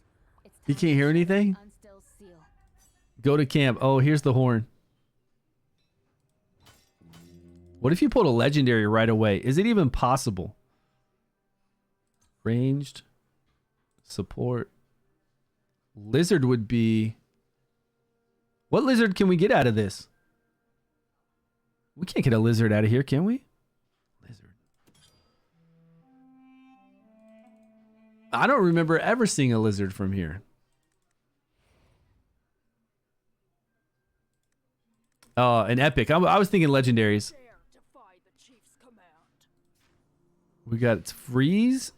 It's You time can't to hear anything? unstill seal. Go to camp. Oh, here's the horn. What if you pulled a legendary right away? Is it even possible? Ranged. Support. Lizard would be... What lizard can we get out of this? We can't get a lizard out of here, can we? Lizard. I don't remember ever seeing a lizard from here. An epic. I was thinking legendaries. We got freeze,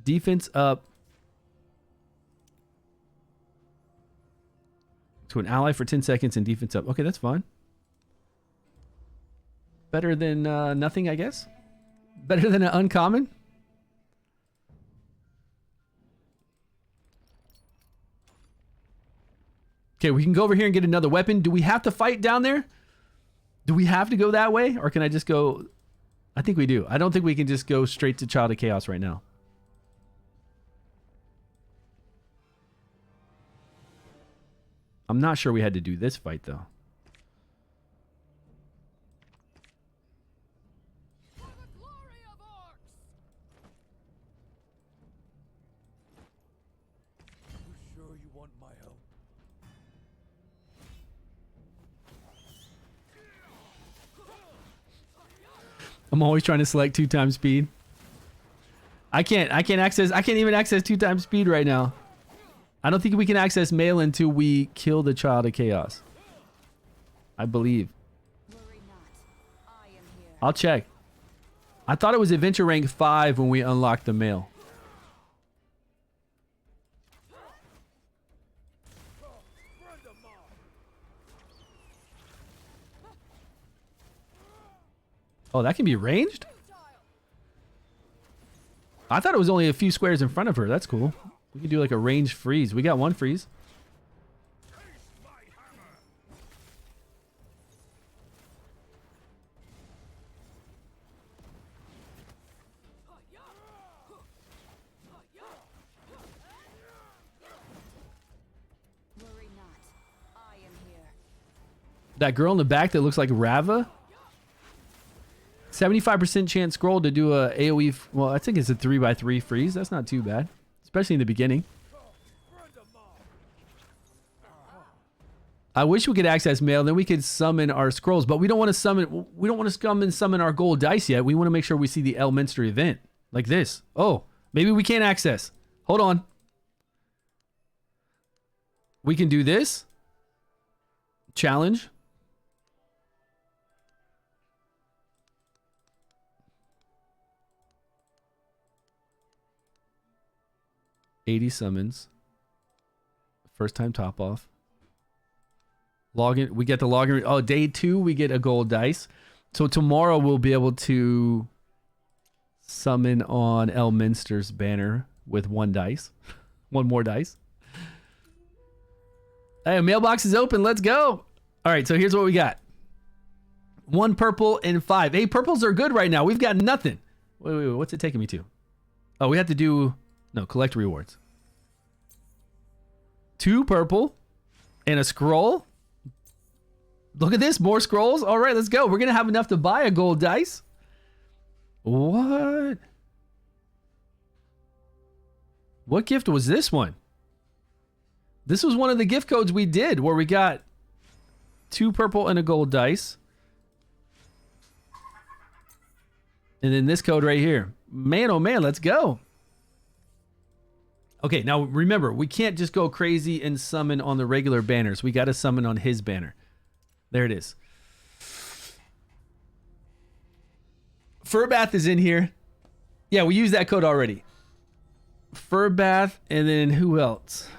defense up to an ally for 10 seconds and defense up. Okay, that's fine. Better than nothing, I guess. Better than an uncommon. Okay, we can go over here and get another weapon. Do we have to fight down there? Do we have to go that way? Or can I just go... I think we do. I don't think we can just go straight to Child of Chaos right now. I'm not sure we had to do this fight, though. I'm always trying to select 2x speed. I can't even access 2x speed right now. I don't think we can access mail until we kill the Child of Chaos. I believe. Worry not. I am here. I'll check. I thought it was adventure rank 5 when we unlocked the mail. Oh, that can be ranged? I thought it was only a few squares in front of her. That's cool. We can do like a ranged freeze. We got one freeze. Worry not. I am here. That girl in the back that looks like Rava. 75% chance scroll to do a AoE. Well, I think it's a 3x3 freeze. That's not too bad, especially in the beginning. I wish we could access mail, then we could summon our scrolls, but we don't want to summon. We don't want to summon our gold dice yet. We want to make sure we see the Elminster event like this. Oh, maybe we can't access. Hold on. We can do this. Challenge. $80 summons. First time top off. Login. We get the login. Oh, day 2 we get a gold dice. So tomorrow we'll be able to summon on Elminster's banner with 1 dice. 1 more dice. Hey, mailbox is open. Let's go. All right, so here's what we got. 1 purple and 5. Hey, purples are good right now. We've got nothing. Wait. What's it taking me to? Oh, we have to do... No, collect rewards. 2 purple and a scroll. Look at this, more scrolls. All right, let's go. We're going to have enough to buy a gold dice. What? What gift was this one? This was one of the gift codes we did where we got 2 purple and a gold dice. And then this code right here. Man, oh man, let's go. Okay, now remember, we can't just go crazy and summon on the regular banners. We got to summon on his banner. There it is. Furbath is in here. Yeah, we used that code already. Furbath, and then who else?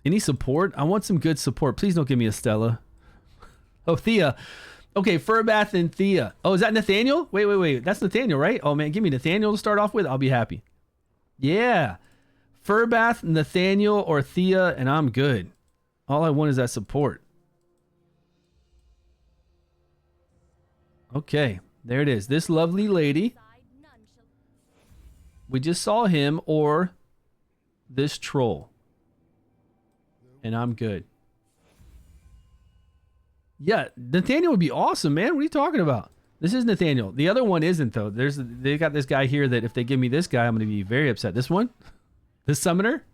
Any support? I want some good support. Please don't give me a Stella. Oh, Thea. Okay, Furbath and Thea. Oh, is that Nathaniel? Wait. That's Nathaniel, right? Oh, man, give me Nathaniel to start off with. I'll be happy. Yeah. Furbath, Nathaniel, or Thea, and I'm good. All I want is that support. Okay, there it is. This lovely lady. We just saw him, or this troll. And I'm good. Yeah, Nathaniel would be awesome, man. What are you talking about? This is Nathaniel. The other one isn't, though. They got this guy here that if they give me this guy, I'm going to be very upset. This one, the summoner,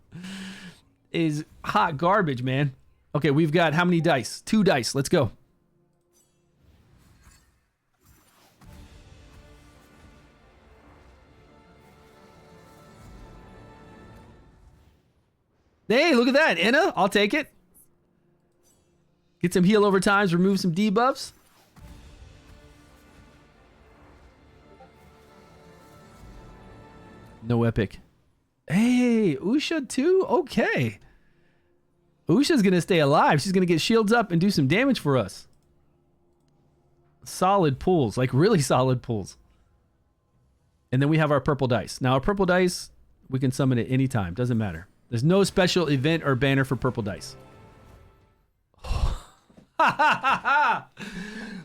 is hot garbage, man. Okay, we've got how many dice? 2 dice. Let's go. Hey, look at that. Inna, I'll take it. Get some heal over times, remove some debuffs. No epic. Hey, Usha too? Okay. Usha's going to stay alive. She's going to get shields up and do some damage for us. Solid pulls, like really solid pulls. And then we have our purple dice. Now, our purple dice, we can summon at any time. Doesn't matter. There's no special event or banner for purple dice.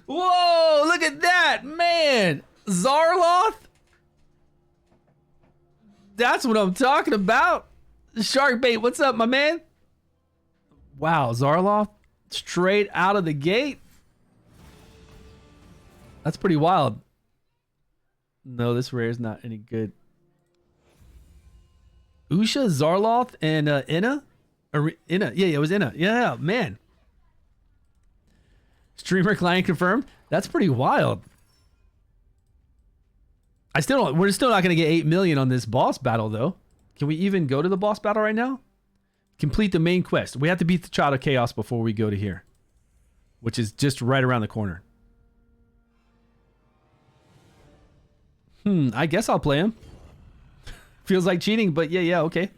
Whoa, look at that, man. Zarloth? That's what I'm talking about. Shark bait, what's up, my man? Wow, Zarloth straight out of the gate. That's pretty wild. No, this rare is not any good. Usha, Zarloth, and Inna? Or Inna. Yeah, it was Inna. Yeah, man. Streamer client confirmed. That's pretty wild. We're still not going to get 8 million on this boss battle though. Can we even go to the boss battle right now? Complete the main quest. We have to beat the Child of Chaos before we go to here, which is just right around the corner. I guess I'll play him. Feels like cheating, but yeah, okay.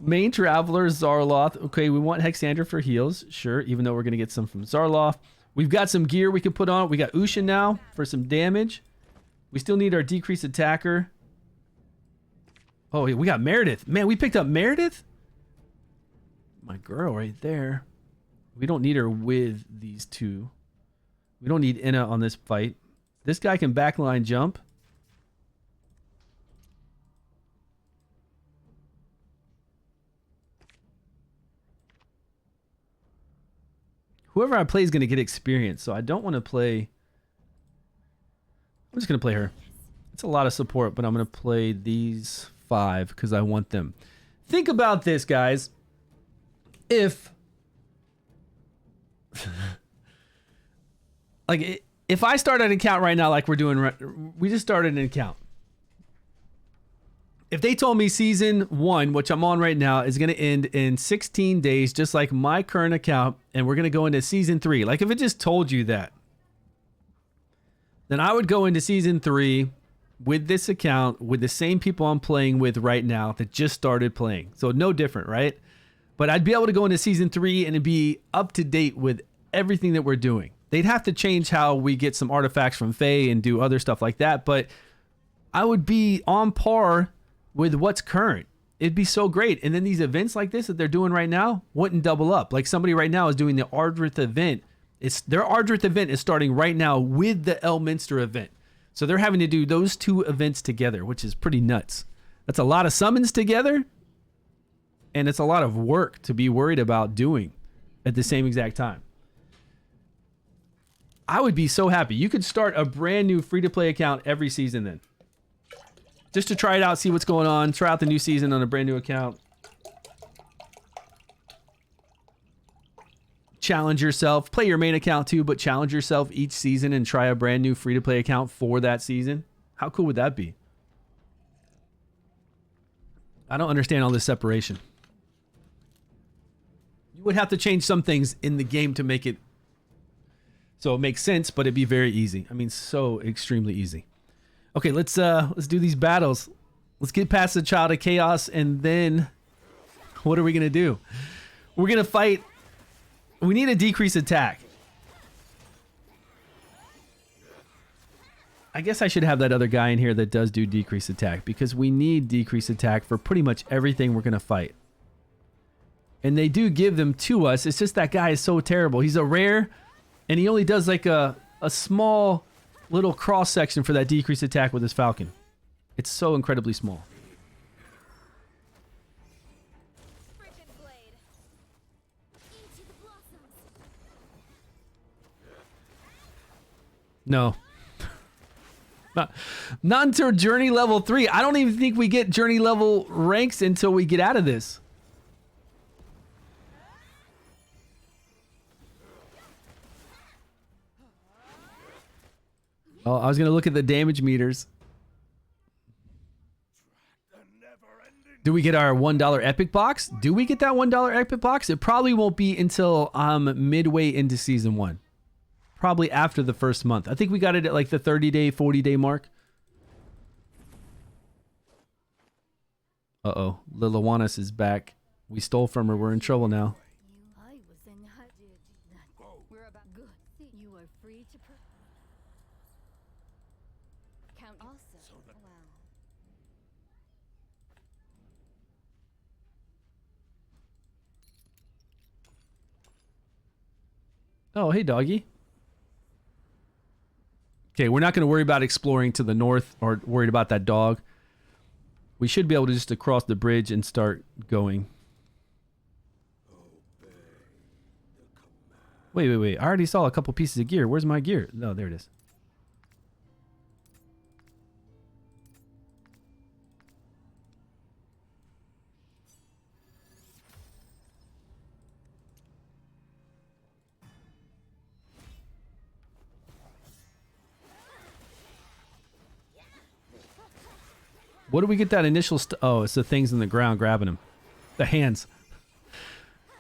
Main Traveler, Zarloth. Okay, we want Hexander for heals. Sure, even though we're going to get some from Zarloth. We've got some gear we can put on. We got Usha now for some damage. We still need our decreased attacker. Oh, we got Meredith. Man, we picked up Meredith? My girl right there. We don't need her with these two. We don't need Inna on this fight. This guy can backline jump. Whoever I play is going to get experience, so I don't want to play... I'm just going to play her. It's a lot of support, but I'm going to play these 5 because I want them. Think about this, guys. If... like, if I start an account right now like we're doing... We just started an account. If they told me season 1, which I'm on right now, is going to end in 16 days, just like my current account, and we're going to go into season 3. Like, if it just told you that, then I would go into season 3 with this account, with the same people I'm playing with right now that just started playing. So no different, right? But I'd be able to go into season 3 and be up to date with everything that we're doing. They'd have to change how we get some artifacts from Fae and do other stuff like that, but I would be on par with what's current. It'd be so great. And then these events like this that they're doing right now wouldn't double up. Like somebody right now is doing the Ardrith event. Their Ardrith event is starting right now with the Elminster event. So they're having to do those 2 events together, which is pretty nuts. That's a lot of summons together. And it's a lot of work to be worried about doing at the same exact time. I would be so happy. You could start a brand new free-to-play account every season then. Just to try it out, see what's going on, try out the new season on a brand new account. Challenge yourself. Play your main account too, but challenge yourself each season and try a brand new free-to-play account for that season. How cool would that be? I don't understand all this separation. You would have to change some things in the game to make it so it makes sense, but it'd be very easy. I mean, so extremely easy. Okay, let's do these battles. Let's get past the Child of Chaos, and then what are we gonna do? We're gonna fight. We need a decreased attack. I guess I should have that other guy in here that does do decreased attack, because we need decreased attack for pretty much everything we're gonna fight. And they do give them to us. It's just that guy is so terrible. He's a rare, and he only does like a small little cross section for that decreased attack with his falcon. It's so incredibly small. No. Not until journey level 3. I don't even think we get journey level ranks until we get out of this. Oh, I was going to look at the damage meters. Do we get our $1 epic box? Do we get that $1 epic box? It probably won't be until midway into season 1. Probably after the first month. I think we got it at like the 30-day, 40-day mark. Uh-oh. Liliwanis is back. We stole from her. We're in trouble now. We're about good. You are free to count also. Wow. Oh, hey, doggy. Okay, we're not going to worry about exploring to the north or worried about that dog. We should be able to just to cross the bridge and start going. Wait. I already saw a couple pieces of gear. Where's my gear? No, there it is. What do we get that initial oh, it's the things in the ground grabbing him. The hands.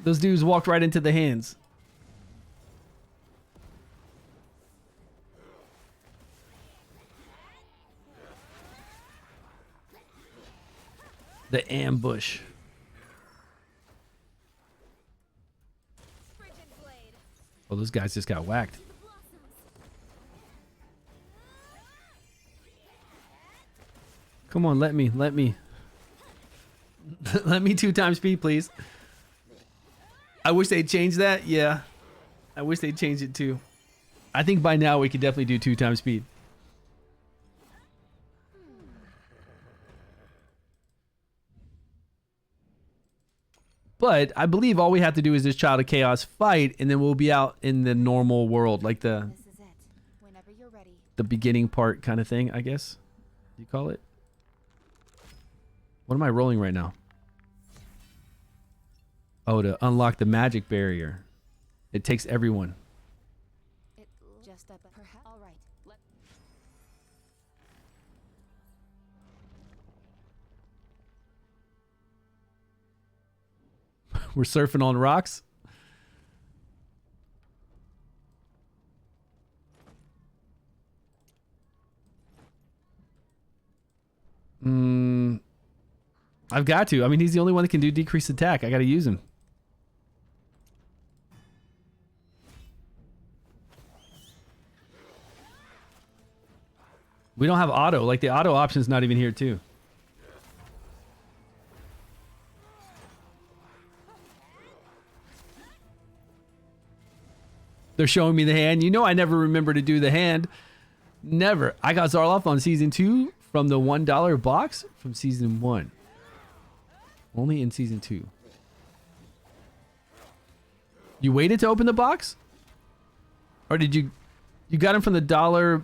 Those dudes walked right into the hands. The ambush. Oh, those guys just got whacked. Come on, let me. Let me 2x speed, please. I wish they'd change that. Yeah. I wish they'd change it too. I think by now we could definitely do 2x speed. But I believe all we have to do is this Child of Chaos fight, and then we'll be out in the normal world, like the This is it. Whenever you're ready. the beginning part kind of thing, I guess you call it. What am I rolling right now? Oh, to unlock the magic barrier. It takes everyone. It just up. Perhaps. All right. Let. We're surfing on rocks. I've got to. I mean, he's the only one that can do decreased attack. I got to use him. We don't have auto. Like, the auto option's not even here, too. They're showing me the hand. You know I never remember to do the hand. Never. I got Zarloff on season 2 from the $1 box from season 1. Only in season 2. You waited to open the box? Or did you got him from the dollar,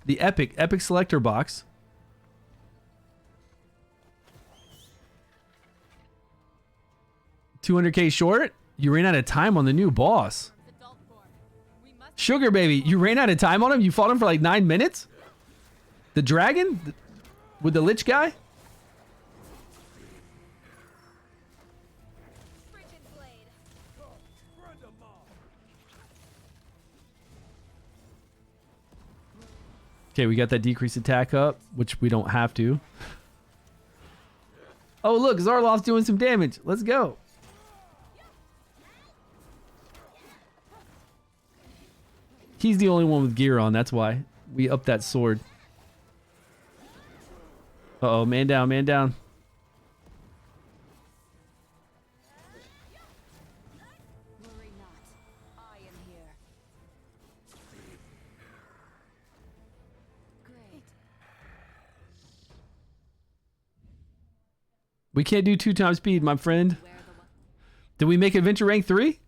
the Epic Selector box? $200K short? You ran out of time on the new boss. Sugar baby, you ran out of time on him? You fought him for like 9 minutes? The dragon? With the lich guy? Okay, we got that decreased attack up, which we don't have to. Oh, look, Zarloff's doing some damage. Let's go. He's the only one with gear on, that's why. We upped that sword. Uh-oh, man down, man down. Worry not. I am here. Great. We can't do 2x speed, my friend. Where the one. Did we make adventure rank 3?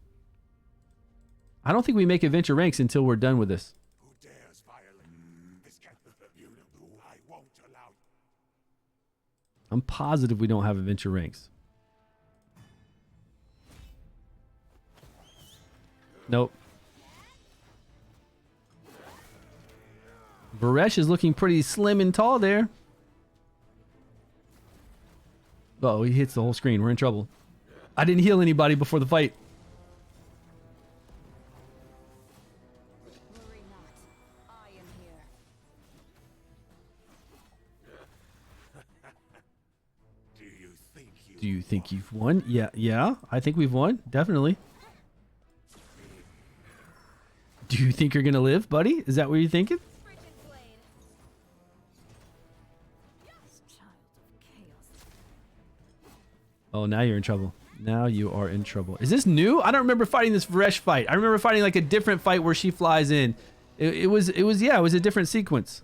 I don't think we make adventure ranks until we're done with this. Who dares violate this can you I won't allow. I'm positive we don't have adventure ranks. Nope. Varesh is looking pretty slim and tall there. Uh-oh, he hits the whole screen. We're in trouble. I didn't heal anybody before the fight. Worry not. I am here. Do you think you've won? Yeah, I think we've won. Definitely. Do you think you're gonna live, buddy? Is that what you're thinking? Frigid blade. Yes, child of chaos. Oh, now you're in trouble. Now you are in trouble. Is this new? I don't remember fighting this Varesh fight. I remember fighting like a different fight where she flies in. It was a different sequence.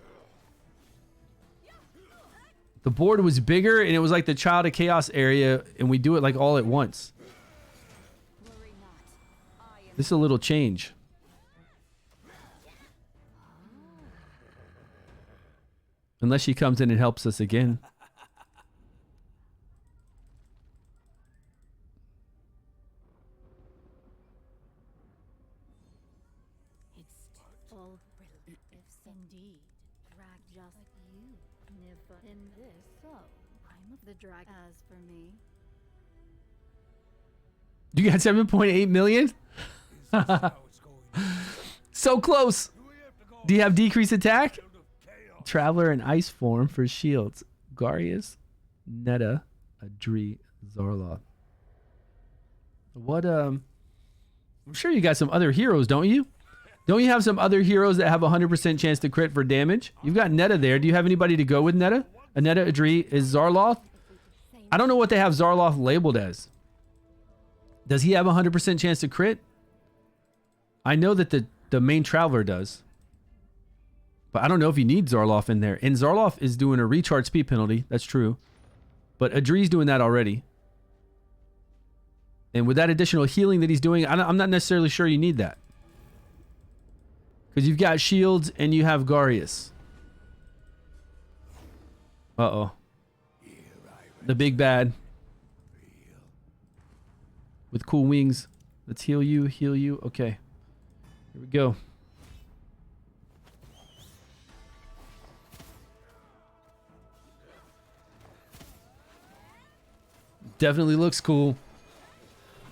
The board was bigger and it was like the Child of Chaos area, and we do it like all at once. Worry not. I am This is a little change. Unless she comes in and helps us again. It's all brittle. If indeed, drag just like you. In this, so I'm of the drag. As for me, You got 7.8 million? So close. Do you have decreased attack? Traveler and ice form for shields. Garius, Netta, Adri, Zarloth. What I'm sure you got some other heroes, don't you? Don't you have some other heroes that have a 100% chance to crit for damage? You've got Netta there. Do you have anybody to go with Netta? Netta, Adri, is Zarloth? I don't know what they have Zarloth labeled as. Does he have a 100% chance to crit? I know that the main traveler does. But I don't know if you need Zarloth in there. And Zarloth is doing a recharge speed penalty. That's true. But Adri's doing that already. And with that additional healing that he's doing, I'm not necessarily sure you need that. Because you've got shields and you have Garius. Uh-oh. The big bad. With cool wings. Let's heal you, heal you. Okay. Here we go. Definitely looks cool.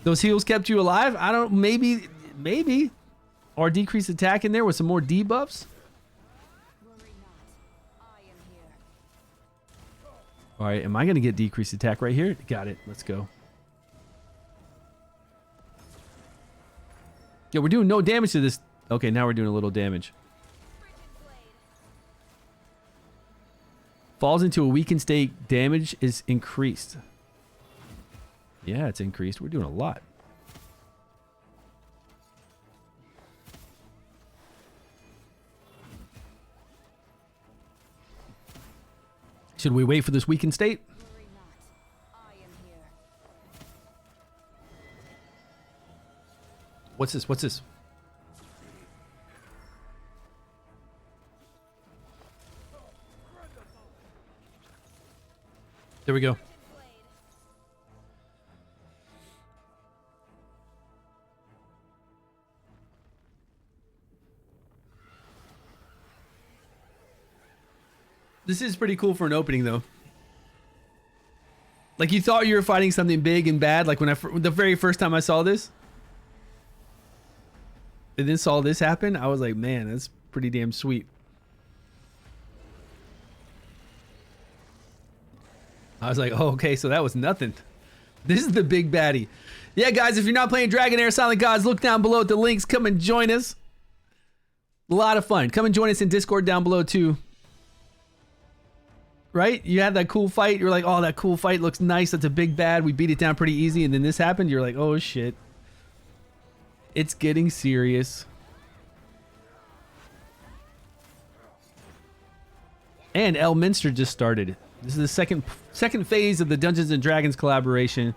Those heals kept you alive? I don't, maybe. Or decreased attack in there with some more debuffs? worry not. I am here. All right, am I going to get decreased attack right here? Got it. Let's go. Yeah, we're doing no damage to this. Okay, now we're doing a little damage. Falls into a weakened state. Damage is increased. Yeah, it's increased. We're doing a lot. Should we wait for this weakened state? Worry not. I am here. What's this? What's this? There we go. This is pretty cool for an opening, though. Like, you thought you were fighting something big and bad, like when the very first time I saw this. And then saw this happen, I was like, man, that's pretty damn sweet. I was like, oh, okay, so that was nothing. This is the big baddie. Yeah, guys, if you're not playing Dragonheir Silent Gods, look down below at the links. Come and join us. A lot of fun. Come and join us in Discord down below, too. Right? You had that cool fight. You're like, oh, that cool fight looks nice. That's a big bad. We beat it down pretty easy. And then this happened. You're like, oh, shit. It's getting serious. And Elminster just started. This is the second phase of the Dungeons and Dragons collaboration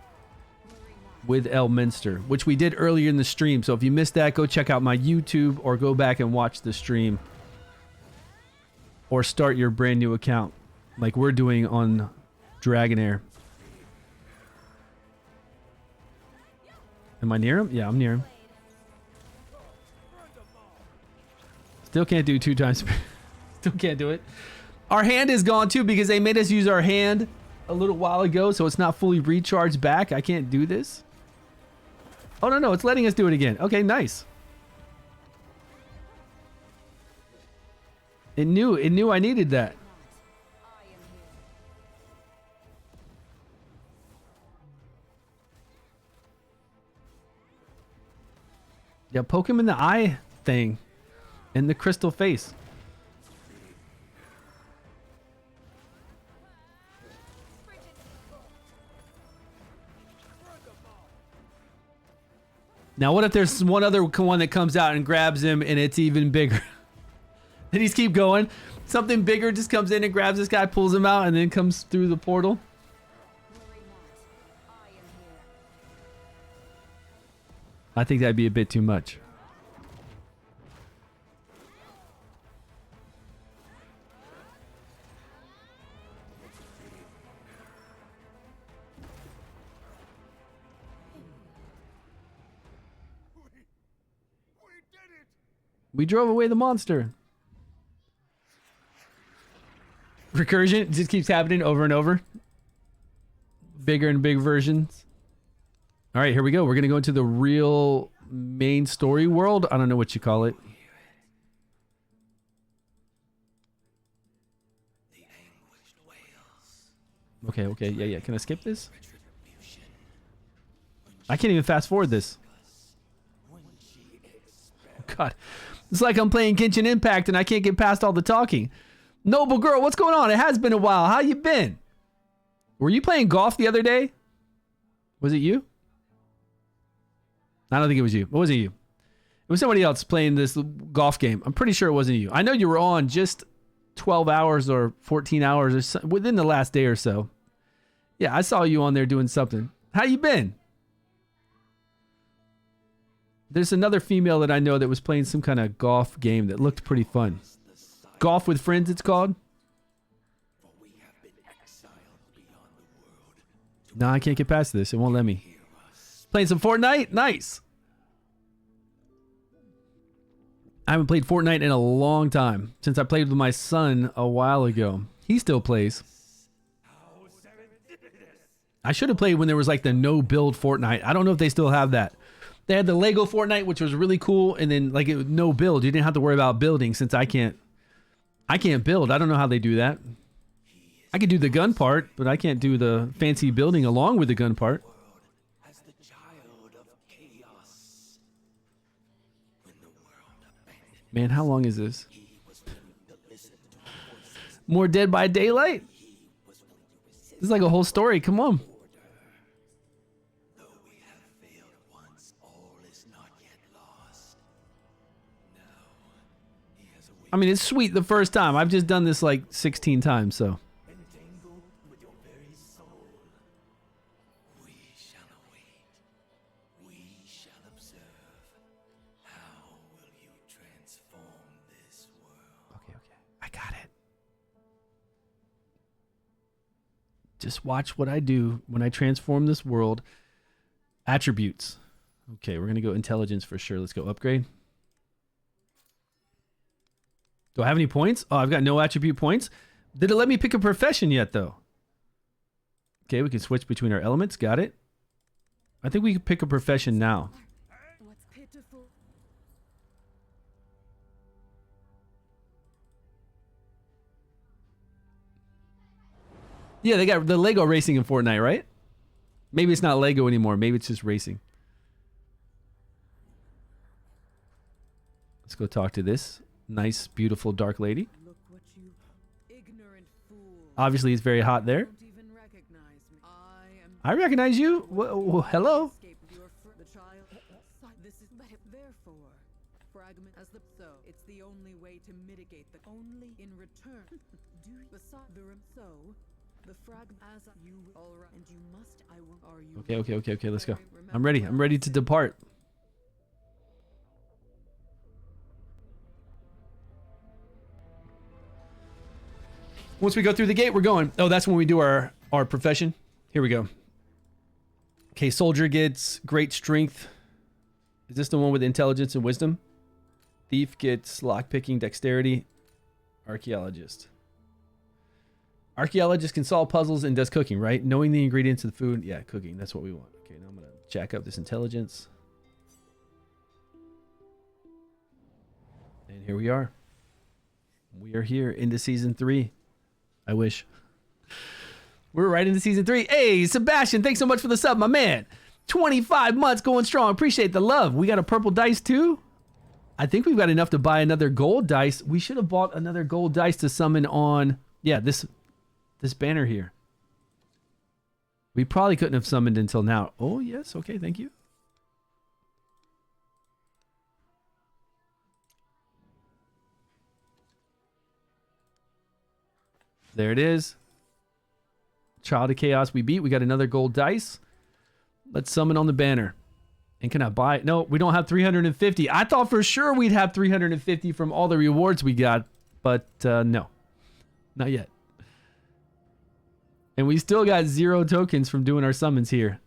with Elminster, which we did earlier in the stream. So if you missed that, go check out my YouTube or go back and watch the stream. Or start your brand new account like we're doing on Dragonheir. Am I near him? Yeah, I'm near him. Still can't do 2 times. Still can't do it. Our hand is gone too because they made us use our hand a little while ago, so it's not fully recharged back. I can't do this. Oh, no, it's letting us do it again. Okay, nice. It knew I needed that. Yeah, poke him in the eye thing. In the crystal face. Now, what if there's one other one that comes out and grabs him and it's even bigger? Then he's keep going. Something bigger just comes in and grabs this guy, pulls him out, and then comes through the portal. I think that'd be a bit too much. We drove away the monster. Recursion, it just keeps happening over and over. Bigger and big versions. All right, here we go. We're going to go into the real main story world. I don't know what you call it. Okay. Yeah. Can I skip this? I can't even fast forward this. Oh, God. It's like I'm playing Genshin Impact and I can't get past all the talking. Noble girl, what's going on? It has been a while. How you been? Were you playing golf the other day? Was it you? I don't think it was you. What was it you? It was somebody else playing this golf game. I'm pretty sure it wasn't you. I know you were on just 12 hours or 14 hours or so, within the last day or so. Yeah, I saw you on there doing something. How you been? There's another female that I know that was playing some kind of golf game that looked pretty fun. Golf with Friends, it's called. No, I can't get past this. It won't let me. Playing some Fortnite? Nice. I haven't played Fortnite in a long time. Since I played with my son a while ago. He still plays. I should have played when there was like the no build Fortnite. I don't know if they still have that. They had the Lego Fortnite, which was really cool, and then like it was no build. You didn't have to worry about building since I can't build. I don't know how they do that. I could do the gun part, but I can't do the fancy building along with the gun part. Man, how long is this? More Dead by Daylight? This is like a whole story. Come on. I mean, it's sweet the first time. I've just done this like 16 times, so. Okay. I got it. Just watch what I do when I transform this world. Attributes. Okay, we're going to go intelligence for sure. Let's go upgrade. Do I have any points? Oh, I've got no attribute points. Did it let me pick a profession yet, though? Okay, we can switch between our elements. Got it. I think we can pick a profession now. What's pitiful? Yeah, they got the Lego racing in Fortnite, right? Maybe it's not Lego anymore. Maybe it's just racing. Let's go talk to this nice, beautiful, dark lady. Look what you ignorant fool. Obviously, it's very hot there. Don't even recognize me. I recognize you. Well, hello. Escape your the child. This is therefore fragment as the so. It's the only way to mitigate the only in return. Do beside the so the fragment as you all right and you must I will are you Okay. Let's go. I'm ready. I'm ready to depart. Once we go through the gate, we're going. Oh, that's when we do our profession. Here we go. Okay, soldier gets great strength. Is this the one with intelligence and wisdom? Thief gets lockpicking, dexterity. Archaeologist. Archaeologist can solve puzzles and does cooking, right? Knowing the ingredients of the food. Yeah, cooking. That's what we want. Okay, now I'm going to jack up this intelligence. And here we are. We are here into season 3. I wish. We're right into season 3. Hey, Sebastian, thanks so much for the sub, my man. 25 months going strong. Appreciate the love. We got a purple dice too. I think we've got enough to buy another gold dice. We should have bought another gold dice to summon on, yeah, this banner here. We probably couldn't have summoned until now. Oh, yes. Okay, thank you. There it is. Child of Chaos we beat. We got another gold dice. Let's summon on the banner. And can I buy it? No, we don't have 350. I thought for sure we'd have 350 from all the rewards we got. But no. Not yet. And we still got 0 tokens from doing our summons here.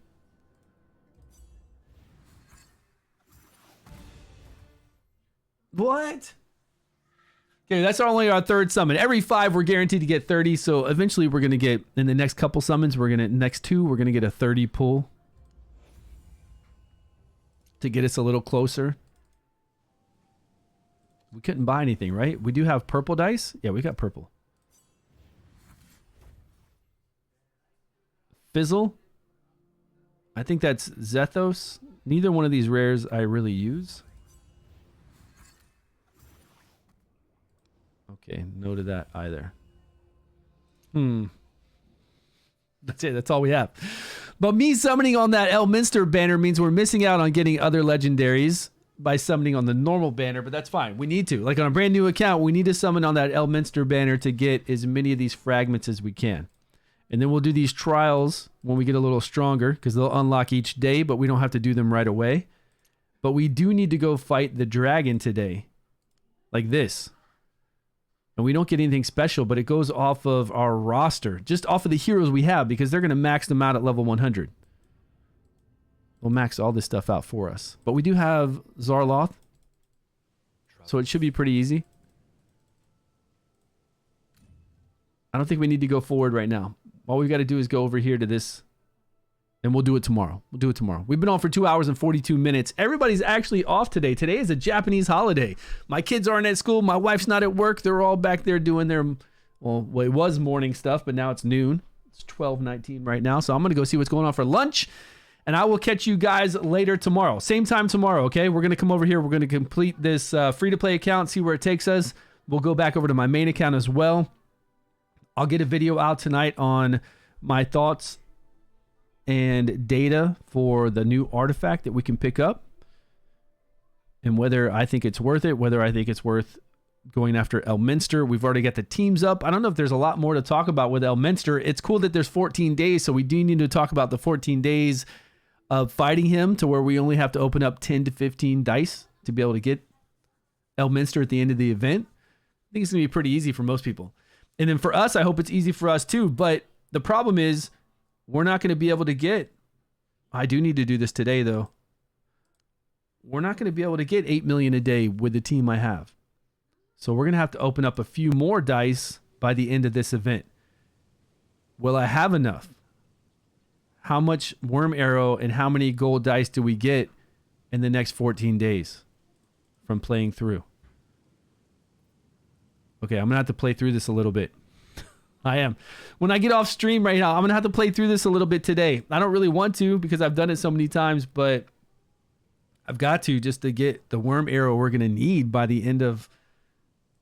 What? Okay, that's only our third summon. Every 5, we're guaranteed to get 30. So eventually we're going to get, in the next couple summons, next 2, we're going to get a 30 pull to get us a little closer. We couldn't buy anything, right? We do have purple dice. Yeah, we got purple. Fizzle. I think that's Zethos. Neither one of these rares I really use. Okay, no to that either. That's it. That's all we have. But me summoning on that Elminster banner means we're missing out on getting other legendaries by summoning on the normal banner, but that's fine. We need to. Like on a brand new account, we need to summon on that Elminster banner to get as many of these fragments as we can. And then we'll do these trials when we get a little stronger because they'll unlock each day, but we don't have to do them right away. But we do need to go fight the dragon today. Like this. And we don't get anything special, but it goes off of our roster. Just off of the heroes we have because they're going to max them out at level 100. We'll max all this stuff out for us. But we do have Zarloth. So it should be pretty easy. I don't think we need to go forward right now. All we've got to do is go over here to this. And we'll do it tomorrow. We'll do it tomorrow. We've been on for 2 hours and 42 minutes. Everybody's actually off today. Today is a Japanese holiday. My kids aren't at school. My wife's not at work. They're all back there doing their, well, it was morning stuff, but now it's noon. It's 12:19 right now. So I'm going to go see what's going on for lunch. And I will catch you guys later tomorrow. Same time tomorrow, okay? We're going to come over here. We're going to complete this free-to-play account, see where it takes us. We'll go back over to my main account as well. I'll get a video out tonight on my thoughts and data for the new artifact that we can pick up and whether I think it's worth it, whether I think it's worth going after Elminster. We've already got the teams up. I don't know if there's a lot more to talk about with Elminster. It's cool that there's 14 days, so we do need to talk about the 14 days of fighting him to where we only have to open up 10 to 15 dice to be able to get Elminster at the end of the event. I think it's going to be pretty easy for most people. And then for us, I hope it's easy for us too, but the problem is we're not going to be able to get, I do need to do this today though. We're not going to be able to get 8 million a day with the team I have. So we're going to have to open up a few more dice by the end of this event. Will I have enough? How much worm arrow and how many gold dice do we get in the next 14 days from playing through? Okay, I'm going to have to play through this a little bit. I am. When I get off stream right now, I'm going to have to play through this a little bit today. I don't really want to because I've done it so many times, but I've got to just to get the worm arrow we're going to need by the end of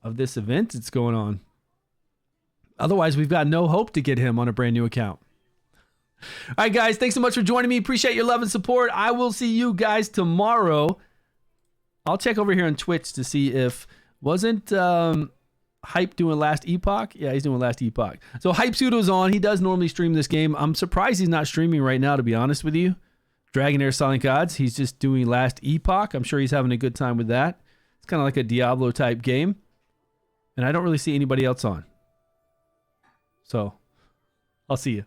this event that's going on. Otherwise, we've got no hope to get him on a brand new account. All right, guys, thanks so much for joining me. Appreciate your love and support. I will see you guys tomorrow. I'll check over here on Twitch to see if wasn't Hype doing Last Epoch? Yeah, he's doing Last Epoch. So Hype Pseudo's on. He does normally stream this game. I'm surprised he's not streaming right now, to be honest with you. Dragonheir Silent Gods. He's just doing Last Epoch. I'm sure he's having a good time with that. It's kind of like a Diablo type game. And I don't really see anybody else on. So, I'll see you.